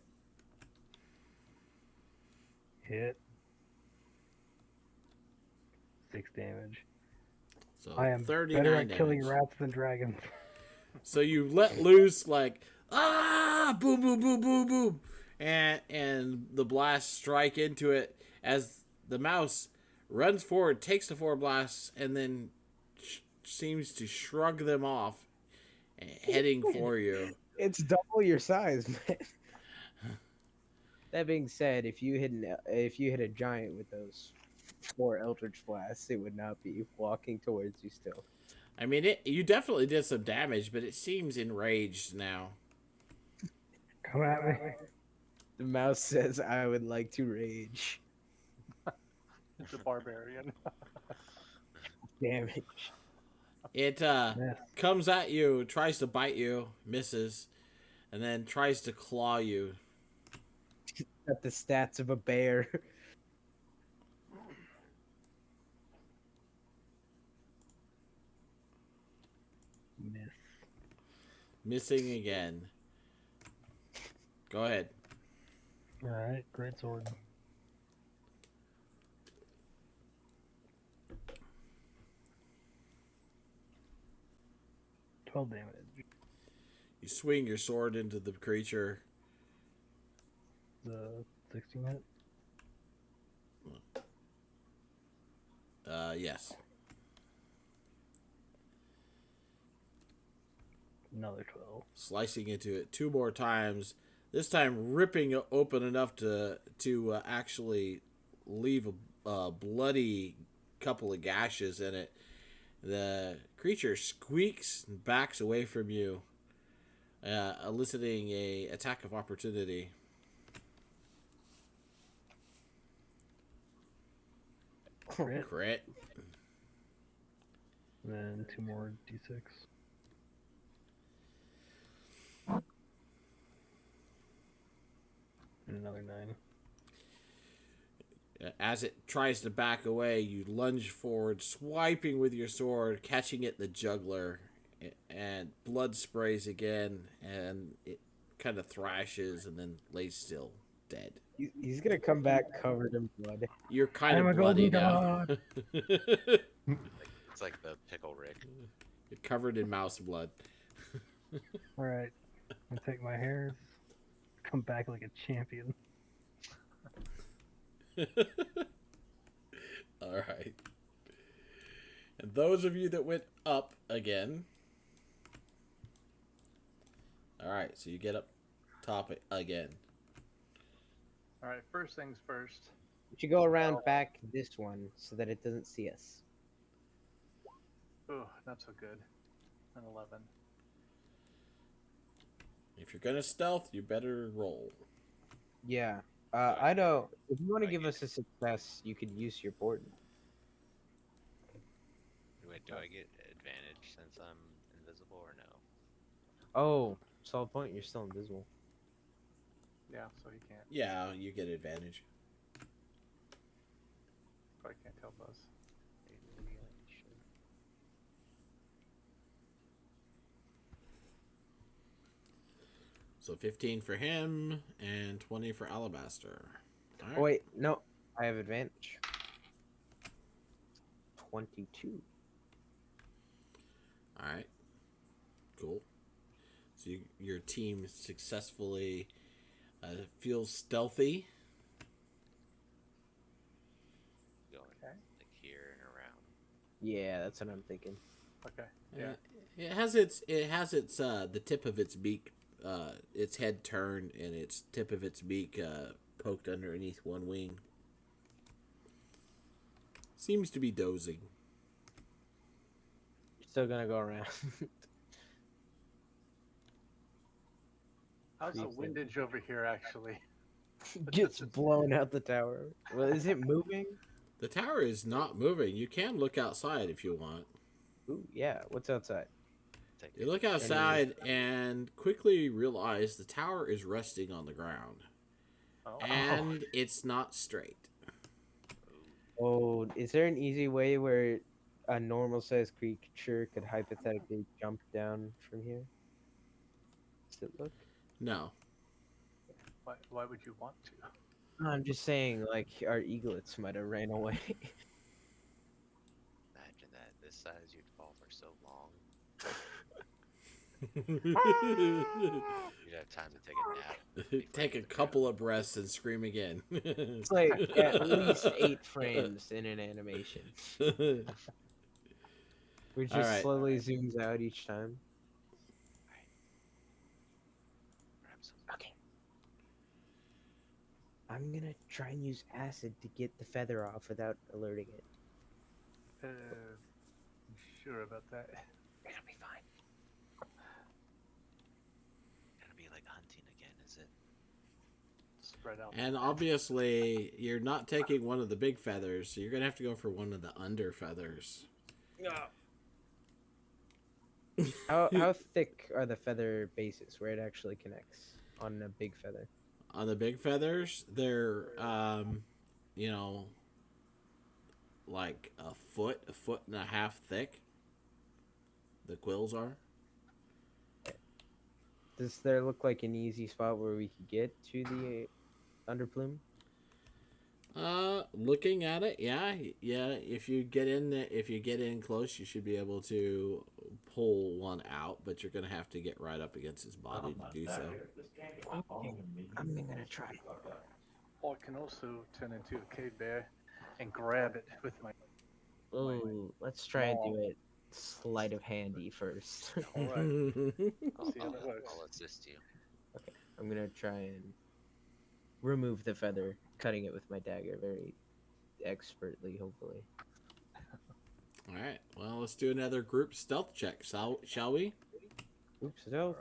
Hit. 6 damage. So I am 39 better at damage. killing rats than dragons. So you let loose like boom boom boom boom boom, and the blast strike into it as the mouse runs forward, takes the 4 blasts, and then seems to shrug them off, heading for you. It's double your size, man. That being said, if you hit a giant with those 4 Eldritch blasts, it would not be walking towards you still. I mean, you definitely did some damage, but it seems enraged now. Come at me. The mouse says, "I would like to rage." It's a barbarian. Damage. It comes at you, tries to bite you, misses, and then tries to claw you. Got the stats of a bear. Miss. Missing again. Go ahead. Alright, great sword. $12 damage. You swing your sword into the creature. The 16 hit? Yes. Another 12. Slicing into it 2 more times. This time ripping open enough to actually leave a bloody couple of gashes in it. The creature squeaks and backs away from you, eliciting a attack of opportunity. Crit. Then 2 more d6. And another 9. As it tries to back away, you lunge forward, swiping with your sword, catching it in the jugular, and blood sprays again, and it kind of thrashes and then lays still, dead. He's gonna come back covered in blood. You're kind I'm of a bloody golden now. It's like the pickle Rick. You're covered in mouse blood. Alright. I take my hairs. Come back like a champion. All right. And those of you that went up again. All right, so you get up top again. All right, first things first. We should go around back this one so that it doesn't see us. Oh, not so good. An 11. If you're gonna stealth, you better roll. Yeah. I know. If you want to give us a success, you could use your Borden. Wait, do I get advantage since I'm invisible or no? Oh, solid point. You're still invisible. Yeah, so he can't. Yeah, you get advantage. Probably can't help us. So 15 for him and 20 for Alabaster. All right. Oh, wait, no. I have advantage. 22. All right. Cool. So your team successfully feels stealthy. Going like here and around. Yeah, that's what I'm thinking. Okay. Yeah. It has the tip of its beak, its head turned, and its tip of its beak poked underneath one wing. Seems to be dozing. Still gonna go around. How's the windage over here, actually? Gets blown out the tower. Well, is it moving? The tower is not moving. You can look outside if you want. Ooh, yeah. What's outside? take You it. look outside and quickly realize the tower is resting on the ground. Oh. And it's not straight. Oh, is there an easy way where a normal sized creature could hypothetically jump down from here? Does it look? No. Why would you want to? No, I'm just saying, like, our eaglets might have ran away. Imagine that. This size, you'd fall for so long. You'd have time to take a nap. Take a couple of breaths and scream again. It's like at least 8 frames in an animation. Which just Alright. slowly zooms out each time. Grab some. Okay. I'm gonna try and use acid to get the feather off without alerting it. You sure about that? It'll be fine. Gonna be like hunting again, is it? Spread out. And obviously, you're not taking one of the big feathers, so you're going to have to go for one of the under feathers. How thick are the feather bases where it actually connects on a big feather? On the big feathers, they're, you know, like a foot and a half thick. The quills are. Does there look like an easy spot where we could get to the underplume? Looking at it, yeah. If you get in close, you should be able to pull one out, but you're gonna have to get right up against his body to do so. I'm gonna try. Or I can also turn into a cave bear and grab it with my. Oh, let's try and do it sleight of handy first. All right. See how that works. I'll assist you. I'm gonna try and remove the feather, cutting it with my dagger very expertly, hopefully. All right. Well, let's do another group stealth check, shall we? Oops, no.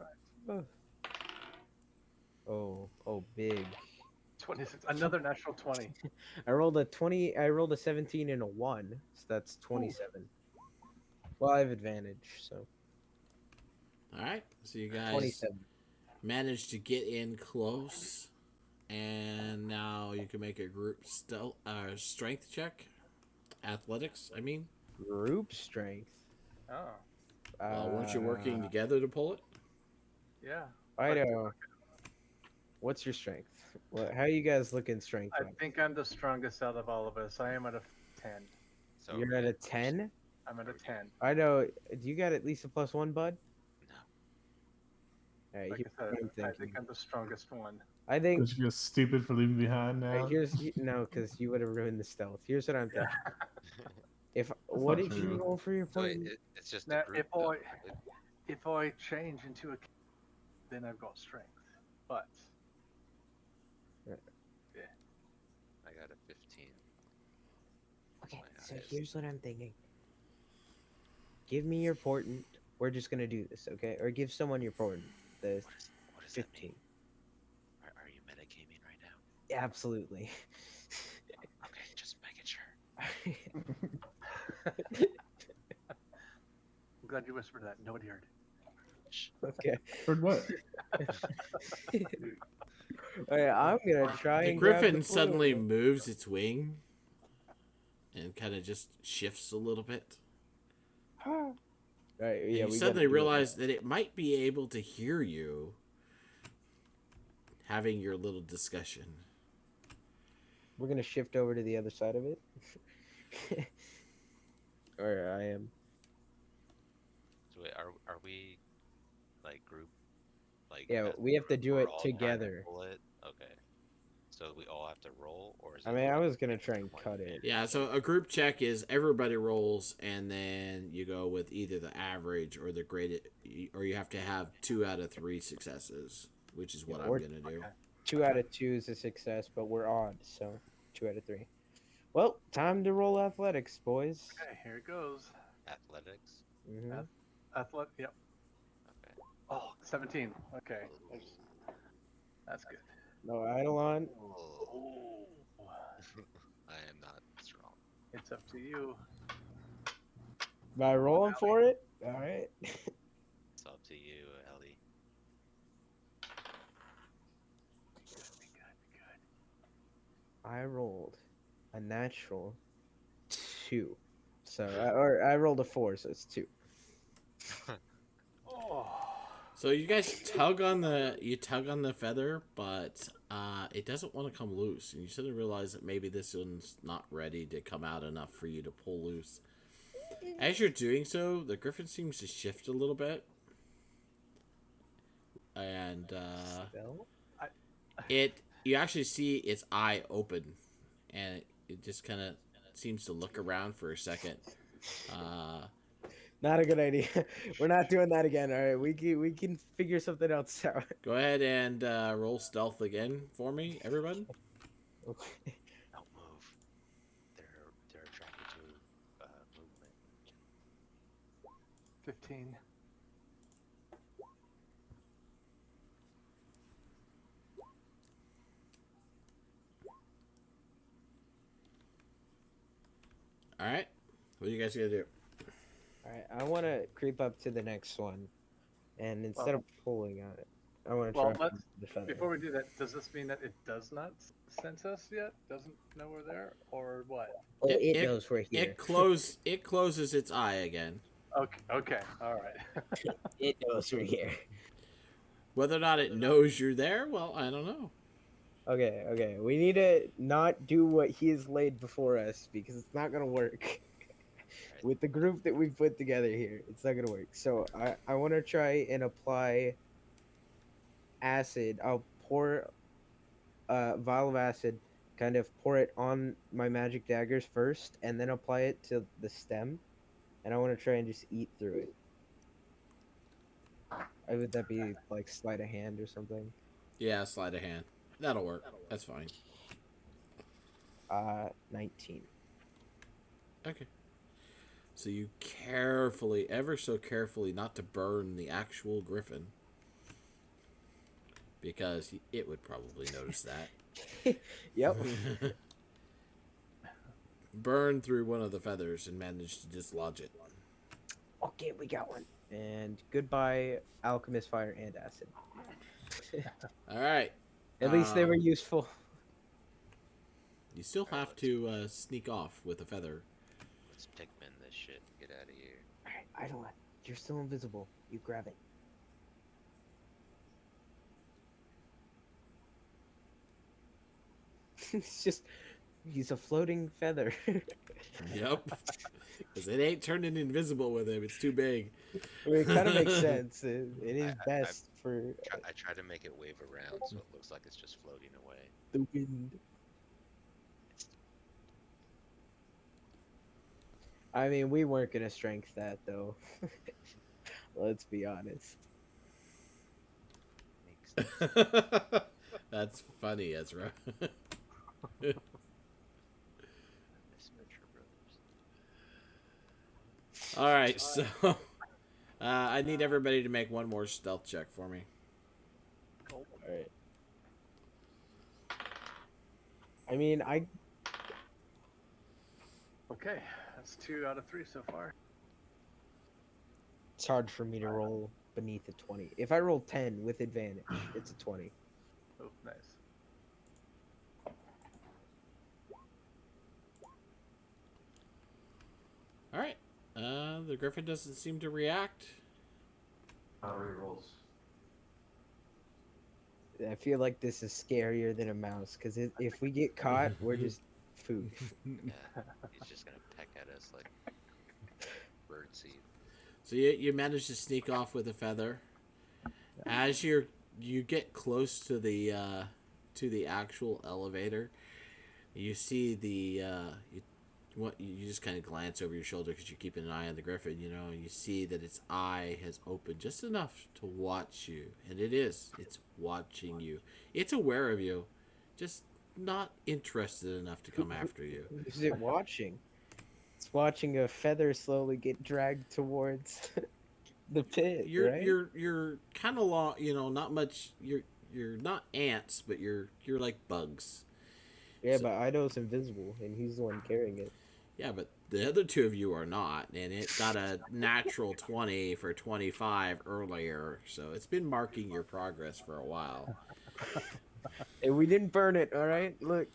Oh, big. 26. Another natural 20. I rolled a 20. I rolled a 17 and a 1, so that's 27. Well, I have advantage, so All right. So you guys 27. managed to get in close, and now you can make a group strength check. Athletics, I mean. Group strength. Oh, Well, weren't you working together to pull it? yeah. I know. What's your strength? How you guys looking strength? I think I'm the strongest out of all of us. I am at a 10. So You're at a 10? I'm at a 10. I know. Do you got at least a +1, bud? No. All right, Like here's I what I'm said, I think thinking. I'm the strongest one. I think Don't you feel stupid for leaving behind now? no, because you would have ruined the stealth. Here's what I'm thinking. If what not did you true. roll for your So point? it's just Now, a group. though. if I change into a, then I've got strength. But I got a 15. Okay, My so highest. here's what I'm thinking. Give me your portent. We're just gonna do this, okay? Or give someone your portent. The What does that 15. mean? Are you metagaming right now? Absolutely. Okay, just making sure. I'm glad you whispered that. Nobody heard. Okay. Heard what? Alright, I'm gonna try The and grab griffin the suddenly portent. moves its wing and kind of just shifts a little bit. Right, And yeah, you we suddenly gotta do it. realize that it might be able to hear you having your little discussion. We're gonna shift over to the other side of it. Or I am. So wait, are we like group? Like Yeah, as a we have to group, do we're it all trying to together. pull it? Okay. So we all have to roll, or is it? I mean, I like was gonna try and one cut thing? it. Yeah, so a group check is everybody rolls, and then you go with either the average or the graded, or you have to have 2 out of 3 successes, which is what Yeah, I'm or- gonna do. 2 out of 2 is a success, but we're odd, so 2 out of 3. Well, time to roll athletics, boys. Okay, here it goes. Athletics. hmm Yep. Okay. Oh, 17. Okay. That's good. No Eidolon. Oh. I am not strong. It's up to you. Am I rolling for it? All right. I rolled a natural 2. So I rolled a 4, so it's 2. Oh, So you guys tug on the feather, but it doesn't want to come loose, and you suddenly realize that maybe this one's not ready to come out enough for you to pull loose. As you're doing so, the griffin seems to shift a little bit, and Spell? you actually see its eye open, and it just kind of seems to look around for a second. Not a good idea. We're not doing that again. All right, we can figure something else out. Go ahead and roll stealth again for me, everyone. Okay. Don't move. They're attracted to movement. 15. All right, what are you guys gonna do? All right, I want to creep up to the next one, and instead of pulling on it, I want to Well, try let's the feather. before we do that, does this mean that it does not sense us yet? Doesn't know we're there, or what? Oh, it knows we're here. It closes its eye again. Okay, all right. It knows we're here. Whether or not it knows you're there, well, I don't know. Okay. We need to not do what he has laid before us because it's not gonna work. With the group that we've put together here, it's not gonna work. So I want to try and apply acid. I'll pour a vial of acid, kind of pour it on my magic daggers first, and then apply it to the stem. And I want to try and just eat through it. Would that be like sleight of hand or something? Yeah, sleight of hand. That'll work. That's fine. 19. Okay. So you carefully, ever so carefully, not to burn the actual griffin, because it would probably notice that. Yep. Burn through one of the feathers and manage to dislodge it. Okay, we got one. And goodbye, alchemist fire and acid. All right. At least they were useful. You still have to sneak off with a feather. Let's Pikmin this shit. Get out of here. Alright, Eidolon, you're still invisible. You grab it. He's a floating feather. Yep. Because it ain't turning invisible with him. It's too big. I mean, it kind of makes sense. It is best for I try to make it wave around so it looks like it's just floating away. the wind. I mean, we weren't gonna strength that though. Let's be honest. Makes sense. That's funny, Ezra. Miss Mitchell Brothers. All right, so I need everybody to make one more stealth check for me. All right. I mean, Okay, that's 2 out of 3 so far. it's hard for me to roll beneath a 20. If I roll 10 with advantage, it's a 20. Oh, nice. All right. The griffin doesn't seem to react. Rerolls. I feel like this is scarier than a mouse because if we get caught, we're just food. Yeah, he's just gonna peck at us like birdseed. So you manage to sneak off with a feather. As you get close to the actual elevator, you see you just kind of glance over your shoulder because you're keeping an eye on the griffin, and you see that its eye has opened just enough to watch you, and it's watching you. It's aware of you, just not interested enough to come after you. Is it watching? It's watching a feather slowly get dragged towards the pit. You're kind of long, not much. You're not ants, but you're like bugs. Yeah, but Ido's invisible, and he's the one carrying it. Yeah, but the other two of you are not, and it got a natural 20 for 25 earlier, so it's been marking your progress for a while. And we didn't burn it, all right? Look,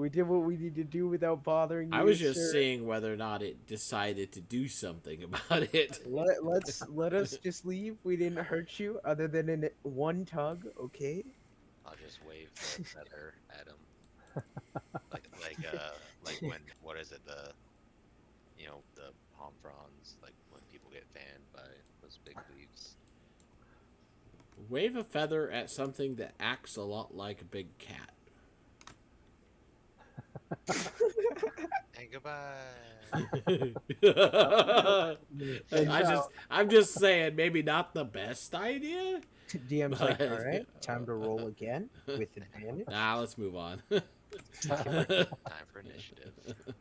We did what we need to do without bothering you. I was just sir. seeing whether or not it decided to do something about it. Let us just leave. We didn't hurt you other than in one tug, okay? I'll just wave the feather at him. Like when, what is it, the palm fronds, like when people get fanned by those big leaves. Wave a feather at something that acts a lot like a big cat. And goodbye. I'm just saying, maybe not the best idea. DM's like, all right, time to roll again with advantage. Nah, let's move on. Time for initiative.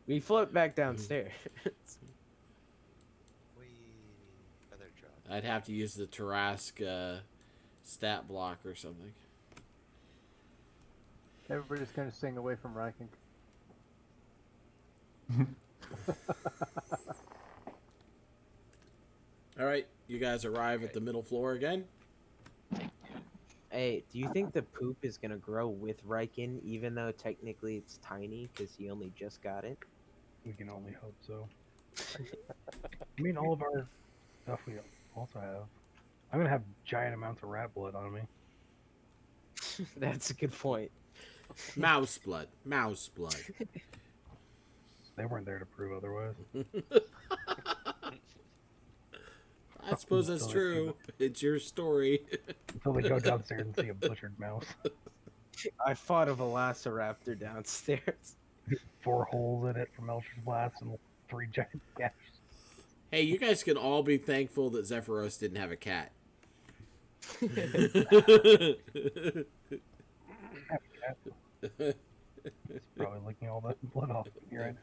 We float back downstairs. Whee! Feather drop. I'd have to use the Tarask stat block or something. Everybody's kind of staying away from Riken. All right, you guys arrive at the middle floor again. Hey, do you think the poop is gonna grow with Riken, even though technically it's tiny because he only just got it? We can only hope so. I mean, all of our stuff we also have. I'm gonna have giant amounts of rat blood on me. That's a good point. Mouse blood. Mouse blood. They weren't there to prove otherwise. I suppose that's true. It's your story. Until they go downstairs and see a butchered mouse. I fought a velociraptor downstairs. 4 holes in it from Melcher's Blast and 3 giant gashes. Hey, you guys can all be thankful that Zephyros didn't have a cat. It's probably licking all that blood off me right now.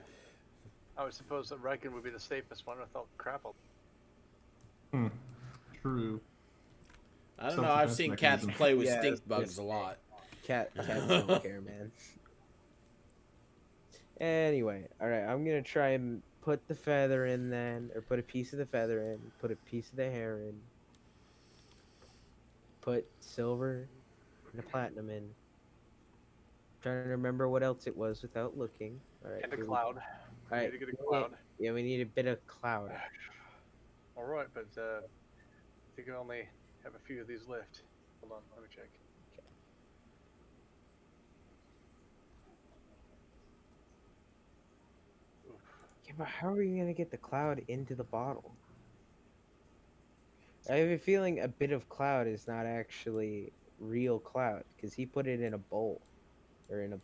I would suppose that Riken would be the safest one without Crapple. True. I don't know. I've seen cats Self-defense play with Yeah, stink bugs it's- a lot. Cats don't care, man. Anyway, all right, I'm gonna try and put the feather in then, or put a piece of the feather in, put a piece of the hair in, put silver and the platinum in. Trying to remember what else it was without looking. All right. And a here we cloud. go. We All need right. to get a cloud. Yeah, we need a bit of cloud. Alright, but I think I only have a few of these left. Hold on, let me check. Oof. Yeah, but how are you gonna get the cloud into the bottle? I have a feeling a bit of cloud is not actually real cloud because he put it in a bowl, or in a.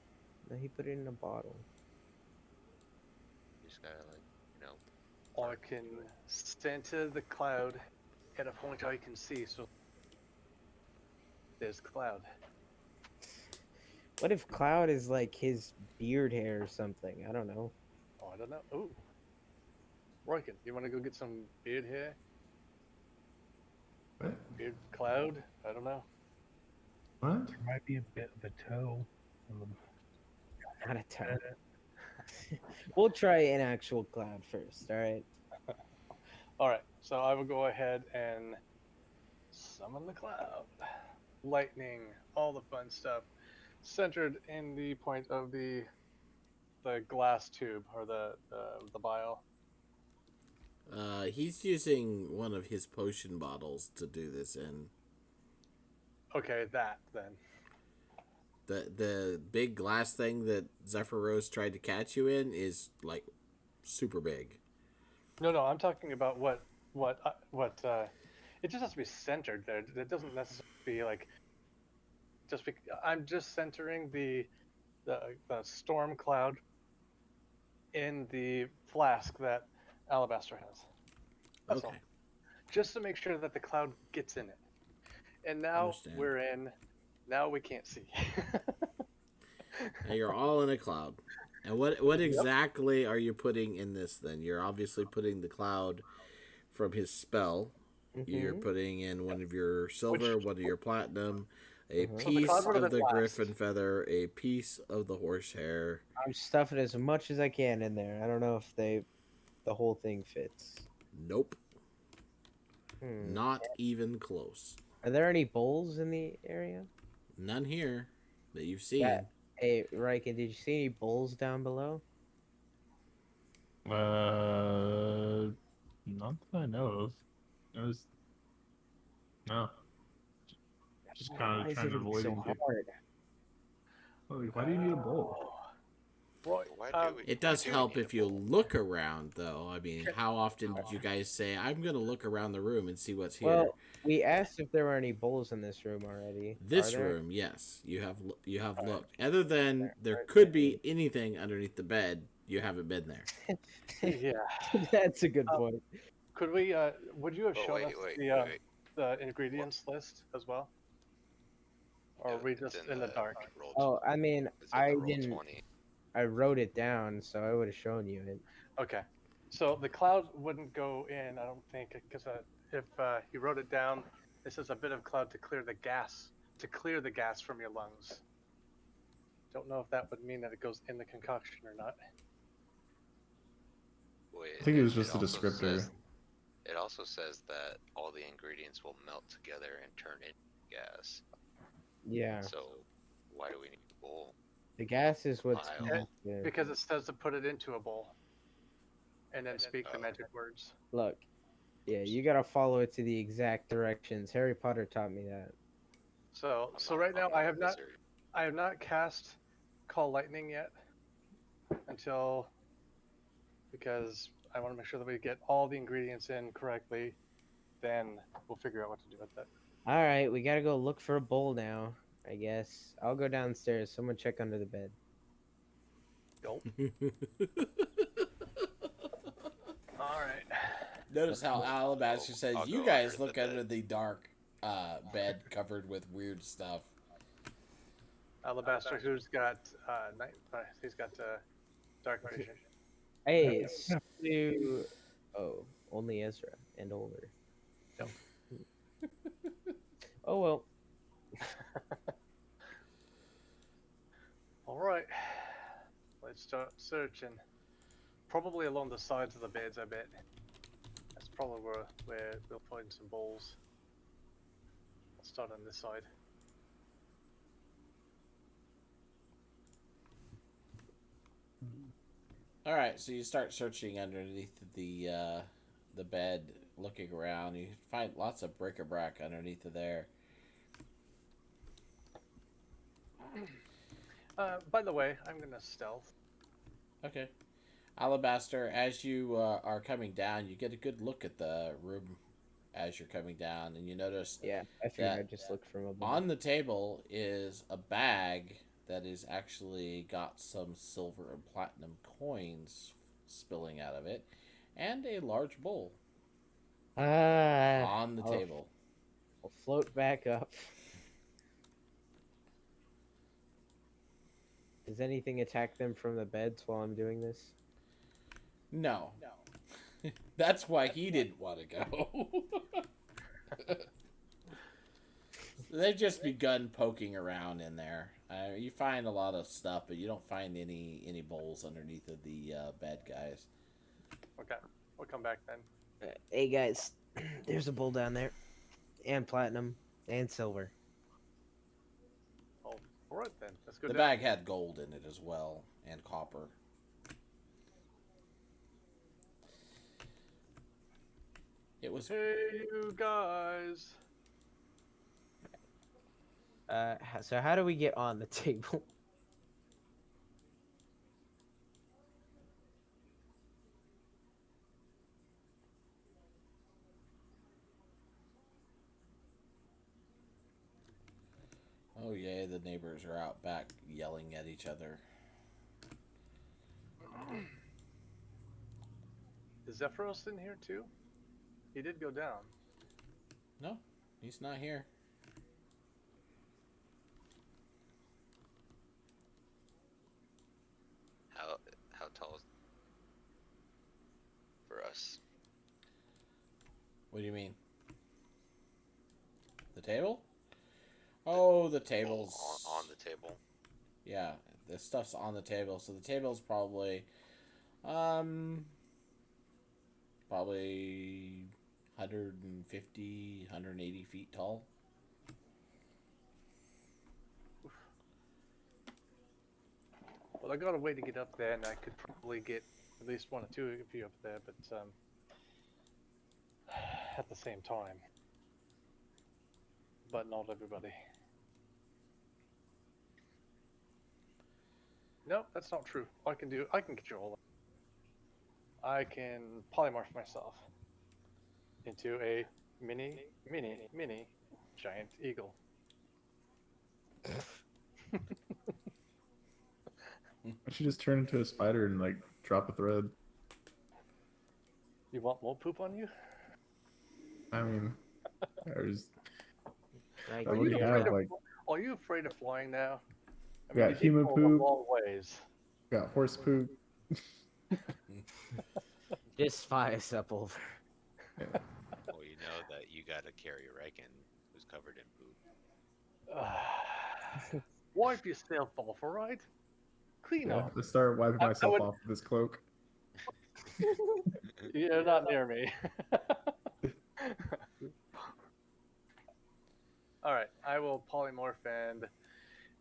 No, he put it in a bottle. You just gotta I can center the cloud at a point I can see, so there's cloud. What if cloud is like his beard hair or something? I don't know. Oh, I don't know. Ooh. Riken, you want to go get some beard hair? What? Beard cloud? I don't know. What? There might be a bit of a toe on the Not a ton. We'll try an actual cloud first, alright? Alright, so I will go ahead and summon the cloud. Lightning, all the fun stuff. Centered in the point of the glass tube, or the vial. He's using one of his potion bottles to do this in. Okay, that then. The big glass thing that Zephyros tried to catch you in is like super big. No, I'm talking about what it just has to be centered there. It doesn't necessarily be like I'm just centering the storm cloud in the flask that Alabaster has. That's all. Okay. Just to make sure that the cloud gets in it. And now Understand. we're in. Now we can't see. Now you're all in a cloud. And what exactly are you putting in this then? You're obviously putting the cloud from his spell. You're putting in one of your silver, one of your platinum, a piece of the griffin feather, a piece of the horsehair. I'm stuffing as much as I can in there. I don't know if the whole thing fits. Nope. Hmm. Not even close. Are there any bowls in the area? None here that you've seen. Yeah. Hey, Riken, did you see any bulls down below? Not that I know of. It was no, just Man, kind why of is trying to everything avoid so it. hard? Why do you need a bowl? Right. Why do we? It why does do we help need a if you bowl? look around, though. I mean, how often did you guys say, "I'm gonna look around the room and see what's here"? Well, we asked if there were any bulls in this room already. Are This there? room, yes, you have Alright. looked. Other than there Alright, could be anything underneath the bed, you haven't been there. Yeah. That's a good Um, point. Could we? Would you have Oh, shown wait, us wait, the wait, wait. the ingredients list as well, or are we It's just in in the dark? roll. Oh, I mean, It's in I the roll didn't. 20. I wrote it down, so I would have shown you it. Okay. So the cloud wouldn't go in, I don't think, because if you wrote it down, this is a bit of cloud to clear the gas from your lungs. Don't know if that would mean that it goes in the concoction or not. Wait, I think it was just a also descriptor. says, it also says that all the ingredients will melt together and turn into gas. Yeah, So why do we need a bowl? the gas is what's Vial. going to Because it says to put it into a bowl and then speak the Oh. magic words. look. Yeah, you gotta follow it to the exact directions. Harry Potter taught me that. So I'm so not- right now I'm I not a have not wizard. I have not cast Call Lightning yet until because I want to make sure that we get all the ingredients in correctly. Then we'll figure out what to do with that. All right, we gotta go look for a bowl now. I guess I'll go downstairs. Someone check under the bed. All right. Notice how Alabaster says, I'll "You go guys under look the bed." under the dark bed covered with weird stuff." Alabaster, who's got night? He's got dark vision. Hey, Stu. Oh, only Ezra and older. Yep. Oh well. All right. Let's start searching. Probably along the sides of the beds, I bet. That's probably where we'll find some bowls. I'll start on this side. All right, so you start searching underneath the bed, looking around. You find lots of bric-a-brac underneath of there. By the way, I'm gonna stealth. Okay. Alabaster, as you are coming down, you get a good look at the room as you're coming down, and you notice Yeah, I figured that I'd just look from above. on the table is a bag that is actually got some silver and platinum coins spilling out of it, and a large bowl on the table. I'll float back up. Does anything attack them from the beds while I'm doing this? No. That's why he didn't want to go. They've just begun poking around in there. You find a lot of stuff, but you don't find any bowls underneath of the bed, guys. Okay, we'll come back then. Hey guys, there's a bowl down there, and platinum, and silver. Oh, all right then. Let's go The down. bag had gold in it as well, and copper. It was Hey, you guys. So how do we get on the table? Oh yeah, the neighbors are out back yelling at each other. Is Zephyros in here too? He did go down. No, he's not here. How tall is for us? What do you mean? The table? Oh, the table's On the table. Yeah, the stuff's on the table. So the table's probably 150, 180 feet tall. I got a way to get up there, and I could probably get at least one or two of you up there, but at the same time. But not everybody. No, that's not true. I can get you all. I can polymorph myself into a mini giant eagle. Why don't you just turn into a spider and like drop a thread? You want more poop on you? I mean, there's Like, I already have like Are you afraid of flying now? I got you did human go a poop. long ways. got horse poop. just fire us up over. Yeah. Well, you know that you gotta carry Riken, who's covered in poop. Wipe yourself off, alright? Clean Yeah, up. let's start wiping I myself would- off with this cloak. You're not near me. Alright, I will polymorph and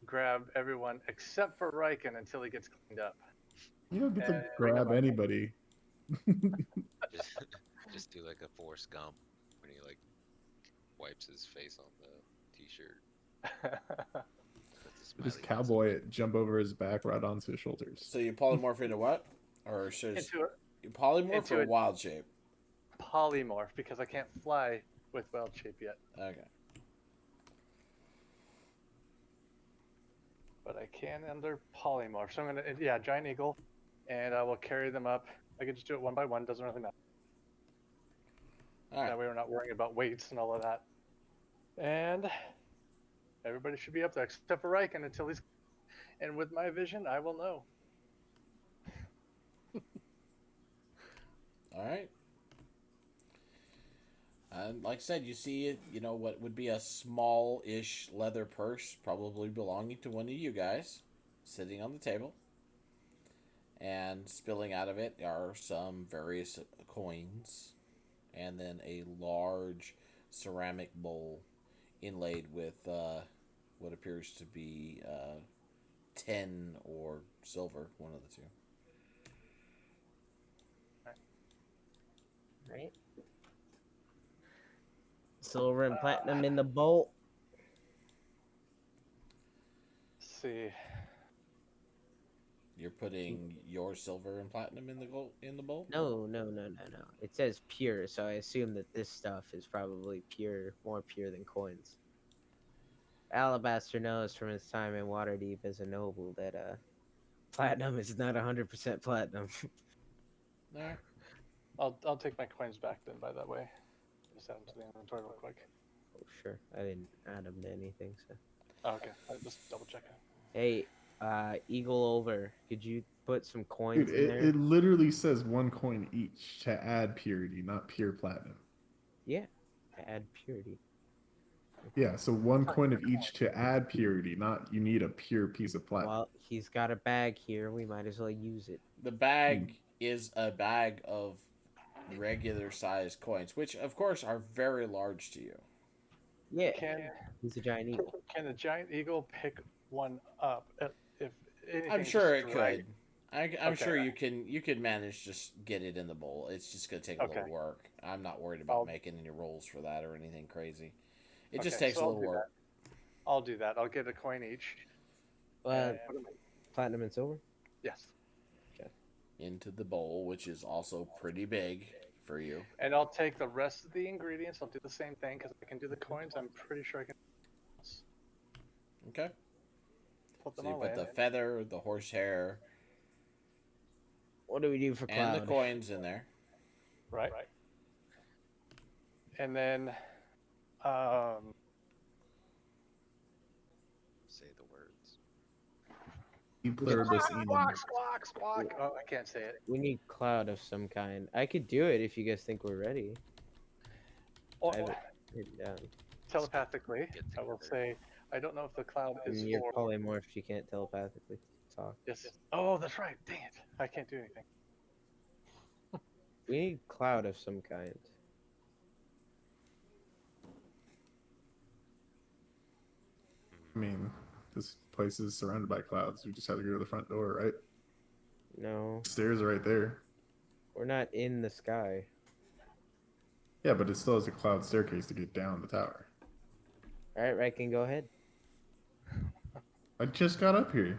grab everyone except for Riken until he gets cleaned up. You don't get to bring grab him up. anybody. Just, just do like a Forrest Gump when he like wipes his face on the t-shirt. Puts a Just smiley face on cowboy it. it, jump over his back, right onto his shoulders. So you polymorph into what? Or should Into a you polymorph into or a- wild shape? polymorph because I can't fly with wild shape yet. Okay. But I can under polymorph. So I'm gonna giant eagle, and I will carry them up. I can just do it one by one. Doesn't really matter. All right. That way we're not worrying about weights and all of that. And everybody should be up there except for Riken until he's. And with my vision, I will know. All right. And like I said, you see it, you know, what would be a small-ish leather purse, probably belonging to one of you guys, sitting on the table. And spilling out of it are some various coins, and then a large ceramic bowl inlaid with what appears to be tin or silver, one of the two. Right? Silver and platinum in the bowl. Let's see. You're putting your silver and platinum in the bowl? No. It says pure, so I assume that this stuff is probably pure, more pure than coins. Alabaster knows from his time in Waterdeep as a noble that platinum is not 100% platinum. All right. I'll take my coins back then. By that way, just add them to the inventory real quick. Oh, sure. I didn't add them to anything, so. Oh, okay, I just double check it. Hey, Eagle over. Could you put some coins Dude, in there? it literally says 1 coin each to add purity, not pure platinum. Yeah, to add purity. Yeah, so 1 coin of each to add purity, not you need a pure piece of platinum. Well, he's got a bag here. We might as well use it. The bag is a bag of regular sized coins, which of course are very large to you. Yeah, Can he's a giant eagle. can the giant eagle pick one up if anything? I'm sure it just drag could. I'm Okay. sure you can manage just get it in the bowl. It's just gonna take a little Okay. work. I'm not worried about I'll- making any rolls for that or anything crazy. It just Okay, takes so a I'll little do work. I'll do that. I'll get a coin each. Uh, and- platinum and silver. yes, Into the bowl, which is also pretty big for you. and I'll take the rest of the ingredients. I'll do the same thing because I can do the coins. I'm pretty sure I can Okay. put So them you all put in. the feather, the horsehair, What do we do for and Cloud? the coins in there. Right. And then, Say the words. E pluribus unum. squawk. Oh, I can't say it. We need Cloud of some kind. I could do it if you guys think we're ready. Or, I have it written down. telepathically, Get I will together. say, I don't know if the cloud is And you're for. polymorph, you can't telepathically talk. Yes. Oh, that's right. Dang it! I can't do anything. We need Cloud of some kind. I mean, this place is surrounded by clouds. We just have to go to the front door, right? No, Stairs are right there. we're not in the sky. Yeah, but it still has a cloud staircase to get down the tower. All right, Riken, go ahead. I just got up here.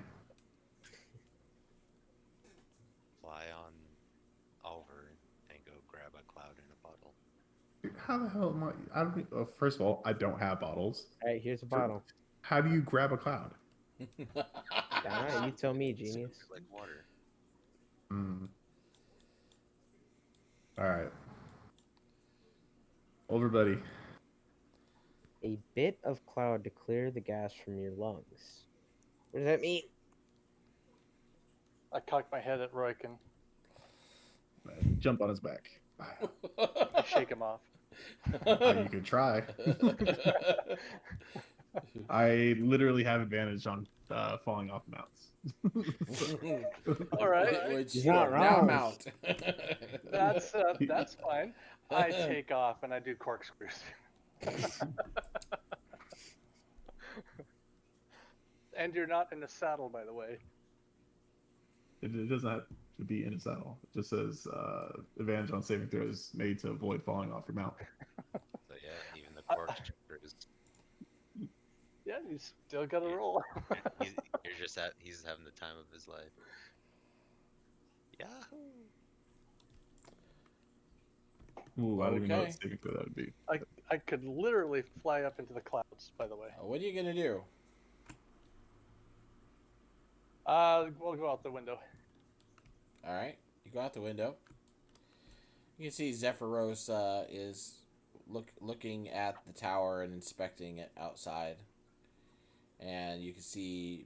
Fly on over and go grab a cloud in a bottle. Dude, how the hell am I? I don't. First of all, I don't have bottles. All right, here's a bottle. How do you grab a cloud? All right, you tell me, Sip genius. it like water. Hmm. All right. Over, buddy. A bit of cloud to clear the gas from your lungs. What does that mean? I cock my head at Roykin. Jump on his back. I shake him off. You could try. I literally have advantage on falling off mounts. All right, Which He's you not are now wrong. mount. that's fine. I take off and I do corkscrews. And you're not in the saddle, by the way. It doesn't have to be in a saddle. It just says advantage on saving throws made to avoid falling off your mount. So yeah, even the corkscrew is. Yeah, you still got to roll. He's having the time of his life. Yahoo! Ooh, I don't even know what Okay. saving throw that would be. I could literally fly up into the clouds, by the way. What are you gonna do? We'll go out the window. All right, you go out the window. You can see Zephyros is looking at the tower and inspecting it outside, and you can see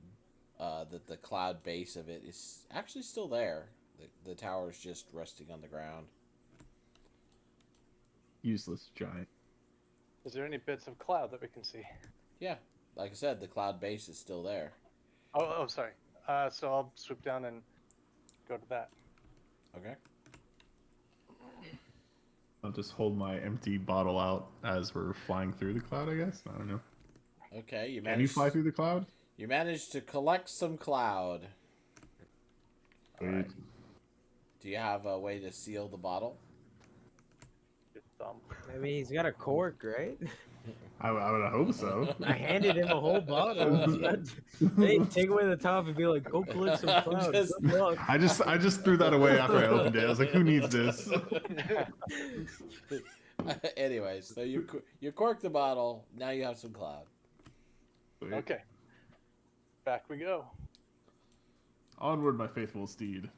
that the cloud base of it is actually still there. The tower is just resting on the ground. Useless giant. Is there any bits of cloud that we can see? Yeah, like I said, the cloud base is still there. Oh, sorry. So I'll swoop down and go to that. Okay. I'll just hold my empty bottle out as we're flying through the cloud, I guess. I don't know. Okay, you Can you managed. fly through the cloud? You managed to collect some cloud. All right. Do you have a way to seal the bottle? Your thumb. I mean, he's got a cork, right? I would hope so. I handed him a whole bottle. Hey, take away the top and be like, go collect some cloud. Just- Good luck. I just threw that away after I opened it. I was like, who needs this? Anyways, so you cork the bottle. Now you have some cloud. Okay. Back we go. Onward, my faithful steed.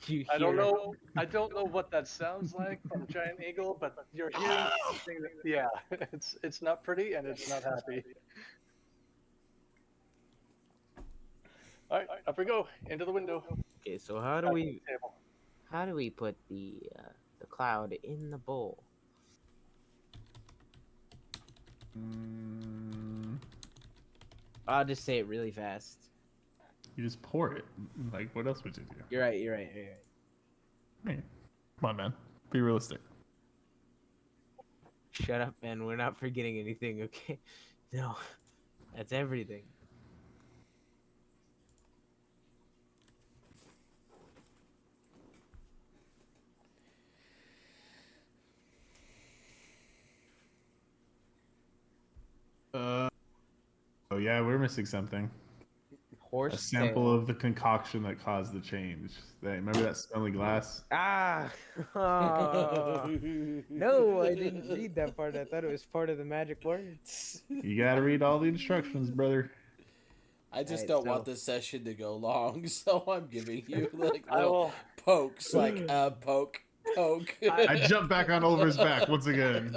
You I don't hear- know. I don't know what that sounds like from Giant Eagle, but you're hearing something that, yeah, it's not pretty and it's not happy. All right, up we go into the window. Okay, so how do Back to we the table. put the cloud in the bowl? I'll just say it really fast. You just pour it. Like, what else would you do? You're right, you're right. Hey, come on, man. Be realistic. Shut up, man. We're not forgetting anything, okay? No. That's everything. Oh yeah, we're missing something. Horse A sample tail. of the concoction that caused the change. Remember that smelly glass? Ah! Oh. No, I didn't read that part. I thought it was part of the magic words. You gotta read all the instructions, brother. I just Alright, don't so- want this session to go long, so I'm giving you like I little will. pokes, like poke. I jumped back on Oliver's back once again.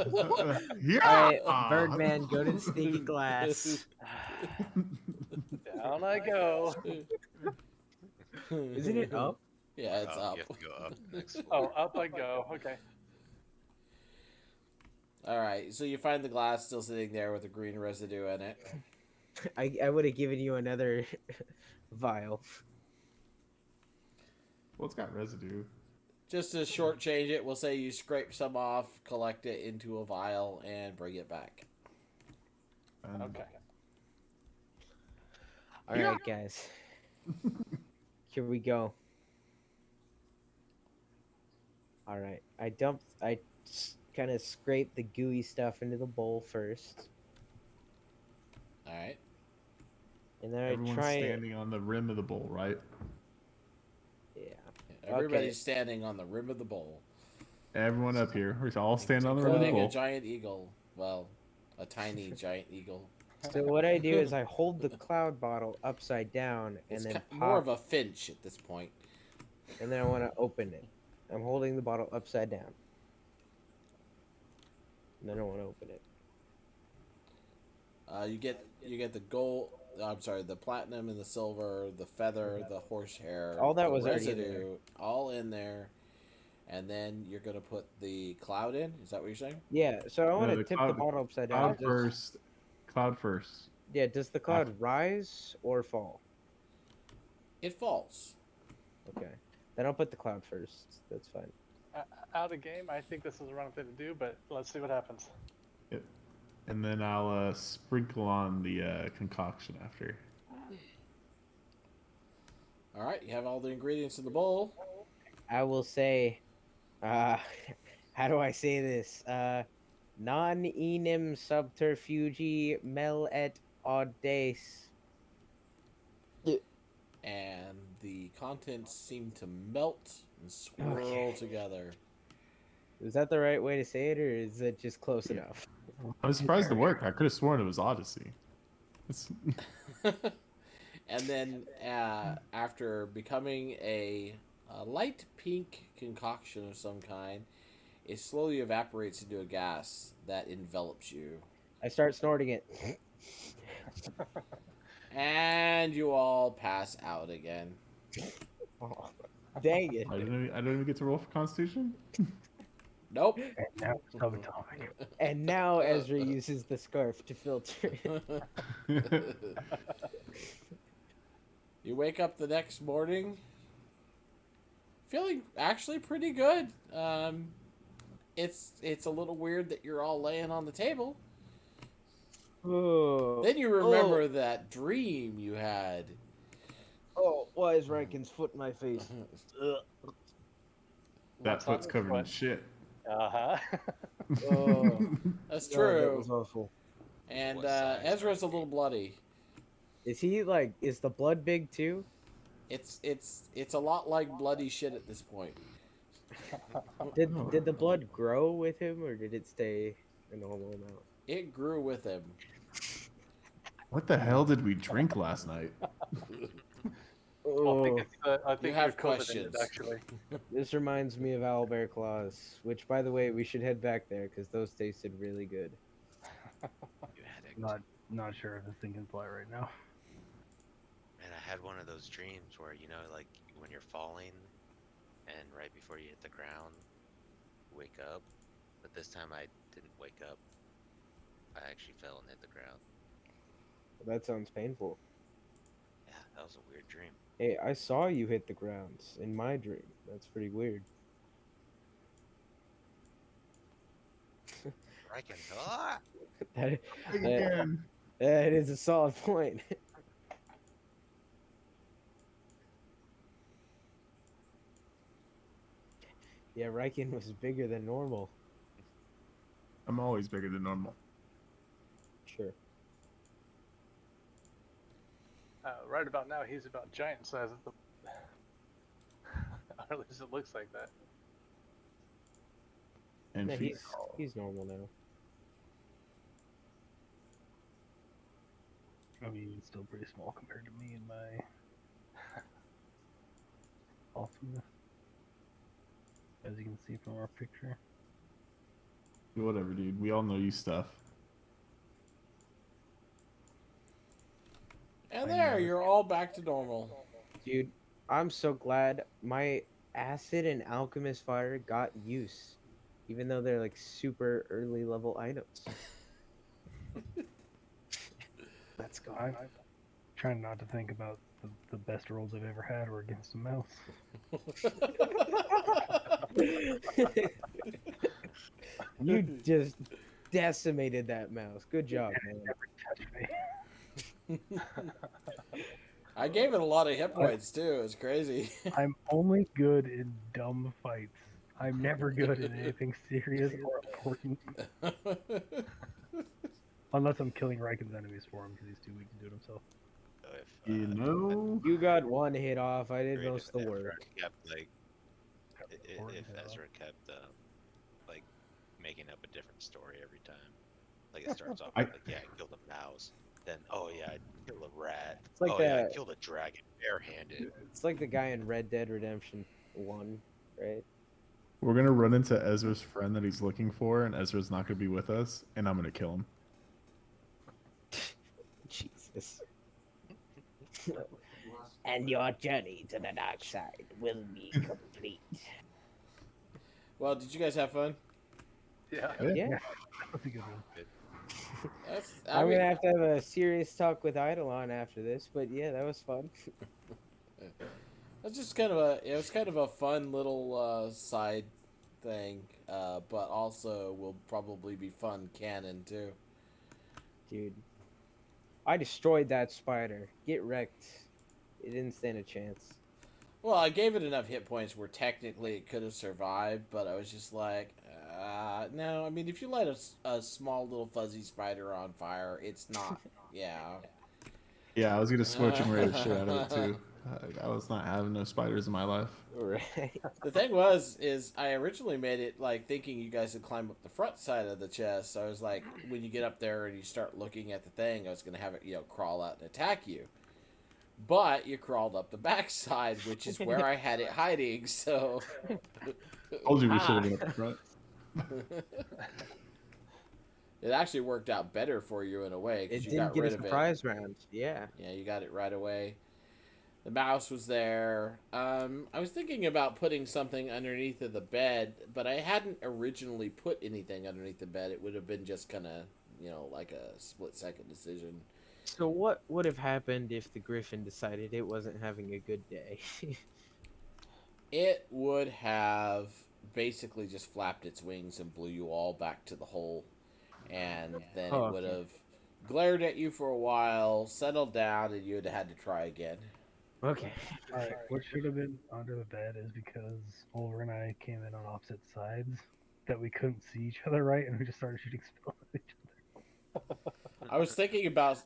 Yeah. Alright, Birdman, go to the sneaky glass. Down I go. Isn't it up? Yeah, it's up. You have to go up next floor. Oh, up I go. Okay. All right, so you find the glass still sitting there with the green residue in it. I would have given you another vial. Well, it's got residue. Just to shortchange it, we'll say you scrape some off, collect it into a vial, and bring it back. Okay. All right, guys. Here we go. All right. I kind of scrape the gooey stuff into the bowl first. All right. And then Everyone's I try standing on the rim of the bowl, right? Yeah. Everybody's standing on the rim of the bowl. Everyone up here. We all stand on the rim of the Including a bowl. giant eagle. Well, a tiny giant eagle. So what I do is I hold the cloud bottle upside down and It's then more pop, of a finch at this point. and then I want to open it. I'm holding the bottle upside down. And then I want to open it. You get the gold. I'm sorry, the platinum and the silver, the feather, the horsehair, All that the was already in residue, all in there. And then you're gonna put the cloud in. Is that what you're saying? Yeah, so I want No, to the tip cloud- the bottle upside down. Cloud first. Cloud first. Yeah, does the cloud rise or fall? It falls. Okay. Then I'll put the cloud first. That's fine. Out of game, I think this is the wrong thing to do, but let's see what happens. Yep. And then I'll sprinkle on the concoction after. All right, you have all the ingredients in the bowl. I will say, how do I say this? Non enim subterfugi mel et audace. And the contents seem to melt and swirl together. Is that the right way to say it, or is it just close enough? I'm surprised it worked. I could have sworn it was Odyssey. And then after becoming a light pink concoction of some kind, it slowly evaporates into a gas that envelops you. I start snorting it. And you all pass out again. Oh, dang it. I don't even get to roll for Constitution? Nope. And now it's subatomic. And now Ezra uses the scarf to filter it. You wake up the next morning feeling actually pretty good. It's a little weird that you're all laying on the table. Oh, Then you remember that dream you had. oh, why is Rankin's foot in my face? That foot's covered in shit. Uh-huh. Oh, That's God, true. that was awful. And What size, Ezra's a little bloody. Is he like? Is the blood big too? It's a lot like bloody shit at this point. Did the blood grow with him, or did it stay a normal amount? It grew with him. What the hell did we drink last night? I think it's, I think You have you're COVID in it, questions. actually. This reminds me of owlbear claws, which, by the way, we should head back there because those tasted really good. You addict. Not sure if this thing can fly right now. Man, I had one of those dreams where, you know, like when you're falling and right before you hit the ground, you wake up. But this time I didn't wake up. I actually fell and hit the ground. That sounds painful. Yeah, that was a weird dream. Hey, I saw you hit the ground in my dream. That's pretty weird. Riken, ah! that, Again. that is a solid point. Yeah, Riken was bigger than normal. I'm always bigger than normal. Sure. Right about now, he's about giant size of the. Or at least it looks like that. And Yeah, feet. he's normal now. I mean, it's still pretty small compared to me and my awesomeness. As you can see from our picture. Whatever, dude. We all know you stuff. And there, you're all back to normal. Dude, I'm so glad my acid and alchemist fire got use, even though they're like super early level items. Let's go. I'm trying not to think about the best rolls I've ever had were against a mouse. You just decimated that mouse. Good job, man. Never touched me. I gave it a lot of hit points too. It was crazy. I'm only good in dumb fights. I'm never good in anything serious or important. Unless I'm killing Riken's enemies for him because he's too weak to do it himself. So if, You know, You got one hit off. I did great most of the if work. Ezra kept like Important if hit off. Ezra kept like making up a different story every time. Like it starts off I- with like, yeah, I killed a mouse. Then, oh yeah, I killed a rat. It's like oh yeah, I that. killed a dragon barehanded. It's like the guy in Red Dead Redemption 1, right? we're gonna run into Ezra's friend that he's looking for, and Ezra's not gonna be with us, and I'm gonna kill him. Jesus. And your journey to the dark side will be complete. Well, did you guys have fun? Yeah. Yeah. That's a good one. I'm gonna have to have a serious talk with Eidolon after this, but yeah, that was fun. That's just kind of it was kind of a fun little side thing, but also will probably be fun canon too. Dude. I destroyed that spider. Get wrecked. It didn't stand a chance. Well, I gave it enough hit points where technically it could have survived, but I was just like, no. I mean, if you light a small little fuzzy spider on fire, it's not. Yeah. Yeah, I was gonna scorching ray the shit out of it too. I was not having no spiders in my life. Right. The thing is I originally made it like thinking you guys would climb up the front side of the chest. So I was like, when you get up there and you start looking at the thing, I was gonna have it, crawl out and attack you. But you crawled up the backside, which is where I had it hiding. So Told you we should have been up the front. it actually worked out better for you in a way It because you didn't got get rid a of it. surprise round. Yeah. Yeah, you got it right away. The mouse was there. I was thinking about putting something underneath of the bed, but I hadn't originally put anything underneath the bed. It would have been just kind of, like a split-second decision. So what would have happened if the griffin decided it wasn't having a good day? It would have basically just flapped its wings and blew you all back to the hole. And then Oh, it would okay. have glared at you for a while, settled down, and you'd have had to try again. Okay. Alright, what should have been under the bed is because Oliver and I came in on opposite sides that we couldn't see each other right and we just started shooting spells at each other. I was thinking about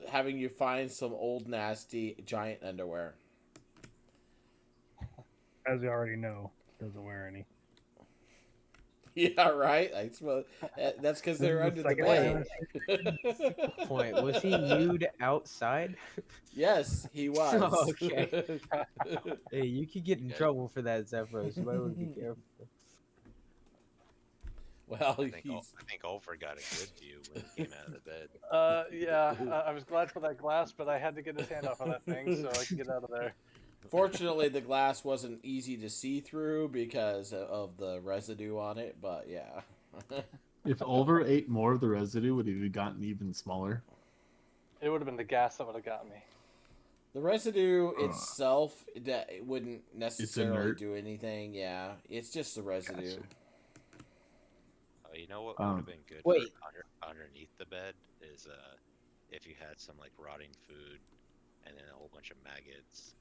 having you find some old nasty giant underwear. As we already know, doesn't wear any. Yeah, right. That's because they're under the bed. Point. Was he nude outside? Yes, he was. Okay. Hey, you could get in trouble for that, Zephyros. You might want to be careful. Well, I think Ulfred got a good view when he came out of the bed. Yeah, I was glad for that glass, but I had to get his hand off of that thing so I could get out of there. Fortunately, the glass wasn't easy to see through because of the residue on it, but yeah. If Oliver ate more of the residue, would he have gotten even smaller? It would have been the gas that would have gotten me. The residue itself, it wouldn't necessarily inert. do anything. Yeah, it's just the residue. Gotcha. Oh, you know what would have been good wait. for underneath the bed is if you had some like rotting food and then a whole bunch of maggots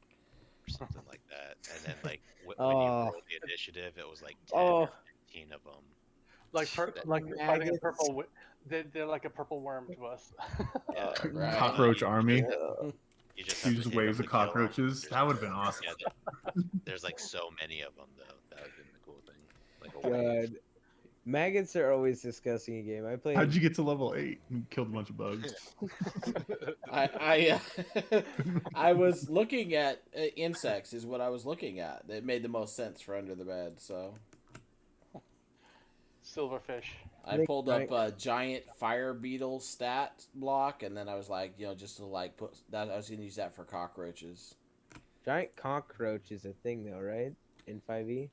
or something like that, and then like when you rolled the initiative, it was like 10 or 15 of them. Like fighting a Maggots. purple. They're like a purple worm to us. Yeah, Right. Cockroach army. You just You have to just hit 'em wave the to kill 'em. cockroaches. There's- That would have been awesome. Yeah, there's like so many of them though. That would have been the cool thing. Like a wave. God. Maggots are always disgusting in game. I played. How'd you get to level 8 and killed a bunch of bugs? I was looking at insects is what I was looking at. It made the most sense for under the bed, so Silverfish. I pulled up a giant fire beetle stat block, and then I was like, just to like put that, I was gonna use that for cockroaches. Giant cockroach is a thing, though, right? In 5e?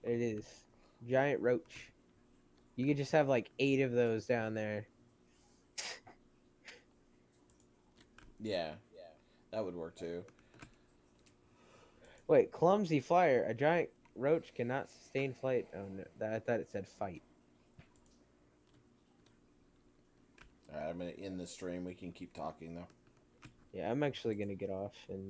It is. Giant roach. You could just have like 8 of those down there. Yeah, that would work too. Wait, clumsy flyer. A giant roach cannot sustain flight. Oh no, I thought it said fight. All right, I'm gonna end the stream. We can keep talking though. Yeah, I'm actually gonna get off and